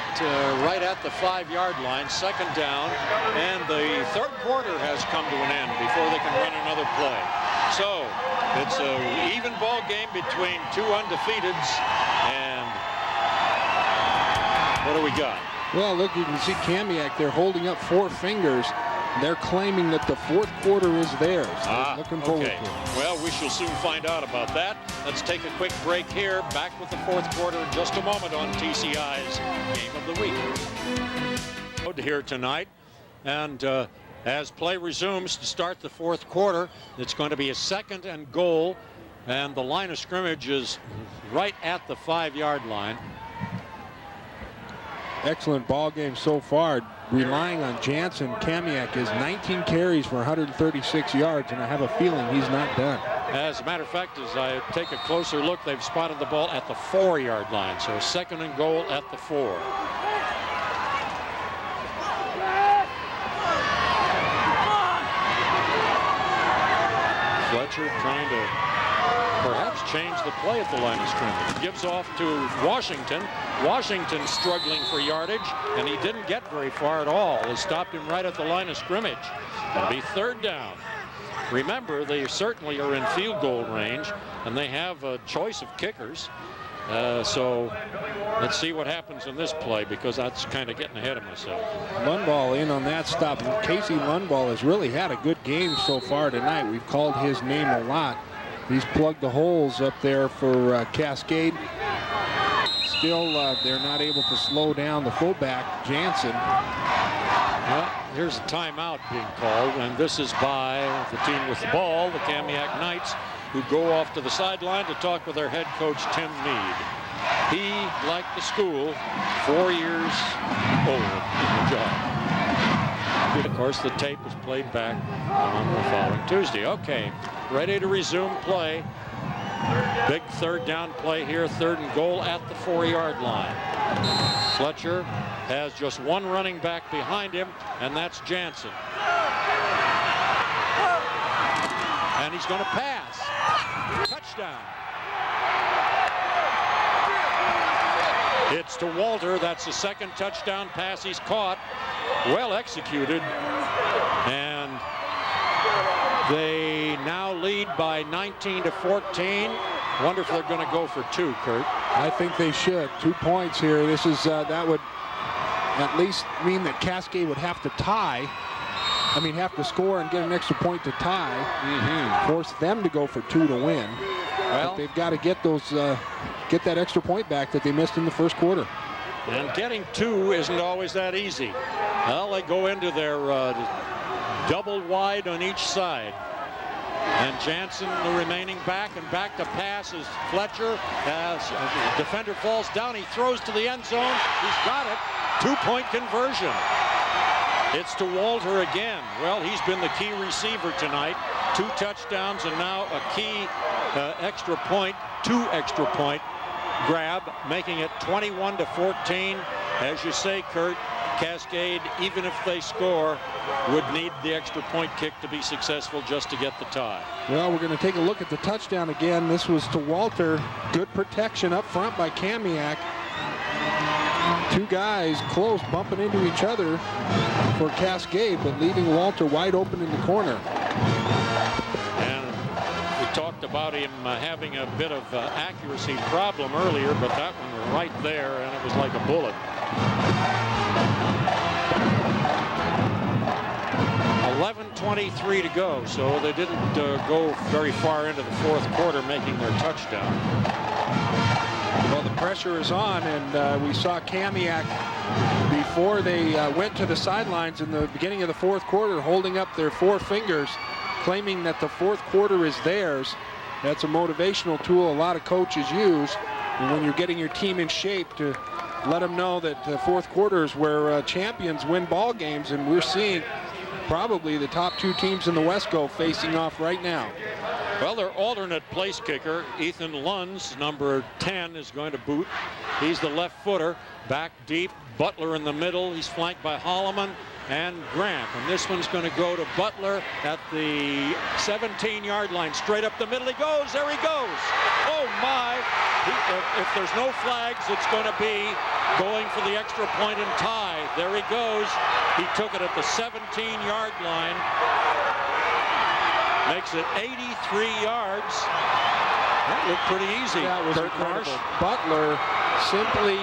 right at the 5-yard line, 2nd down, and the 3rd quarter has come to an end before they can run another play. So it's an even ball game between 2 undefeateds, and what do we got? Well, look, you can see Kamiak, they're holding up 4 fingers. They're claiming that the 4th quarter is theirs. Looking forward to it. Well, we shall soon find out about that. Let's take a quick break here. Back with the 4th quarter in just a moment on TCI's Game of the Week. Here tonight, and as play resumes to start the 4th quarter, it's going to be a 2nd and goal, and the line of scrimmage is right at the 5-yard line. Excellent ball game so far. Relying on Jansen, Kamiak is 19 carries for 136 yards, and I have a feeling he's not done. As a matter of fact, as I take a closer look, they've spotted the ball at the 4-yard line. So 2nd and goal at the 4. Fletcher trying to perhaps change the play at the line of scrimmage. Gives off to Washington. Washington struggling for yardage, and he didn't get very far at all. They stopped him right at the line of scrimmage. It'll be 3rd down. Remember, they certainly are in field goal range, and they have a choice of kickers. So let's see what happens in this play, because that's kind of getting ahead of myself. Lundvall in on that stop. Casey Lundvall has really had a good game so far tonight. We've called his name a lot. He's plugged the holes up there for Cascade. Still, they're not able to slow down the fullback, Jansen. Well, here's a timeout being called, and this is by the team with the ball, the Kamiak Knights, who go off to the sideline to talk with their head coach, Tim Meade. He, like the school, 4 years older in the job. Of course, the tape was played back on the following Tuesday. Okay, ready to resume play. Big 3rd down play here, 3rd and goal at the 4-yard line. Fletcher has just one running back behind him, and that's Jansen. And he's going to pass. Touchdown. It's to Walter. That's the 2nd touchdown pass he's caught. Well executed. And they now lead by 19-14. Wonder if they're going to go for 2, Kurt. I think they should. 2 points here. This is that would at least mean that Cascade would have to tie. I mean, have to score and get an extra point to tie. Force them to go for 2 to win. Well, but they've got to get those, get that extra point back that they missed in the 1st quarter. And getting 2 isn't always that easy. Well, they go into their double wide on each side. And Jansen, the remaining back, and back to pass is Fletcher. As the defender falls down, he throws to the end zone. He's got it. 2-point conversion. It's to Walter again. Well, he's been the key receiver tonight. 2 touchdowns and now a key extra point, 2 extra point grab, making it 21-14. As you say, Kurt, Cascade, even if they score, would need the extra point kick to be successful just to get the tie. Well, we're going to take a look at the touchdown again. This was to Walter. Good protection up front by Kamiak. 2 guys close, bumping into each other for Cascade, but leaving Walter wide open in the corner. And we talked about him having a bit of accuracy problem earlier, but that one was right there, and it was like a bullet. 11:23 to go, so they didn't go very far into the 4th quarter making their touchdown. Well, the pressure is on, and we saw Kamiak before they went to the sidelines in the beginning of the 4th quarter holding up their 4 fingers, claiming that the 4th quarter is theirs. That's a motivational tool a lot of coaches use when you're getting your team in shape, to let them know that the 4th quarter is where champions win ball games, and we're seeing probably the top 2 teams in the Wesco facing off right now. Well, their alternate place kicker, Ethan Lunds, number 10, is going to boot. He's the left footer, back deep. Butler in the middle. He's flanked by Holloman and Grant. And this one's going to go to Butler at the 17-yard line. Straight up the middle he goes. There he goes. Oh, my. If there's no flags, it's going to be going for the extra point and tie. There he goes. He took it at the 17-yard line. Makes it 83 yards. That looked pretty easy. That was incredible. Butler simply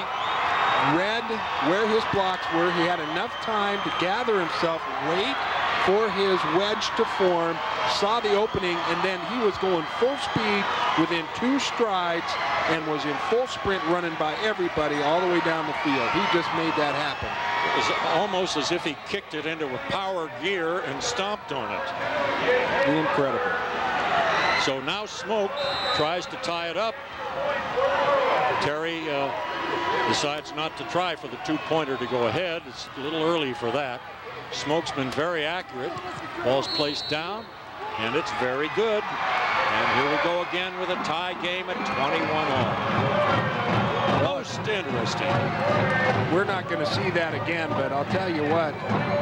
read where his blocks were. He had enough time to gather himself, wait for his wedge to form, saw the opening, and then he was going full speed within 2 strides and was in full sprint running by everybody all the way down the field. He just made that happen. It was almost as if he kicked it into a power gear and stomped on it. Incredible. So now Smoke tries to tie it up. Terry decides not to try for the 2-pointer to go ahead. It's a little early for that. Smoke's been very accurate. Ball's placed down, and it's very good. And here we go again with a tie game at 21 all. Most interesting. We're not going to see that again, but I'll tell you what,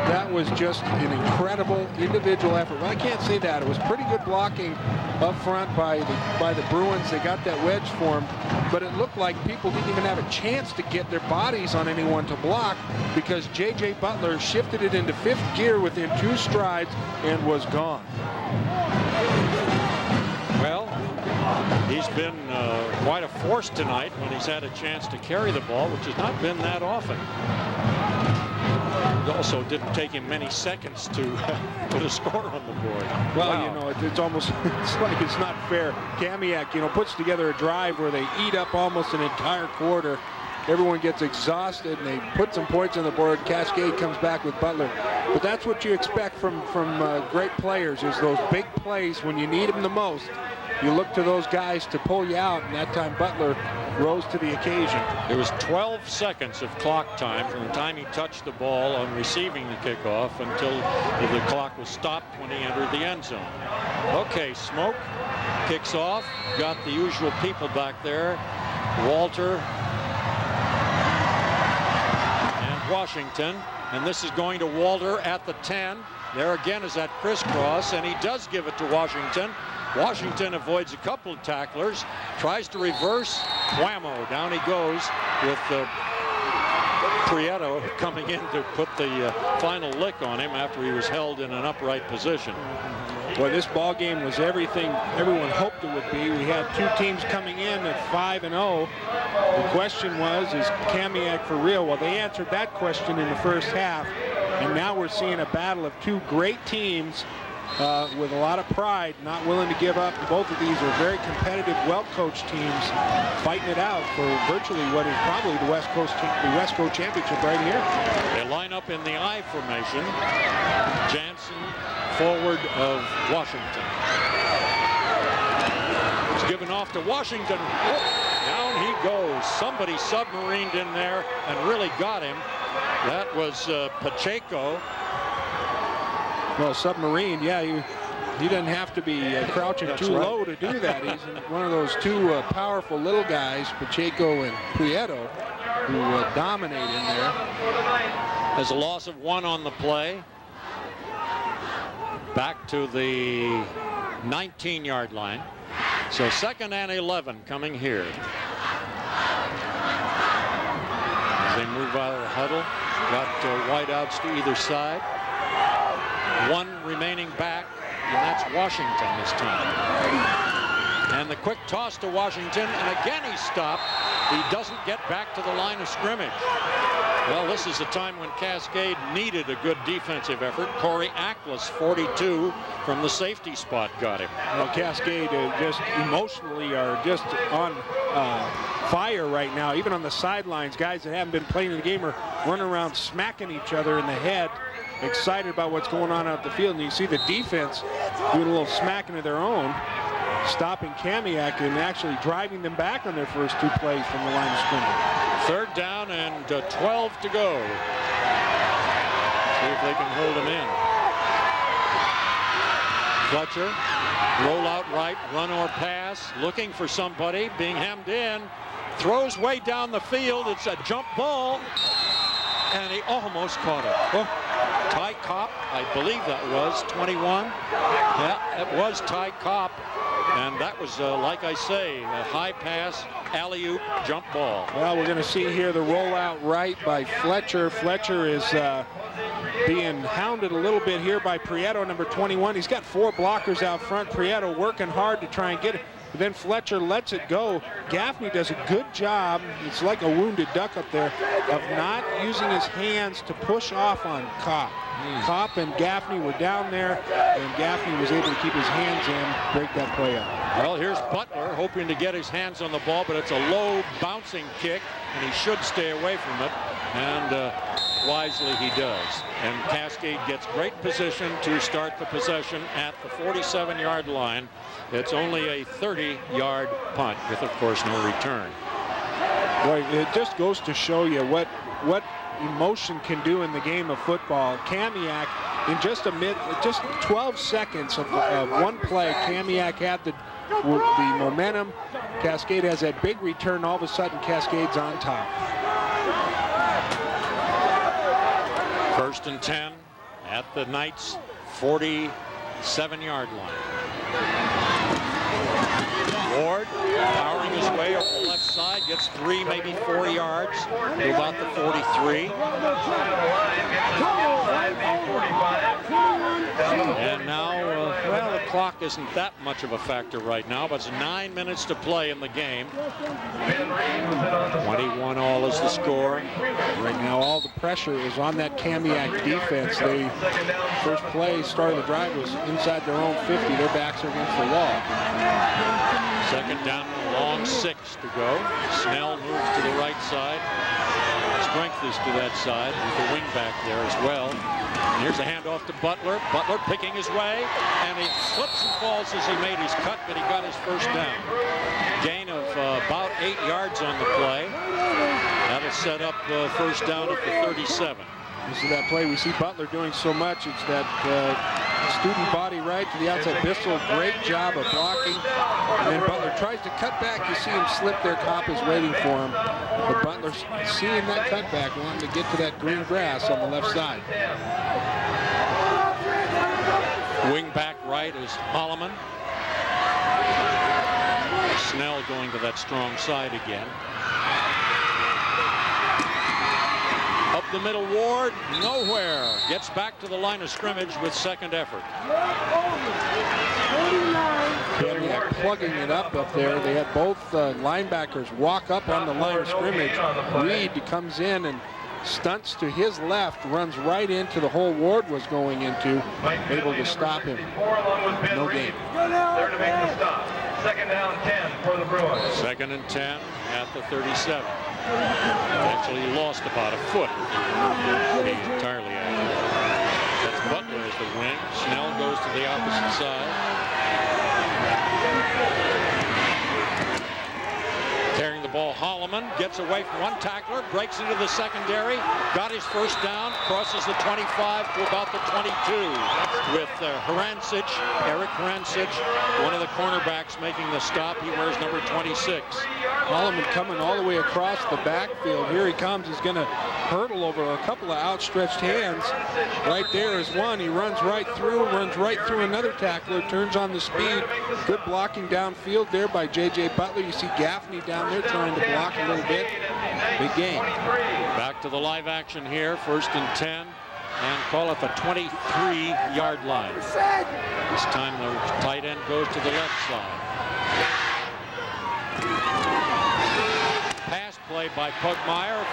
that was just an incredible individual effort. Well, I can't say that. It was pretty good blocking up front by the Bruins. They got that wedge formed, but it looked like people didn't even have a chance to get their bodies on anyone to block because J.J. Butler shifted it into 5th gear within 2 strides and was gone. Well, he's been quite a force tonight when he's had a chance to carry the ball, which has not been that often. It also didn't take him many seconds to put a score on the board. Well, Wow. you know, it's almost it's like it's not fair. Kamiak, you know, puts together a drive where they eat up almost an entire quarter. Everyone gets exhausted, and they put some points on the board. Cascade comes back with Butler. But that's what you expect from great players, is those big plays when you need them the most. You look to those guys to pull you out, and that time Butler rose to the occasion. There was 12 seconds of clock time from the time he touched the ball on receiving the kickoff until the clock was stopped when he entered the end zone. Okay, Smoke kicks off. Got the usual people back there. Walter and Washington. And this is going to Walter at the 10. There again is that crisscross, and he does give it to Washington. Washington avoids a couple of tacklers, tries to reverse. Whammo, down he goes with Prieto coming in to put the final lick on him after he was held in an upright position. Well, this ball game was everything everyone hoped it would be. We had 2 teams coming in at 5-0. The question was, is Kamiak for real? Well, they answered that question in the first half, and now we're seeing a battle of 2 great teams with a lot of pride, not willing to give up. Both of these are very competitive, well-coached teams fighting it out for virtually what is probably the Wesco championship right here. They line up in the I formation. Jansen forward of Washington. It's given off to Washington. Down he goes. Somebody submarined in there and really got him. That was Pacheco. Well, submarine, yeah, he doesn't have to be crouching too low to do that. He's one of those 2 powerful little guys, Pacheco and Prieto, who dominate in there. There's a loss of 1 on the play. Back to the 19-yard line. So 2nd and 11 coming here. As they move out of the huddle, got wideouts to either side. 1 remaining back, and that's Washington this time. And the quick toss to Washington, and again he's stopped. He doesn't get back to the line of scrimmage. Well, this is a time when Cascade needed a good defensive effort. Corey Ackles, 42, from the safety spot got him. Well, Cascade just emotionally are just on fire right now. Even on the sidelines, guys that haven't been playing the game are running around smacking each other in the head, excited about what's going on out the field. And you see the defense doing a little smacking of their own, stopping Kamiak and actually driving them back on their first 2 plays from the line of scrimmage. 3rd down and 12 to go. See if they can hold him in. Fletcher, roll out right, run or pass, looking for somebody, being hemmed in, throws way down the field. It's a jump ball, and he almost caught it. Oh. Ty Cobb, I believe that was 21. Yeah, it was Ty Cobb. And that was, like I say, a high pass, alley-oop, jump ball. Well, we're going to see here the rollout right by Fletcher. Fletcher is being hounded a little bit here by Prieto, number 21. He's got 4 blockers out front. Prieto working hard to try and get it. But then Fletcher lets it go. Gaffney does a good job. It's like a wounded duck up there of not using his hands to push off on Kopp. Kopp and Gaffney were down there, and Gaffney was able to keep his hands in, break that play up. Well, here's Butler hoping to get his hands on the ball, but it's a low bouncing kick, and he should stay away from it. And wisely he does. And Cascade gets great position to start the possession at the 47-yard line. It's only a 30-yard punt with, of course, no return. Boy, it just goes to show you what emotion can do in the game of football. Kamiak, in just 12 seconds of 1 play, Kamiak had the momentum. Cascade has that big return. All of a sudden, Cascade's on top. 1st and 10 at the Knights' 47-yard line. Ward powering his way over the left side, gets 3, maybe 4 yards to about the 43. And now, well, the clock isn't that much of a factor right now, but it's 9 minutes to play in the game. 21 all is the score. Right now, all the pressure is on that Kamiak defense. They first play, start of the drive was inside their own 50. Their backs are against the wall. 2nd down, long 6 to go. Snell moves to the right side. Strength is to that side with the wing back there as well. And here's a handoff to Butler. Butler picking his way, and he slips and falls as he made his cut, but he got his first down. Gain of about 8 yards on the play. That'll set up first down at the 37. This is that play we see Butler doing so much. It's that student body right to the outside. Bissell, great job of blocking. And then Butler tries to cut back. You see him slip there. Kopp is waiting for him. But Butler seeing that cutback, wanting to get to that green grass on the left side. Wing back right is Holloman. Snell going to that strong side again. Up the middle, Ward, nowhere. Gets back to the line of scrimmage with 2nd effort. Kamiak plugging it up there. They had both linebackers walk up on the line of scrimmage. Reed comes in and stunts to his left, runs right into the hole Ward was going into, able to stop him. No gain. There to make the stop. 2nd down, 10 for the Bruins. 2nd and 10 at the 37. Actually lost about a foot. Be entirely accurate. That's Butler as the wing. Snell goes to the opposite side. Carrying the ball, Holloman gets away from one tackler, breaks into the secondary, got his first down, crosses the 25 to about the 22 with Eric Hrancic, one of the cornerbacks making the stop. He wears number 26. Holloman coming all the way across the backfield. Here he comes. He's going to hurdle over a couple of outstretched hands. Right there is one. He runs right through another tackler, turns on the speed. Good blocking downfield there by J.J. Butler. You see Gaffney down there trying to block a little bit. Big game. Back to the live action here. 1st and 10. And call it the 23-yard line. This time the tight end goes to the left side. Pass play by Pugmire.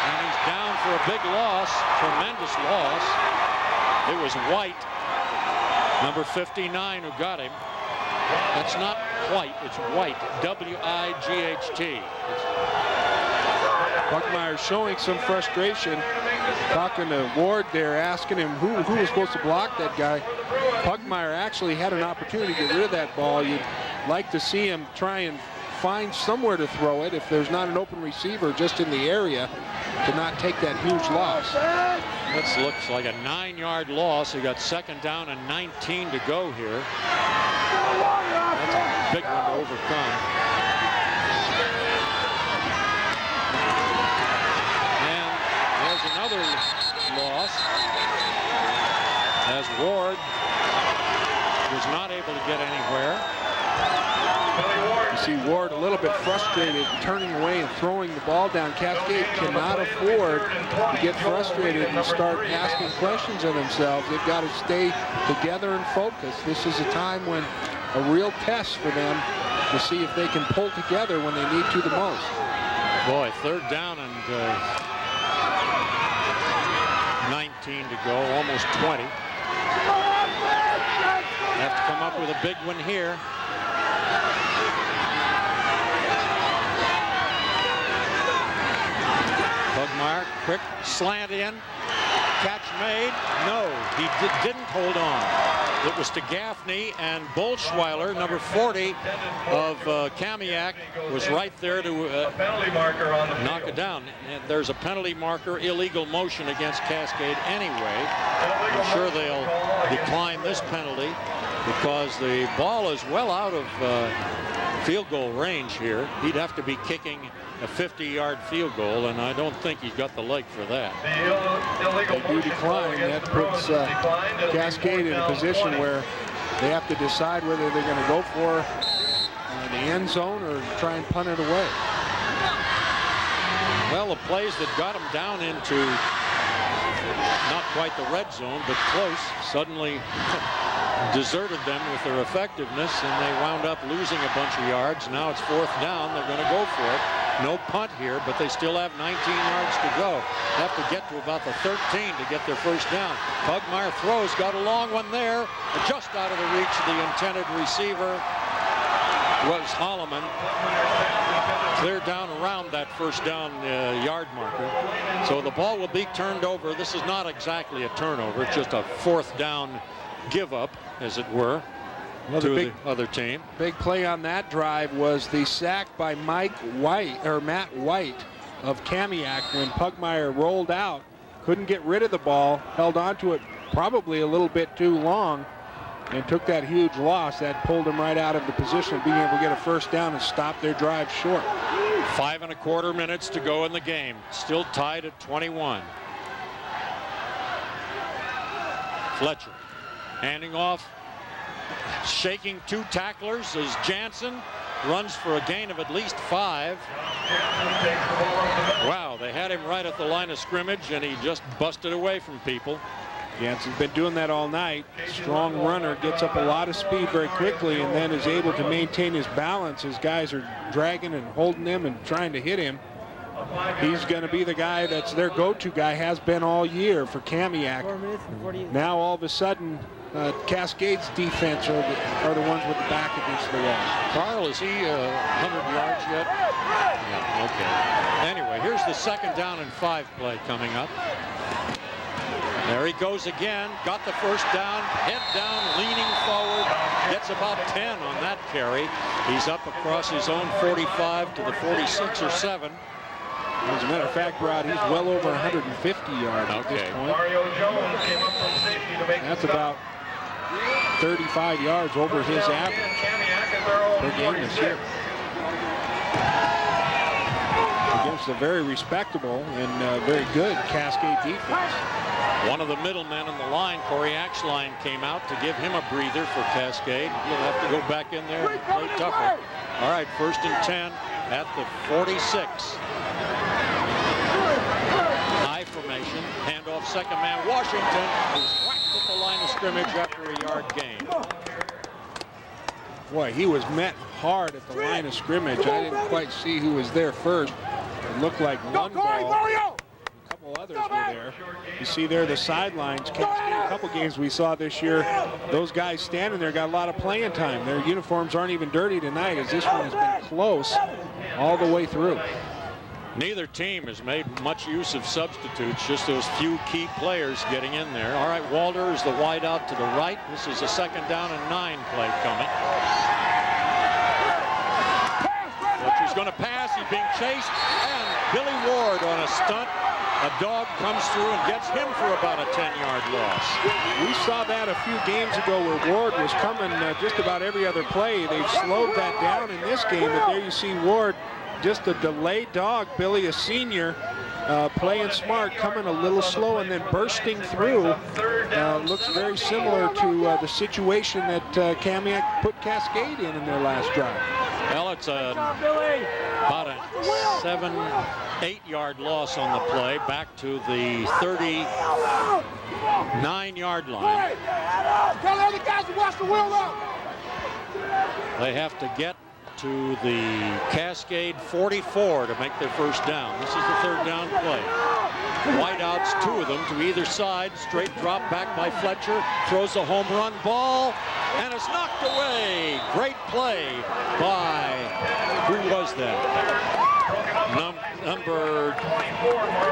And he's down for a big loss, tremendous loss. It was White, number 59, who got him. That's not White, it's White, W-I-G-H-T. Pugmire showing some frustration, talking to Ward there, asking him who was supposed to block that guy. Pugmire actually had an opportunity to get rid of that ball. You'd like to see him try and find somewhere to throw it if there's not an open receiver just in the area to not take that huge loss. This looks like a 9-yard loss. He got 2nd down and 19 to go here. That's a big one to overcome. And there's another loss as Ward was not able to get anywhere. You see Ward a little bit frustrated, turning away and throwing the ball down. Cascade cannot afford to get frustrated and start asking questions of themselves. They've got to stay together and focused. This is a time when a real test for them to see if they can pull together when they need to the most. Boy, 3rd down and 19 to go, almost 20. Have to come up with a big one here. Pugmire, quick slant in, catch made. No, he didn't hold on. It was to Gaffney, and Bolschweiler, number 40 of Kamiak, was right there to knock it down. And there's a penalty marker, illegal motion against Cascade anyway. I'm sure they'll decline this penalty. because the ball is well out of field goal range here. He'd have to be kicking a 50-yard field goal, and I don't think he's got the leg for that. They do decline. That puts Cascade in a position where they have to decide whether they're going to go for the end zone or try and punt it away. Well, the plays that got him down into not quite the red zone, but close, suddenly deserted them with their effectiveness, and they wound up losing a bunch of yards. Now it's 4th down. They're going to go for it. No punt here, but they still have 19 yards to go. Have to get to about the 13 to get their first down. Pugmire throws, got a long one there, just out of the reach of the intended receiver was Holloman. Clear down around that first down yard marker. So the ball will be turned over. This is not exactly a turnover. It's just a 4th down give up, as it were, to the other team. Big play on that drive was the sack by Matt White of Kamiak when Pugmire rolled out. Couldn't get rid of the ball, held on to it probably a little bit too long, and took that huge loss. That pulled him right out of the position of being able to get a first down and stop their drive short. 5 1/4 minutes to go in the game. Still tied at 21. Fletcher handing off, shaking 2 tacklers as Jansen runs for a gain of at least 5. Wow, they had him right at the line of scrimmage, and he just busted away from people. Jansen's been doing that all night. Strong runner, gets up a lot of speed very quickly, and then is able to maintain his balance. His guys are dragging and holding him and trying to hit him. He's going to be the guy that's their go-to guy, has been all year for Kamiak. Now all of a sudden, Cascade's defense are the ones with the back against the wall. Carl, is he 100 yards yet? Yeah, okay. Anyway, here's the 2nd down and 5 play coming up. There he goes again, got the first down, head down, leaning forward, gets about 10 on that carry. He's up across his own 45 to the 46 or 7. As a matter of fact, Rod, he's well over 150 yards at this point. That's about 35 yards over his average per game this year. Against a very respectable and very good Cascade defense. One of the middlemen in the line, Corey Axline, came out to give him a breather for Cascade. He'll have to go back in there and play tougher. All right, 1st and 10 at the 46. High formation, handoff, 2nd man, Washington, who's whacked at the line of scrimmage after a yard gain. Boy, he was met hard at the line of scrimmage. I didn't quite see who was there first. It looked like one ball. A couple others were there. You see there the sidelines. A couple games we saw this year, those guys standing there got a lot of playing time. Their uniforms aren't even dirty tonight, as this one has been close all the way through. Neither team has made much use of substitutes, just those few key players getting in there. All right, Walter is the wide out to the right. This is a 2nd down and 9 play coming. Fletcher's going to pass. He's being chased, and Billy Ward on a stunt. A dog comes through and gets him for about a 10-yard loss. We saw that a few games ago where Ward was coming just about every other play. They've slowed that down in this game, but there you see Ward, just a delayed dog. Billy, a senior, playing smart, coming a little slow and then bursting through. Looks very similar to the situation that Kamiak put Cascade in their last drive. Well, it's about a 7-8 loss on the play, back to the 39-yard line. They have to get to the Cascade 44 to make their first down. This is the 3rd down play. Wideouts, 2 of them to either side. Straight drop back by Fletcher. Throws a home run ball, and it's knocked away. Great play by, who was that? number,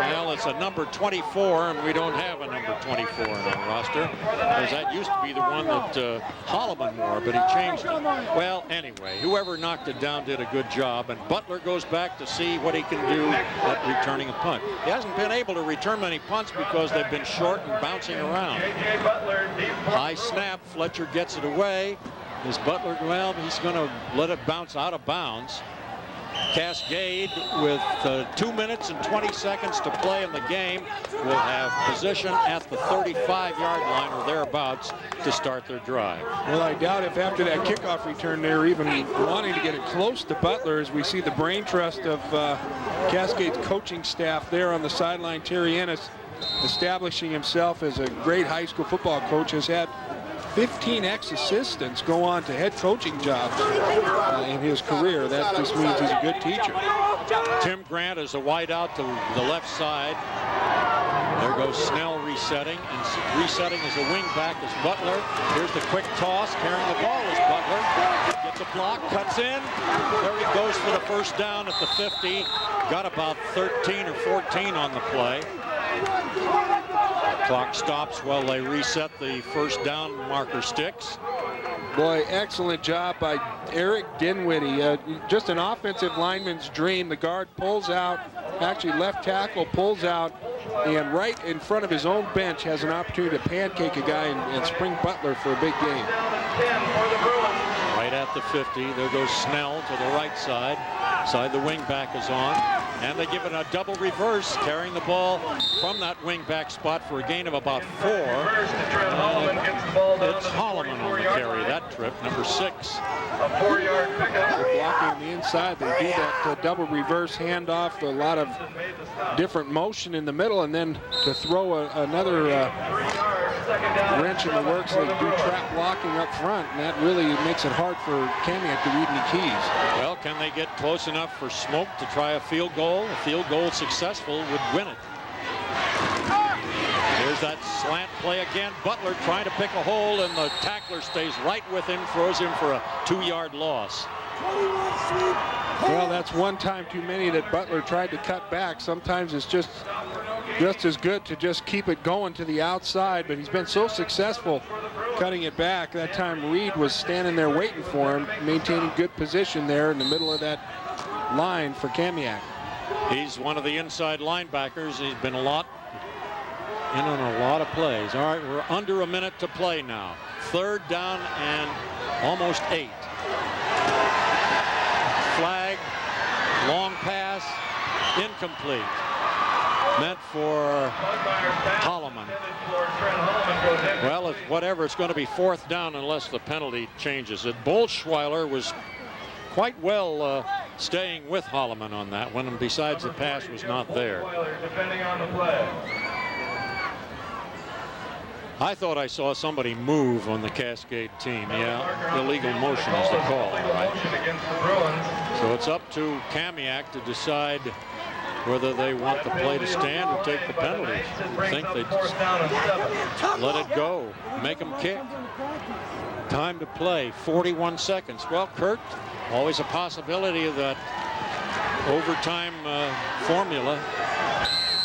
well, it's a number 24, and we don't have a number 24 in our roster, because that used to be the one that Holloman wore, but he changed it. Well, anyway, whoever knocked it down did a good job, and Butler goes back to see what he can do at returning a punt. He hasn't been able to return many punts because they've been short and bouncing around. High snap, Fletcher gets it away. Is Butler, well, he's going to let it bounce out of bounds. Cascade, with 2 minutes and 20 seconds to play in the game, will have position at the 35-yard line or thereabouts to start their drive. Well, I doubt if after that kickoff return they're even wanting to get it close to Butler, as we see the brain trust of Cascade's coaching staff there on the sideline. Terry Ennis, establishing himself as a great high school football coach, has had 15 ex-assistants go on to head coaching jobs in his career. That just means he's a good teacher. Tim Grant is a wide out to the left side. There goes Snell resetting, and resetting as a wing back is Butler. Here's the quick toss. Carrying the ball is Butler. Gets a block, cuts in. There he goes for the first down at the 50. Got about 13 or 14 on the play. Clock stops while they reset the first down marker sticks. Boy, excellent job by Eric Dinwiddie. Just an offensive lineman's dream. The guard pulls out, actually left tackle pulls out, and right in front of his own bench has an opportunity to pancake a guy and spring Butler for a big game. Right at the 50, there goes Snell to the right side. Side the wing back is on, and they give it a double reverse, carrying the ball from that wing back spot for a gain of about 4. It's Holloman on the carry that trip, number 6. A 4-yard pickup. Blocking on the inside, they do that double reverse handoff, a lot of different motion in the middle, and then to throw another wrench in the works, they do trap blocking up front, and that really makes it hard for Kamiak to read any keys. Well, can they get close enough for Smoke to try a field goal? A field goal successful would win it. Here's that slant play again. Butler trying to pick a hole, and the tackler stays right with him, throws him for a 2-yard loss. Well, that's one time too many that Butler tried to cut back. Sometimes it's just as good to just keep it going to the outside, but he's been so successful cutting it back. That time Reed was standing there waiting for him, maintaining good position there in the middle of that line for Kamiak. He's one of the inside linebackers. He's been in on a lot of plays. All right, we're under a minute to play now. 3rd down and almost 8. Flag, long pass, incomplete. Meant for Holloman. Well, whatever, it's going to be 4th down unless the penalty changes it. Bolschweiler was quite well staying with Holloman on that one, and besides, the pass was not there. I thought I saw somebody move on the Cascade team. Yeah, illegal motion is the call, right? So it's up to Kamiak to decide whether they want the play to stand or take the penalty. I think they just let it go, make them kick. Time to play, 41 seconds. Well, Kurt, always a possibility of that overtime formula.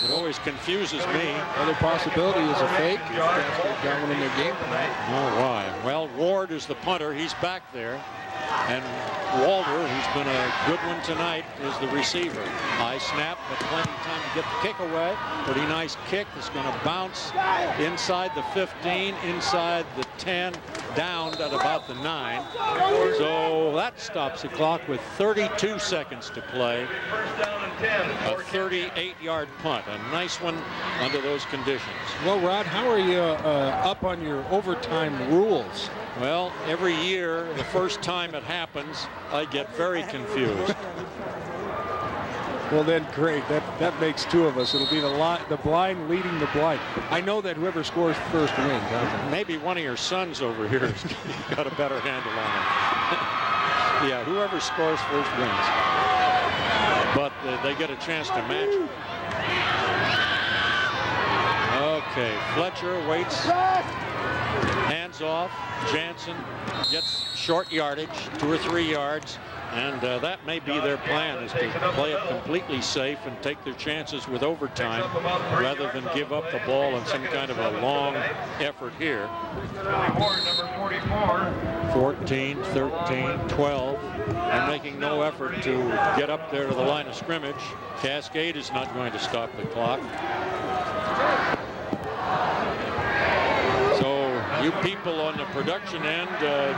It always confuses me. Other possibility is a fake. If got one in their game tonight. Oh, why? Well, Ward is the punter. He's back there. And Walter, who's been a good one tonight, is the receiver. High snap, but plenty of time to get the kick away. Pretty nice kick that's going to bounce inside the 15, inside the 10, down at about the 9. So that stops the clock with 32 seconds to play. A 38-yard punt. A nice one under those conditions. Well, Rod, how are you up on your overtime rules? Well, every year, the first time it happens, I get very confused. Well, then, great. That makes 2 of us. It'll be the blind leading the blind. I know that whoever scores first wins. Maybe one of your sons over here has got a better handle on it. Yeah, whoever scores first wins. But they get a chance to match. Okay, Fletcher waits. Hands off. Jansen gets short yardage, 2 or 3 yards. And that may be their plan, is to play it completely safe and take their chances with overtime rather than give up the ball in some kind of a long effort here. 14, 13, 12. And making no effort to get up there to the line of scrimmage. Cascade is not going to stop the clock. You people on the production end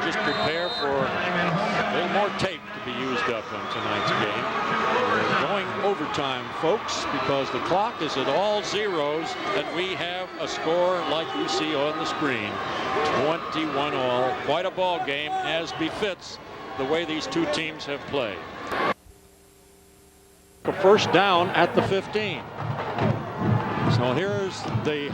just prepare for a little more tape to be used up on tonight's game. We're going overtime, folks, because the clock is at all zeros, and we have a score like you see on the screen. 21 all. Quite a ball game, as befits the way these two teams have played. A first down at the 15. So here's the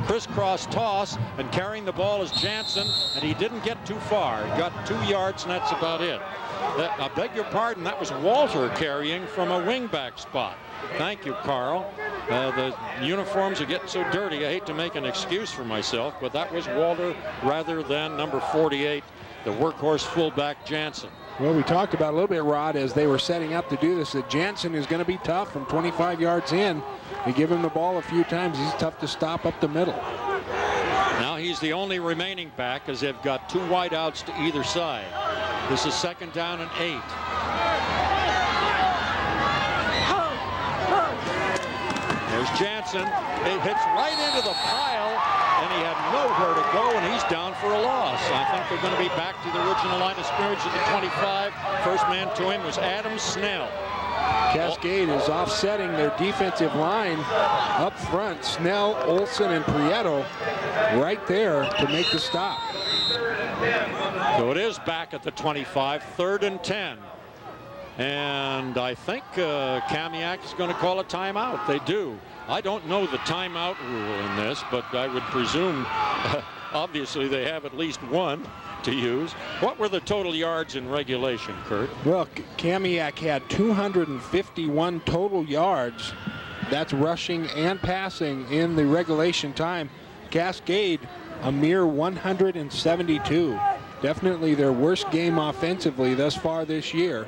crisscross toss, and carrying the ball is Jansen, and he didn't get too far. He got 2 yards, and that's about it. I beg your pardon, that was Walter carrying from a wingback spot. Thank you, Carl. The uniforms are getting so dirty, I hate to make an excuse for myself, but that was Walter rather than number 48, the workhorse fullback Jansen. Well, we talked about a little bit, Rod, as they were setting up to do this, that Jansen is going to be tough from 25 yards in. You give him the ball a few times, he's tough to stop up the middle. Now he's the only remaining back, as they've got 2 wideouts to either side. This is 2nd down and 8. There's Jansen. It hits right into the pile, and he had nowhere to go, and he's down for a loss. I think they're going to be back to the original line of scrimmage at the 25. First man to him was Adam Snell. Cascade is offsetting their defensive line up front. Snell, Olsen, and Prieto right there to make the stop. So it is back at the 25, 3rd and 10. And I think Kamiak is going to call a timeout. They do. I don't know the timeout rule in this, but I would presume obviously they have at least one to use. What were the total yards in regulation, Kurt? Well, Kamiak had 251 total yards. That's rushing and passing in the regulation time. Cascade, a mere 172. Definitely their worst game offensively thus far this year,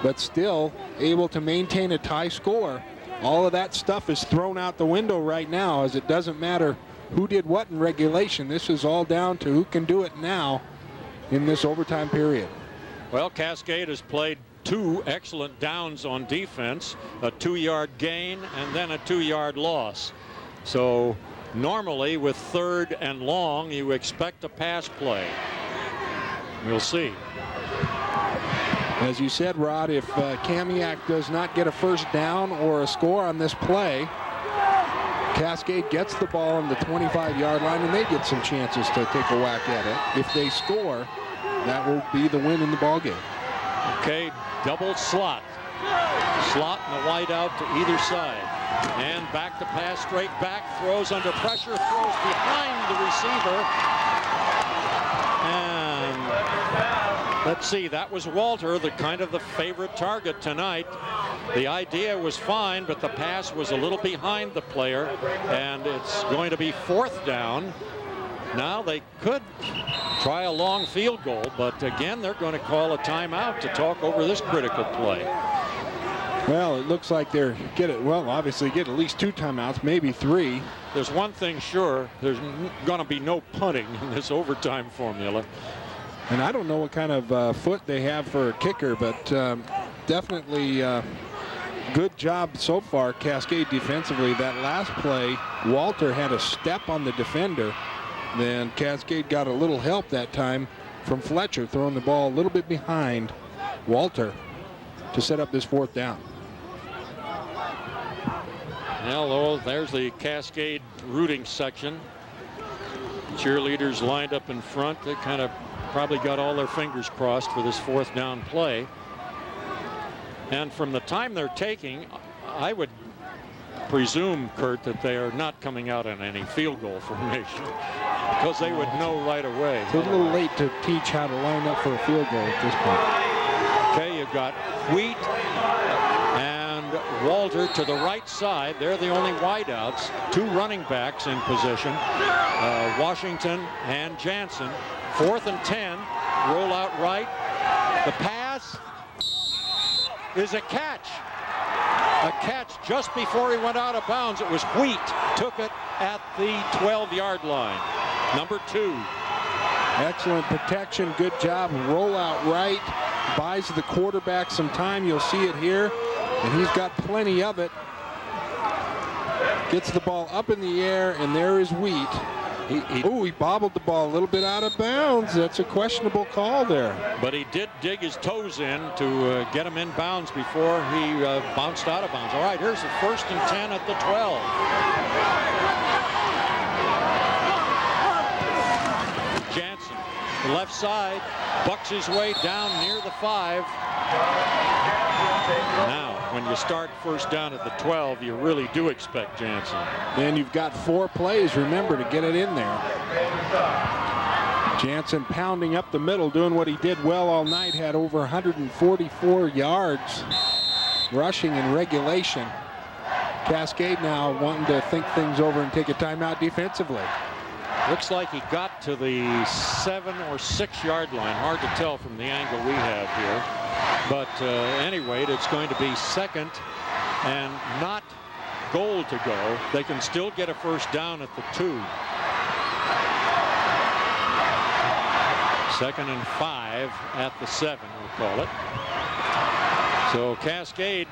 but still able to maintain a tie score. All of that stuff is thrown out the window right now, as it doesn't matter who did what in regulation. This is all down to who can do it now in this overtime period. Well, Cascade has played 2 excellent downs on defense, a 2-yard gain and then a 2-yard loss. So normally with 3rd and long, you expect a pass play. We'll see. As you said, Rod, if Kamiak does not get a first down or a score on this play, Cascade gets the ball on the 25-yard line, and they get some chances to take a whack at it. If they score, that will be the win in the ballgame. Okay, double slot. Slot and the wide out to either side. And back to pass, straight back, throws under pressure, throws behind the receiver. And let's see, that was Walter, the kind of the favorite target tonight. The idea was fine, but the pass was a little behind the player, and it's going to be 4th down. Now they could try a long field goal, but again, they're going to call a timeout to talk over this critical play. Well, it looks like they're obviously get at least 2 timeouts, maybe 3. There's one thing sure, there's going to be no punting in this overtime formula. And I don't know what kind of foot they have for a kicker, but definitely good job so far, Cascade defensively. That last play, Walter had a step on the defender. Then Cascade got a little help that time from Fletcher, throwing the ball a little bit behind Walter to set up this 4th down. Hello, there's the Cascade rooting section. Cheerleaders lined up in front. They kind of probably got all their fingers crossed for this 4th down play. And from the time they're taking, I would presume, Kurt, that they are not coming out in any field goal formation, because they would know right away. It's a little late to teach how to line up for a field goal at this point. Okay, you've got Wheat and Walter to the right side. They're the only wideouts. 2 running backs in position, Washington and Jansen. 4th and 10, roll out right. The pass is a catch. A catch just before he went out of bounds. It was Wheat. Took it at the 12-yard line. Number 2. Excellent protection. Good job. Roll out right. Buys the quarterback some time. You'll see it here. And he's got plenty of it. Gets the ball up in the air, and there is Wheat. He bobbled the ball a little bit out of bounds. That's a questionable call there. But he did dig his toes in to get him in bounds before he bounced out of bounds. All right, here's the 1st and 10 at the 12. Jansen, the left side, bucks his way down near the 5. Now, when you start 1st down at the 12, you really do expect Jansen. And you've got 4 plays, remember, to get it in there. Jansen pounding up the middle, doing what he did well all night, had over 144 yards rushing in regulation. Cascade now wanting to think things over and take a timeout defensively. Looks like he got to the 7 or 6 yard line. Hard to tell from the angle we have here. But anyway, it's going to be 2nd and not goal to go. They can still get a 1st down at the 2. 2nd and 5 at the 7, we'll call it. So Cascade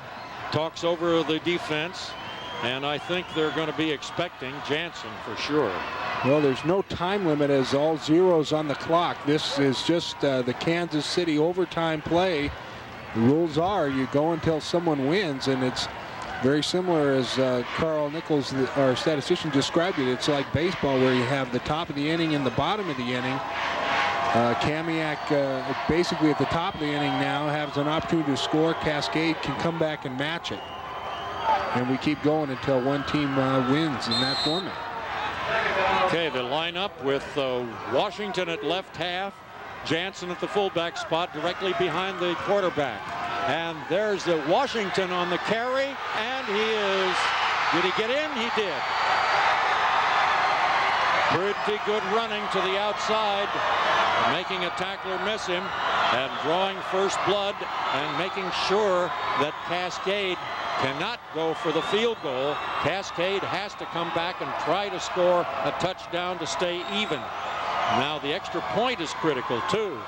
talks over the defense, and I think they're going to be expecting Jansen for sure. Well, there's no time limit as all zeros on the clock. This is just the Kansas City overtime play. The rules are you go until someone wins, and it's very similar as Carl Nichols, our statistician, described it. It's like baseball where you have the top of the inning and the bottom of the inning. Kamiak basically at the top of the inning now has an opportunity to score. Cascade can come back and match it. And we keep going until one team wins in that format. Okay, the lineup with Washington at left half, Jansen at the fullback spot directly behind the quarterback. And there's the Washington on the carry, and did he get in? He did. Pretty good running to the outside, making a tackler miss him, and drawing first blood and making sure that Cascade cannot go for the field goal. Cascade has to come back and try to score a touchdown to stay even. Now the extra point is critical too.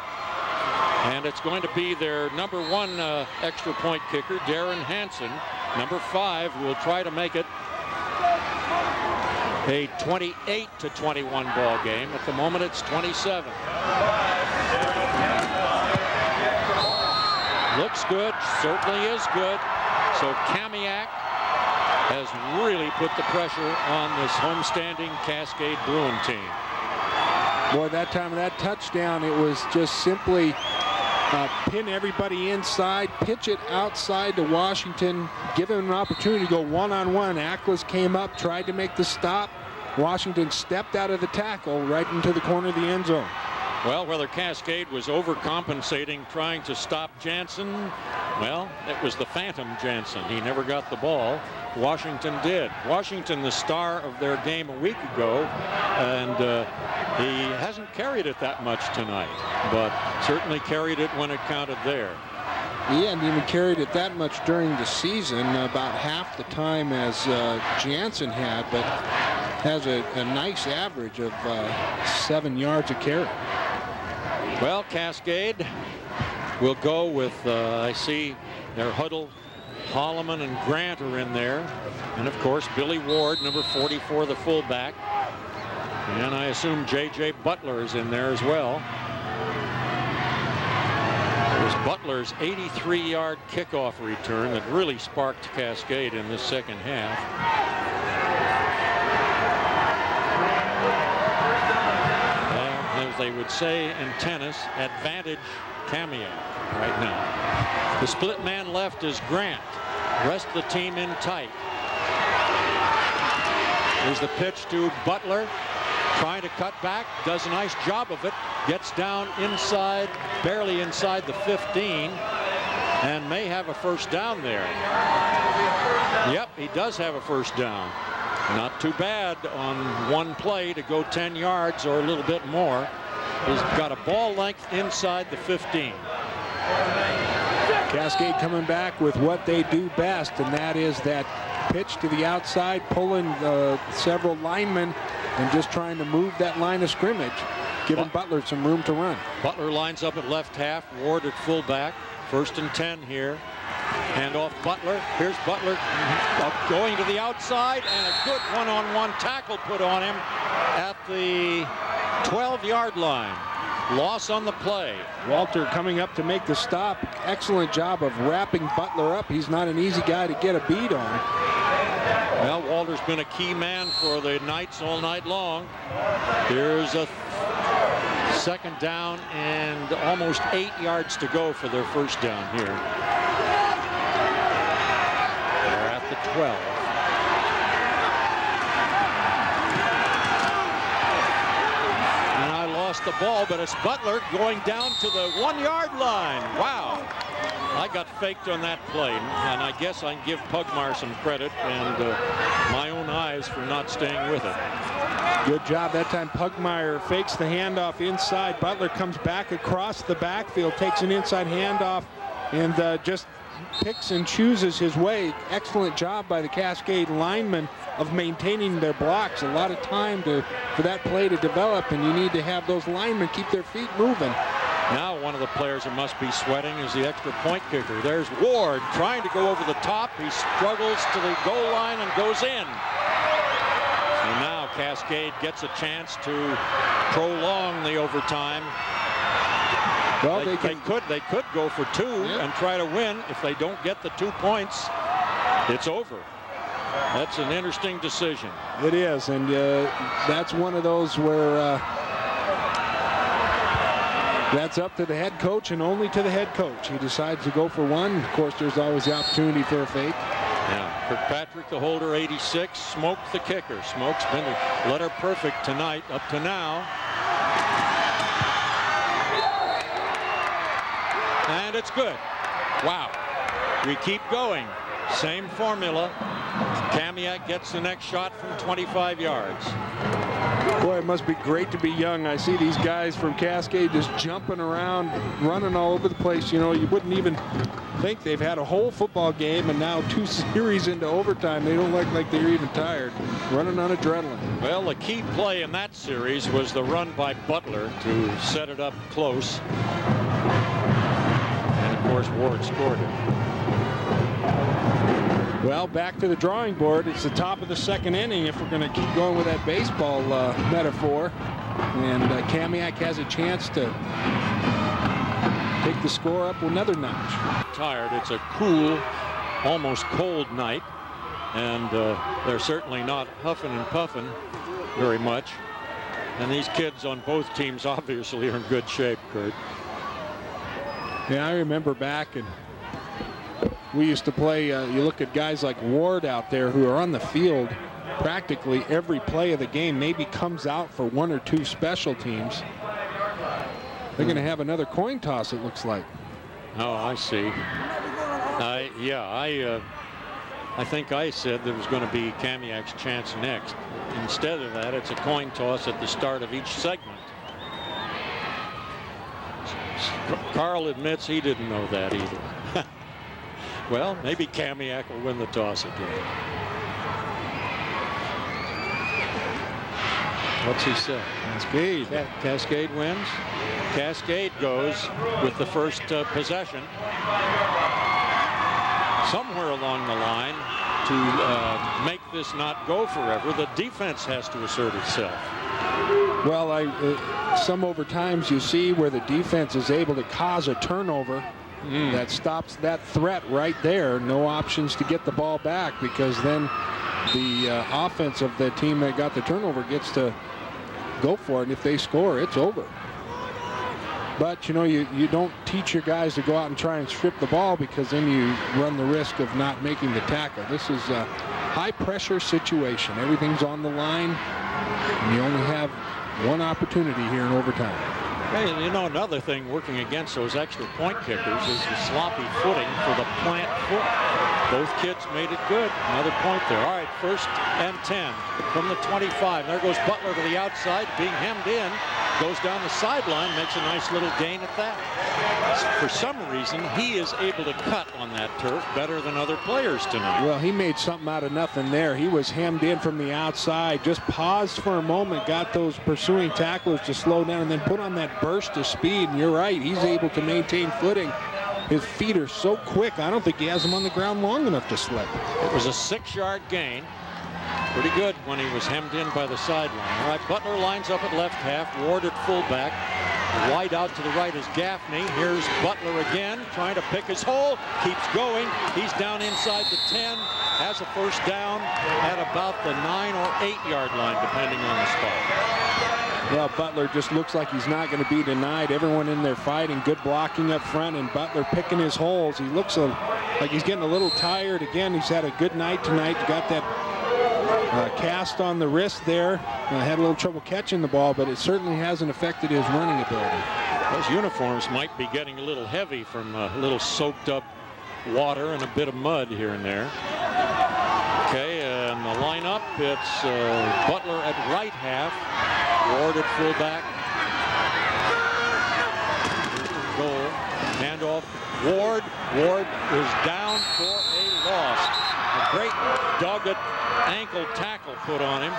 And it's going to be their number 1 extra point kicker, Darren Hansen. Number 5 will try to make it a 28-21 ball game. At the moment it's 27. Looks good, certainly is good. So Kamiak has really put the pressure on this homestanding Cascade Bruin team. Boy, that time of that touchdown, it was just simply pin everybody inside, pitch it outside to Washington, give him an opportunity to go one-on-one. Ackles came up, tried to make the stop. Washington stepped out of the tackle right into the corner of the end zone. Well, whether Cascade was overcompensating trying to stop Jansen, well, it was the phantom Jansen. He never got the ball. Washington did. Washington, the star of their game a week ago, and he hasn't carried it that much tonight, but certainly carried it when it counted there. He hadn't even carried it that much during the season, about half the time as Jansen had, but has a nice average of 7 yards a carry. Well, Cascade will go with, I see their huddle. Holloman and Grant are in there. And of course, Billy Ward, number 44, the fullback. And I assume J.J. Butler is in there as well. There's Butler's 83-yard kickoff return that really sparked Cascade in this second half. As they would say in tennis, advantage Kamiak right now. The split man left is Grant. Rest of the team in tight. Here's the pitch to Butler. Trying to cut back. Does a nice job of it. Gets down inside, barely inside the 15. And may have a first down there. Yep, he does have a first down. Not too bad on one play to go 10 yards or a little bit more. He's got a ball length inside the 15. Cascade coming back with what they do best, and that is that pitch to the outside, pulling several linemen and just trying to move that line of scrimmage, giving Butler some room to run. Butler lines up at left half, Ward at fullback. 1st and 10 here. Hand off Butler. Here's Butler going to the outside, and a good one-on-one tackle put on him at the 12-yard line. Loss on the play. Walter coming up to make the stop. Excellent job of wrapping Butler up. He's not an easy guy to get a beat on. Well, Walter's been a key man for the Knights all night long. Here's a 2nd down and almost 8 yards to go for their 1st down here. They're at the 12. And I lost the ball, but it's Butler going down to the 1-yard line. Wow. I got faked on that play, and I guess I can give Pugmire some credit and my own eyes for not staying with it. Good job that time. Pugmire fakes the handoff inside. Butler comes back across the backfield, takes an inside handoff, and just picks and chooses his way. Excellent job by the Cascade linemen of maintaining their blocks. A lot of time for that play to develop, and you need to have those linemen keep their feet moving. Now one of the players that must be sweating is the extra point kicker. There's Ward trying to go over the top. He struggles to the goal line and goes in. And now Cascade gets a chance to prolong the overtime. Well, they could go for 2 and try to win. If they don't get the 2 points, it's over. That's an interesting decision. It is, and that's one of those where that's up to the head coach and only to the head coach. He decides to go for 1. Of course, there's always the opportunity for a fake. Yeah, Kirkpatrick, the holder, 86, Smoke the kicker. Smoke's been a letter perfect tonight up to now. And it's good. Wow. We keep going. Same formula. Kamiak gets the next shot from 25 yards. Boy, it must be great to be young. I see these guys from Cascade just jumping around, running all over the place. You know, you wouldn't even think they've had a whole football game, and now 2 series into overtime. They don't look like they're even tired, running on adrenaline. Well, the key play in that series was the run by Butler to set it up close. And, of course, Ward scored it. Well, back to the drawing board. It's the top of the 2nd inning if we're going to keep going with that baseball metaphor. And Kamiak has a chance to take the score up another notch. Tired. It's a cool, almost cold night. And they're certainly not huffing and puffing very much. And these kids on both teams obviously are in good shape, Kurt. Yeah, I remember back, and we used to play, you look at guys like Ward out there who are on the field practically every play of the game, maybe comes out for 1 or 2 special teams. They're going to have another coin toss, it looks like. Oh, I see. I think I said there was going to be Kamiak's chance next. Instead of that, it's a coin toss at the start of each segment. Carl admits he didn't know that either. Well, maybe Kamiak will win the toss again. What's he say? Cascade. Cascade wins. Cascade goes with the first possession. Somewhere along the line, to make this not go forever, the defense has to assert itself. Well, some overtimes you see where the defense is able to cause a turnover that stops that threat right there. No options to get the ball back, because then the offense of the team that got the turnover gets to go for it, and if they score, it's over. But you know, you don't teach your guys to go out and try and strip the ball, because then you run the risk of not making the tackle. This is a high pressure situation. Everything's on the line, and you only have one opportunity here in overtime. Hey, you know, another thing working against those extra point kickers is the sloppy footing for the plant foot. Both kids made it good. Another point there. All right, 1st and 10 from the 25. There goes Butler to the outside, being hemmed in. goes down the sideline, makes a nice little gain at that. For some reason, he is able to cut on that turf better than other players tonight. Well, he made something out of nothing there. He was hemmed in from the outside, just paused for a moment, got those pursuing tacklers to slow down, and then put on that burst of speed. And you're right, he's able to maintain footing. His feet are so quick, I don't think he has them on the ground long enough to slip. It was a 6-yard gain. Pretty good when he was hemmed in by the sideline. All right, Butler lines up at left half, Ward at fullback. Wide out to the right is Gaffney. Here's Butler again, trying to pick his hole. Keeps going. He's down inside the 10. Has a first down at about the 9 or 8-yard line, depending on the spot. Well, Butler just looks like he's not going to be denied. Everyone in there fighting, good blocking up front, and Butler picking his holes. He looks like he's getting a little tired. Again, he's had a good night tonight. Got that cast on the wrist there. Had a little trouble catching the ball, but it certainly hasn't affected his running ability. Those uniforms might be getting a little heavy from a little soaked up water and a bit of mud here and there. Okay, and the lineup, it's Butler at right half, Ward at fullback. Goal, handoff, Ward is down for a loss. A great dogged ankle tackle put on him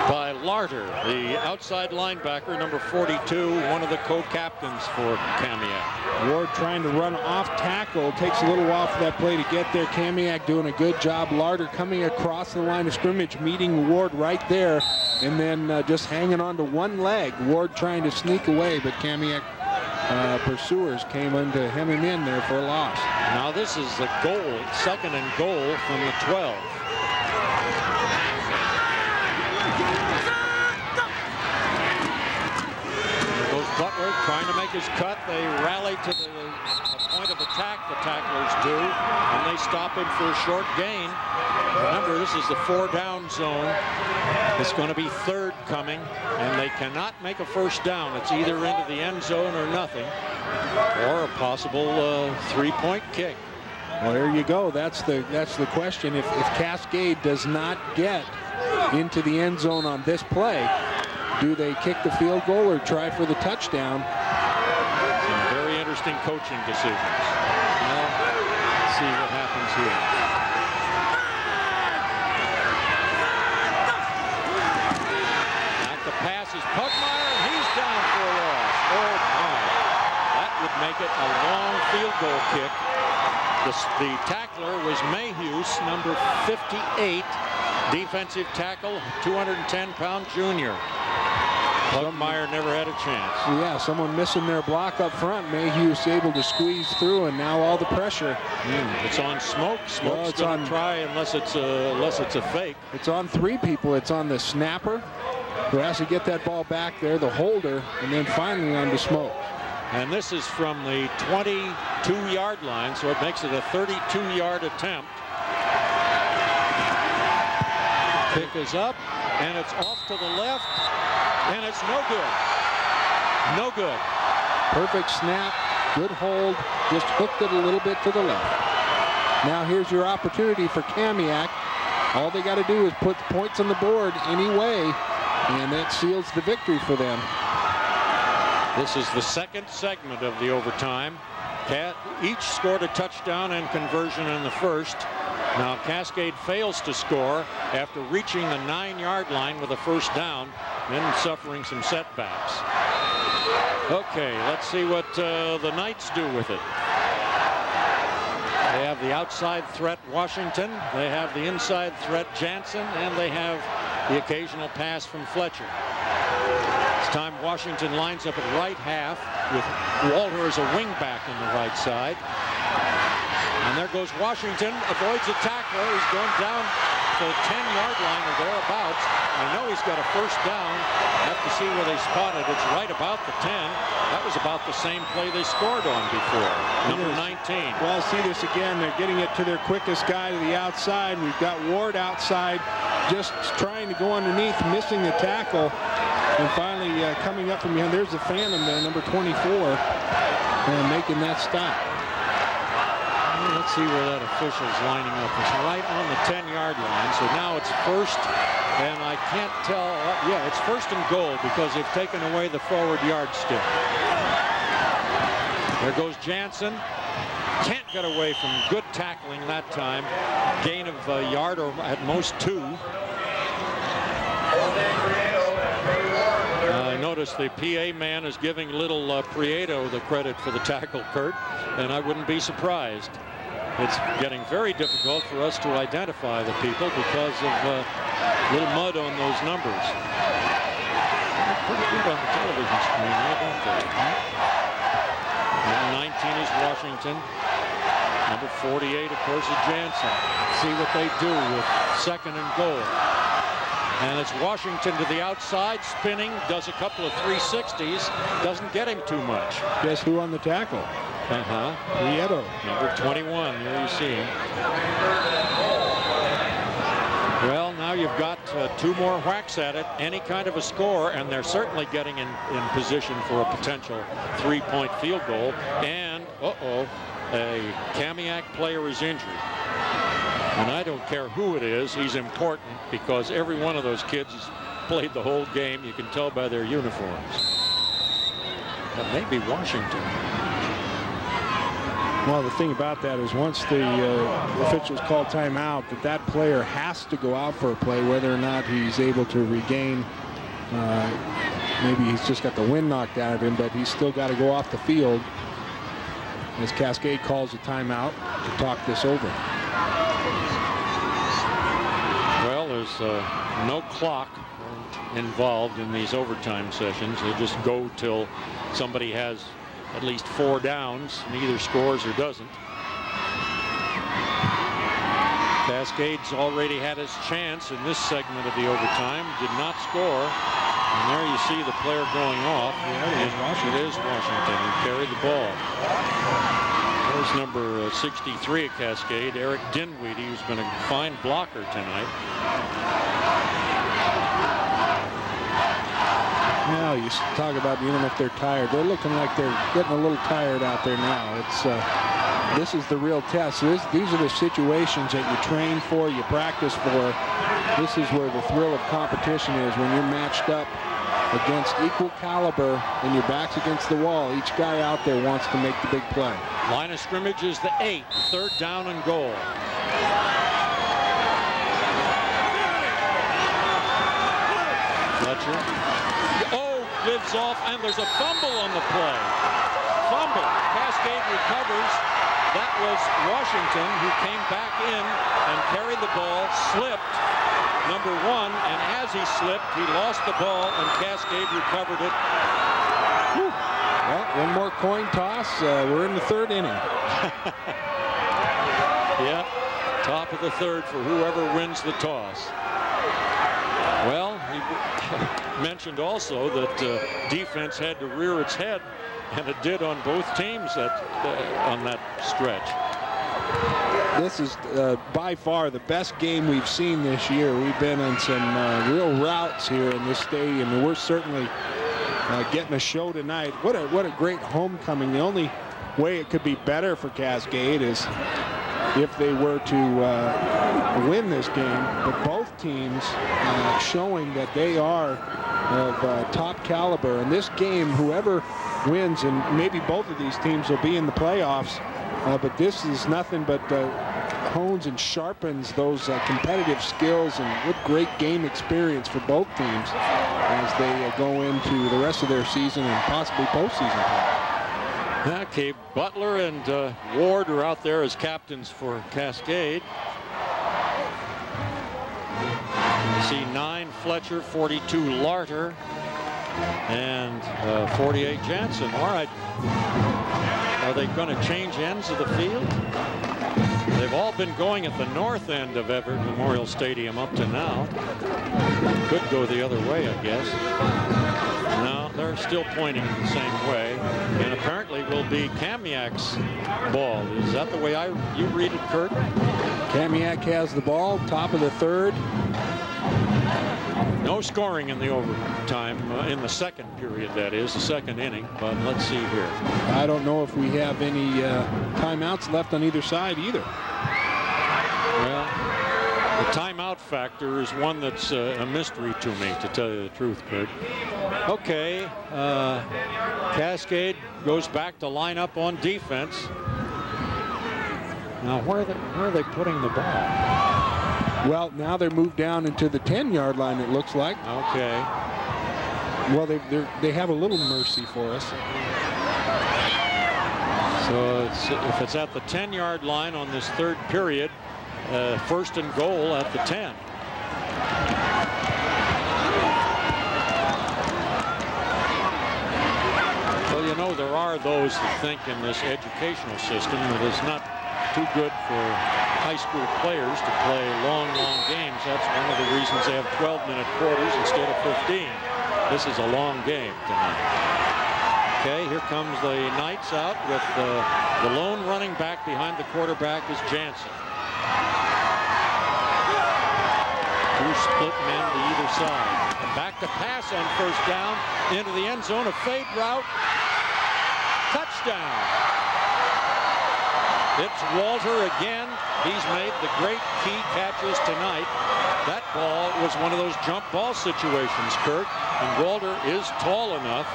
by Larter, the outside linebacker, number 42, one of the co-captains for Kamiak. Ward trying to run off tackle, takes a little while for that play to get there. Kamiak doing a good job. Larter coming across the line of scrimmage, meeting Ward right there, and then just hanging on to one leg. Ward trying to sneak away, but Kamiak pursuers came in to hem him in there for a loss. Now this is the goal, 2nd and goal from the 12. There goes Butler trying to make his cut. They rally to the point of attack, the tacklers do, and they stop him for a short gain. Remember, this is the 4-down zone. It's going to be 3rd coming, and they cannot make a first down. It's either into the end zone or nothing, or a possible 3-point kick. Well, there you go. That's the question. If Cascade does not get into the end zone on this play, do they kick the field goal or try for the touchdown? Some very interesting coaching decisions. Well, let's see what happens here. Passes Pugmire, and he's down for a loss. Oh my. That would make it a long field goal kick. The tackler was Mayhews, number 58, defensive tackle, 210-pound junior. Pugmire never had a chance. Yeah, someone missing their block up front. Mayhew's able to squeeze through, and now all the pressure. It's on Smoke. Smoke's going to try unless it's a fake. It's on 3 people. It's on the snapper, who has to get that ball back there, the holder, and then finally on to Smoke. And this is from the 22-yard line, so it makes it a 32-yard attempt. Kick is up, and it's off to the left, and it's no good. No good. Perfect snap, good hold, just hooked it a little bit to the left. Now here's your opportunity for Kamiak. All they got to do is put points on the board anyway, and that seals the victory for them. This is the 2nd segment of the overtime. Each scored a touchdown and conversion in the first. Now Cascade fails to score after reaching the 9-yard line with a first down, then suffering some setbacks. Okay, let's see what the Knights do with it. They have the outside threat Washington, they have the inside threat Jansen, and they have the occasional pass from Fletcher. This time Washington lines up at right half with Walter as a wingback on the right side. And there goes Washington, avoids a tackler. He's going down to the 10-yard line or thereabouts. I know he's got a first down. Have to see where they spot it. It's right about the 10. That was about the same play they scored on before. Number 19. Well, see this again. They're getting it to their quickest guy to the outside. We've got Ward outside, just trying to go underneath, missing the tackle. And finally coming up from behind. There's the Phantom there, number 24, and making that stop. Let's see where that official's lining up. It's right on the 10-yard line. So now it's first, and I can't tell. Yeah, it's first and goal because they've taken away the forward yardstick. There goes Jansen. Can't get away from good tackling that time. Gain of a yard or at most 2. I notice the PA man is giving little Prieto the credit for the tackle, Kurt, and I wouldn't be surprised. It's getting very difficult for us to identify the people because of little mud on those numbers. They're pretty good on the television screen, don't they? Number 19 is Washington. Number 48, of course, is Jansen. See what they do with second and goal. And it's Washington to the outside, spinning, does a couple of 360s, doesn't get him too much. Guess who on the tackle? Prieto. Number 21, there you see him. Well, now you've got 2 more whacks at it, any kind of a score, and they're certainly getting in position for a potential 3-point field goal. And, a Kamiak player is injured. And I don't care who it is, he's important because every one of those kids has played the whole game. You can tell by their uniforms. That may be Washington. Well, the thing about that is once the officials call timeout, that player has to go out for a play, whether or not he's able to regain. Maybe he's just got the wind knocked out of him, but he's still got to go off the field as Cascade calls a timeout to talk this over. Well, there's no clock involved in these overtime sessions. They just go till somebody has at least 4 downs, neither scores or doesn't. Cascade's already had his chance in this segment of the overtime, did not score. And there you see the player going off. It is Washington who carried the ball. There's number 63 at Cascade, Eric Dinwiddie, who's been a fine blocker tonight. Well, you talk about even if they're tired, they're looking like they're getting a little tired out there now. It's this is the real test. These are the situations that you train for, you practice for. This is where the thrill of competition is, when you're matched up against equal caliber and your back's against the wall. Each guy out there wants to make the big play. Line of scrimmage is the 8, 3rd down and goal. Fletcher. Lives off, and there's a fumble on the play. Fumble. Cascade recovers. That was Washington, who came back in and carried the ball, slipped, number 1, and as he slipped, he lost the ball, and Cascade recovered it. Whew. Well, one more coin toss. We're in the 3rd inning. Yeah, top of the 3rd for whoever wins the toss. Well, he mentioned also that defense had to rear its head, and it did on both teams on that stretch. This is by far the best game we've seen this year. We've been on some real routes here in this stadium, and we're certainly getting a show tonight. What a great homecoming. The only way it could be better for Cascade is if they were to win this game, but both teams showing that they are of top caliber. In this game, whoever wins, and maybe both of these teams will be in the playoffs, but this is nothing but hones and sharpens those competitive skills, and what great game experience for both teams as they go into the rest of their season and possibly postseason play. Okay, Butler and Ward are out there as captains for Cascade. You see 9 Fletcher, 42 Larter, and 48 Jansen. All right. Are they going to change ends of the field? They've all been going at the north end of Everett Memorial Stadium up to now. Could go the other way, I guess. No, they're still pointing the same way, and apparently will be Kamiak's ball. Is that the way you read it, Kurt? Kamiak has the ball, top of the 3rd. No scoring in the overtime, in the 2nd period, that is, the 2nd inning, but let's see here. I don't know if we have any timeouts left on either side either. Well, timeout factor is one that's a mystery to me, to tell you the truth, Kurt. Okay, Cascade goes back to line up on defense. Now, where are they putting the ball? Well, now they're moved down into the 10-yard line, it looks like. Okay. Well, they have a little mercy for us. So if it's at the 10-yard line on this third period, first and goal at the 10. Well, you know, there are those that think in this educational system that it's not too good for high school players to play long games. That's one of the reasons they have 12-minute quarters instead of 15. This is a long game tonight. Okay, here comes the Knights out with the lone running back behind the quarterback is Jansen. Two split men to either side. Back to pass on first down into the end zone, a fade route. Touchdown. It's Walter again. He's made the great key catches tonight. That ball was one of those jump ball situations, Kurt, and Walter is tall enough.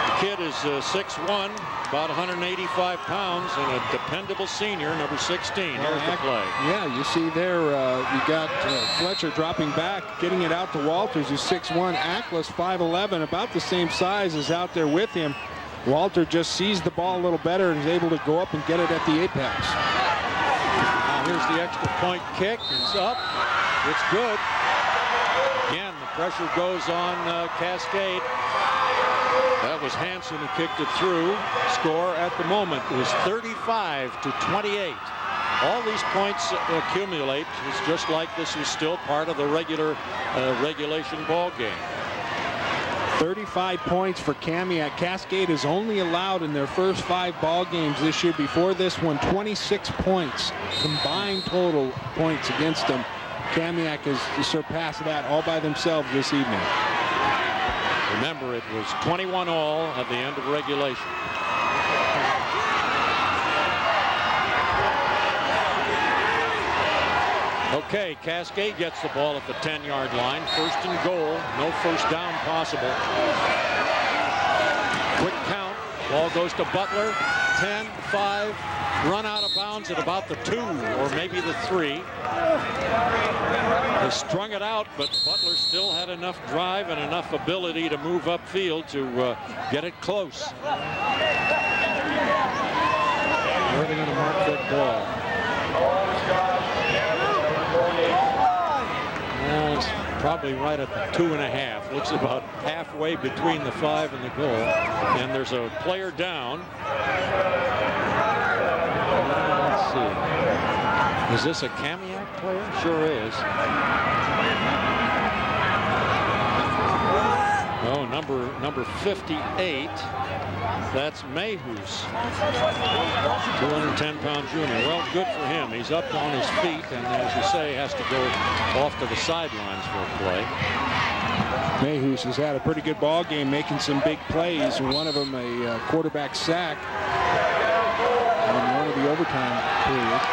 The kid is 6'1", about 185 pounds, and a dependable senior, number 16. Here's the play. Yeah, you see there, you got Fletcher dropping back, getting it out to Walters, who's 6'1". Ackles, 5'11", about the same size, is out there with him. Walter just sees the ball a little better and is able to go up and get it at the apex. Now here's the extra point kick. It's up. It's good. Again, the pressure goes on Cascade. That was Hansen who kicked it through. Score at the moment is 35-28. All these points accumulate. It's just like this was still part of the regular regulation ball game. 35 points for Kamiak. Cascade is only allowed in their first 5 ball games this year. Before this one, 26 points combined total points against them. Kamiak has surpassed that all by themselves this evening. Remember, it was 21 all at the end of regulation. Okay, Cascade gets the ball at the 10-yard line. First and goal. No first down possible. Quick count. Ball goes to Butler. 10, 5. Run out of bounds at about the 2 or maybe the 3. They strung it out, but Butler still had enough drive and enough ability to move upfield to get it close. Where are they going to mark that ball? Well, it's probably right at the 2.5. Looks about halfway between the 5 and the goal. And there's a player down. Let's see. Is this a Kamiak player? Sure is. Oh, number 58. That's Mayhews, 210-pound junior. Well, good for him. He's up on his feet, and as you say, has to go off to the sidelines for a play. Mayhews has had a pretty good ball game, making some big plays. One of them a quarterback sack in one of the overtime periods.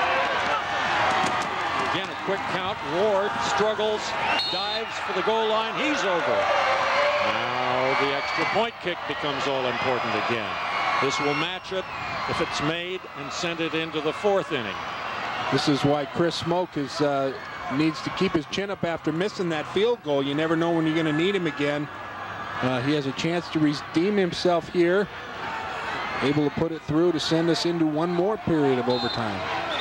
Again, a quick count. Ward struggles, dives for the goal line. He's over. Now the extra point kick becomes all important again. This will match it if it's made and send it into the 4th inning. This is why Chris Smoke needs to keep his chin up after missing that field goal. You never know when you're going to need him again. He has a chance to redeem himself here. Able to put it through to send us into one more period of overtime.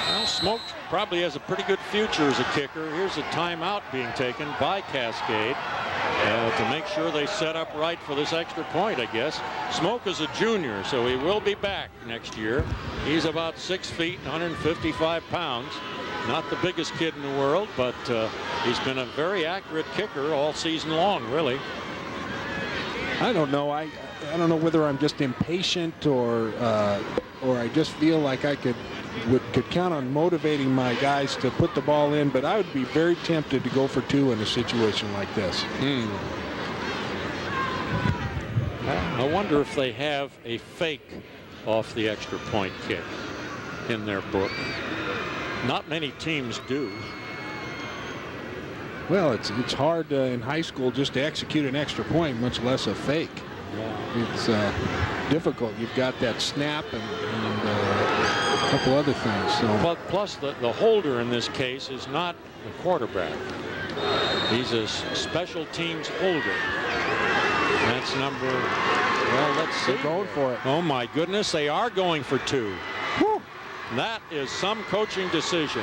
Well, Smoke probably has a pretty good future as a kicker. Here's a timeout being taken by Cascade to make sure they set up right for this extra point, I guess. Smoke is a junior, so he will be back next year. He's about 6 feet and 155 pounds. Not the biggest kid in the world, but he's been a very accurate kicker all season long, really. I don't know. I don't know whether I'm just impatient or I just feel like I could count on motivating my guys to put the ball in, but I would be very tempted to go for 2 in a situation like this. I wonder if they have a fake off the extra point kick in their book. Not many teams do. Well, it's hard in high school just to execute an extra point, much less a fake. Yeah. It's difficult. You've got that snap and a couple other things. So. But plus the holder in this case is not the quarterback. He's a special teams holder. That's number, well, let's see. They're going for it. Oh my goodness, they are going for 2. Whew. That is some coaching decision.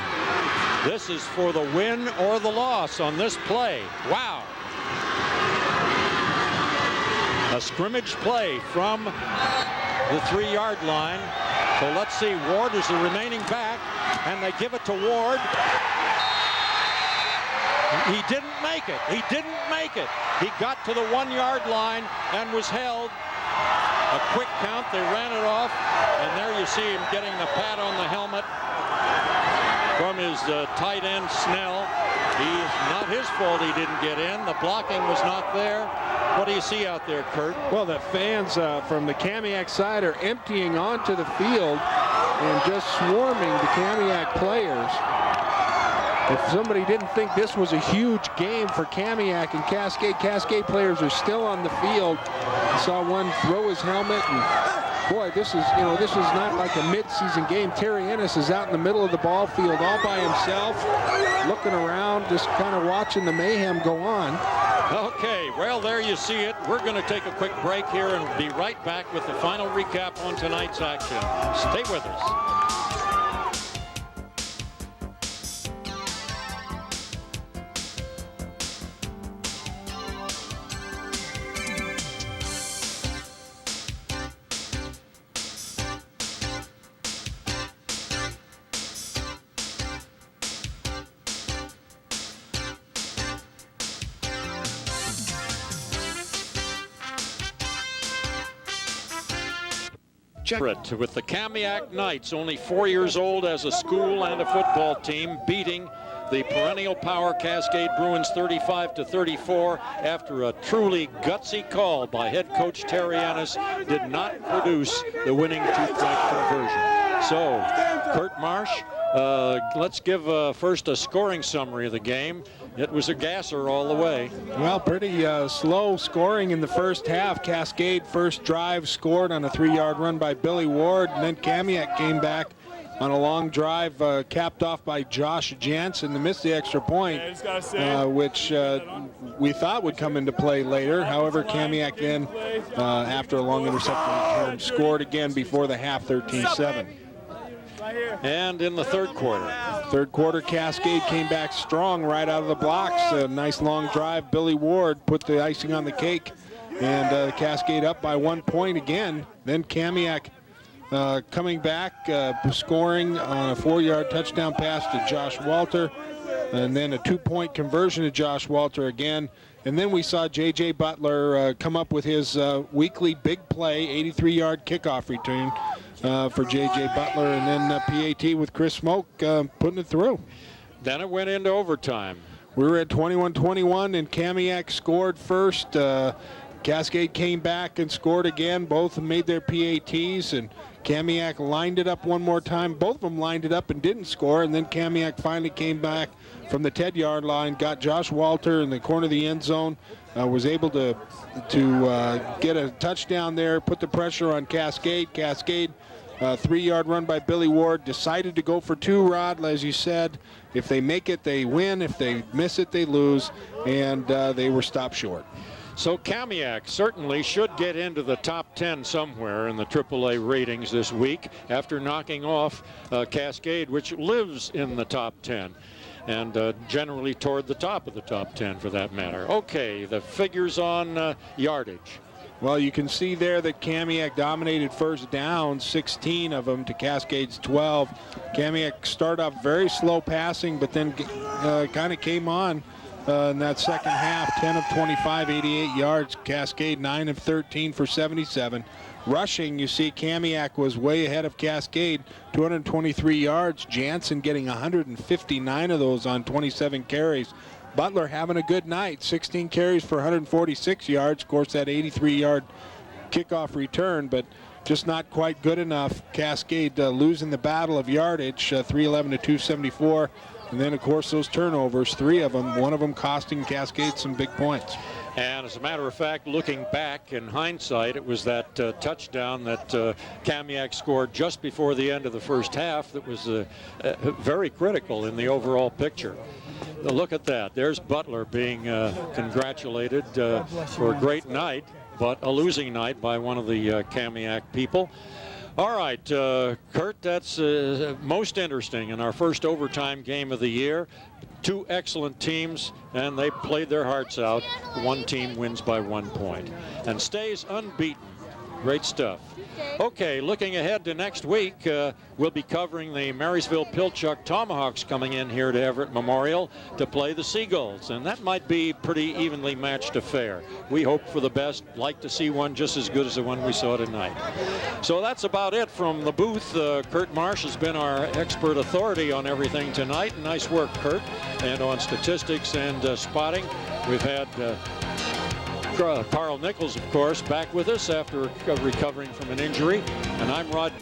This is for the win or the loss on this play. Wow. A scrimmage play from the 3-yard line. So let's see, Ward is the remaining back, and they give it to Ward. He didn't make it. He didn't make it. He got to the 1-yard line and was held. A quick count, they ran it off, and there you see him getting the pat on the helmet from his tight end, Snell. Not his fault he didn't get in. The blocking was not there. What do you see out there, Kurt? Well, the fans from the Kamiak side are emptying onto the field and just swarming the Kamiak players. If somebody didn't think this was a huge game for Kamiak and Cascade players are still on the field. I saw one throw his helmet, and boy, this is not like a mid-season game. Terry Ennis is out in the middle of the ball field all by himself, looking around, just kind of watching the mayhem go on. Okay, well, there you see it. We're going to take a quick break here and be right back with the final recap on tonight's action. Stay with us. Everett with the Kamiak Knights, only 4 years old as a school and a football team, beating the perennial power Cascade Bruins 35-34 after a truly gutsy call by head coach Terry Ennis did not produce the winning 2-point conversion. So, Kurt Marsh, let's give first a scoring summary of the game. It was a gasser all the way. Well, pretty slow scoring in the first half. Cascade first drive scored on a 3-yard run by Billy Ward, and then Kamiak came back on a long drive capped off by Josh Jansen to miss the extra point, which we thought would come into play later. However, Kamiak then, after a long interception return, scored again before the half, 13-7. And in the third quarter, Cascade came back strong right out of the blocks. A nice long drive. Billy Ward put the icing on the cake, and Cascade up by 1 point again. Then Kamiak coming back, scoring on a 4-yard touchdown pass to Josh Walter, and then a 2-point conversion to Josh Walter again. And then we saw J.J. Butler come up with his weekly big play, 83-yard kickoff return for J.J. Butler, and then PAT with Chris Smoke putting it through. Then it went into overtime. We were at 21-21, and Kamiak scored first. Cascade came back and scored again. Both made their PATs, and Kamiak lined it up one more time. Both of them lined it up and didn't score, and then Kamiak finally came back from the 10-yard line, got Josh Walter in the corner of the end zone, was able to get a touchdown there, put the pressure on Cascade. Cascade, 3-yard run by Billy Ward, decided to go for 2, Rod, as you said. If they make it, they win. If they miss it, they lose, and they were stopped short. So Kamiak certainly should get into the top 10 somewhere in the AAA ratings this week after knocking off Cascade, which lives in the top 10 and generally toward the top of the top 10 for that matter. Okay, the figures on yardage. Well, you can see there that Kamiak dominated first down, 16 of them to Cascade's 12. Kamiak started off very slow passing, but then kind of came on in that second half, 10 of 25, 88 yards. Cascade 9 of 13 for 77. Rushing, you see Kamiak was way ahead of Cascade, 223 yards. Jansen getting 159 of those on 27 carries. Butler having a good night, 16 carries for 146 yards. Of course, that 83-yard kickoff return, but just not quite good enough. Cascade losing the battle of yardage, 311 to 274. And then, of course, those turnovers, 3 of them, one of them costing Cascade some big points. And as a matter of fact, looking back in hindsight, it was that touchdown that Kamiak scored just before the end of the first half that was very critical in the overall picture. Look at that. There's Butler being congratulated for a great night, but a losing night by one of the Kamiak people. All right, Kurt, that's most interesting in our first overtime game of the year. 2 excellent teams, and they played their hearts out. One team wins by 1 point and stays unbeaten. Great stuff. Okay, looking ahead to next week, we'll be covering the Marysville-Pilchuck Tomahawks coming in here to Everett Memorial to play the Seagulls, and that might be pretty evenly matched affair. We hope for the best, like to see one just as good as the one we saw tonight. So that's about it from the booth. Kurt Marsh has been our expert authority on everything tonight. Nice work, Kurt. And on statistics and spotting, we've had Carl Nichols, of course, back with us after recovering from an injury. And I'm Rod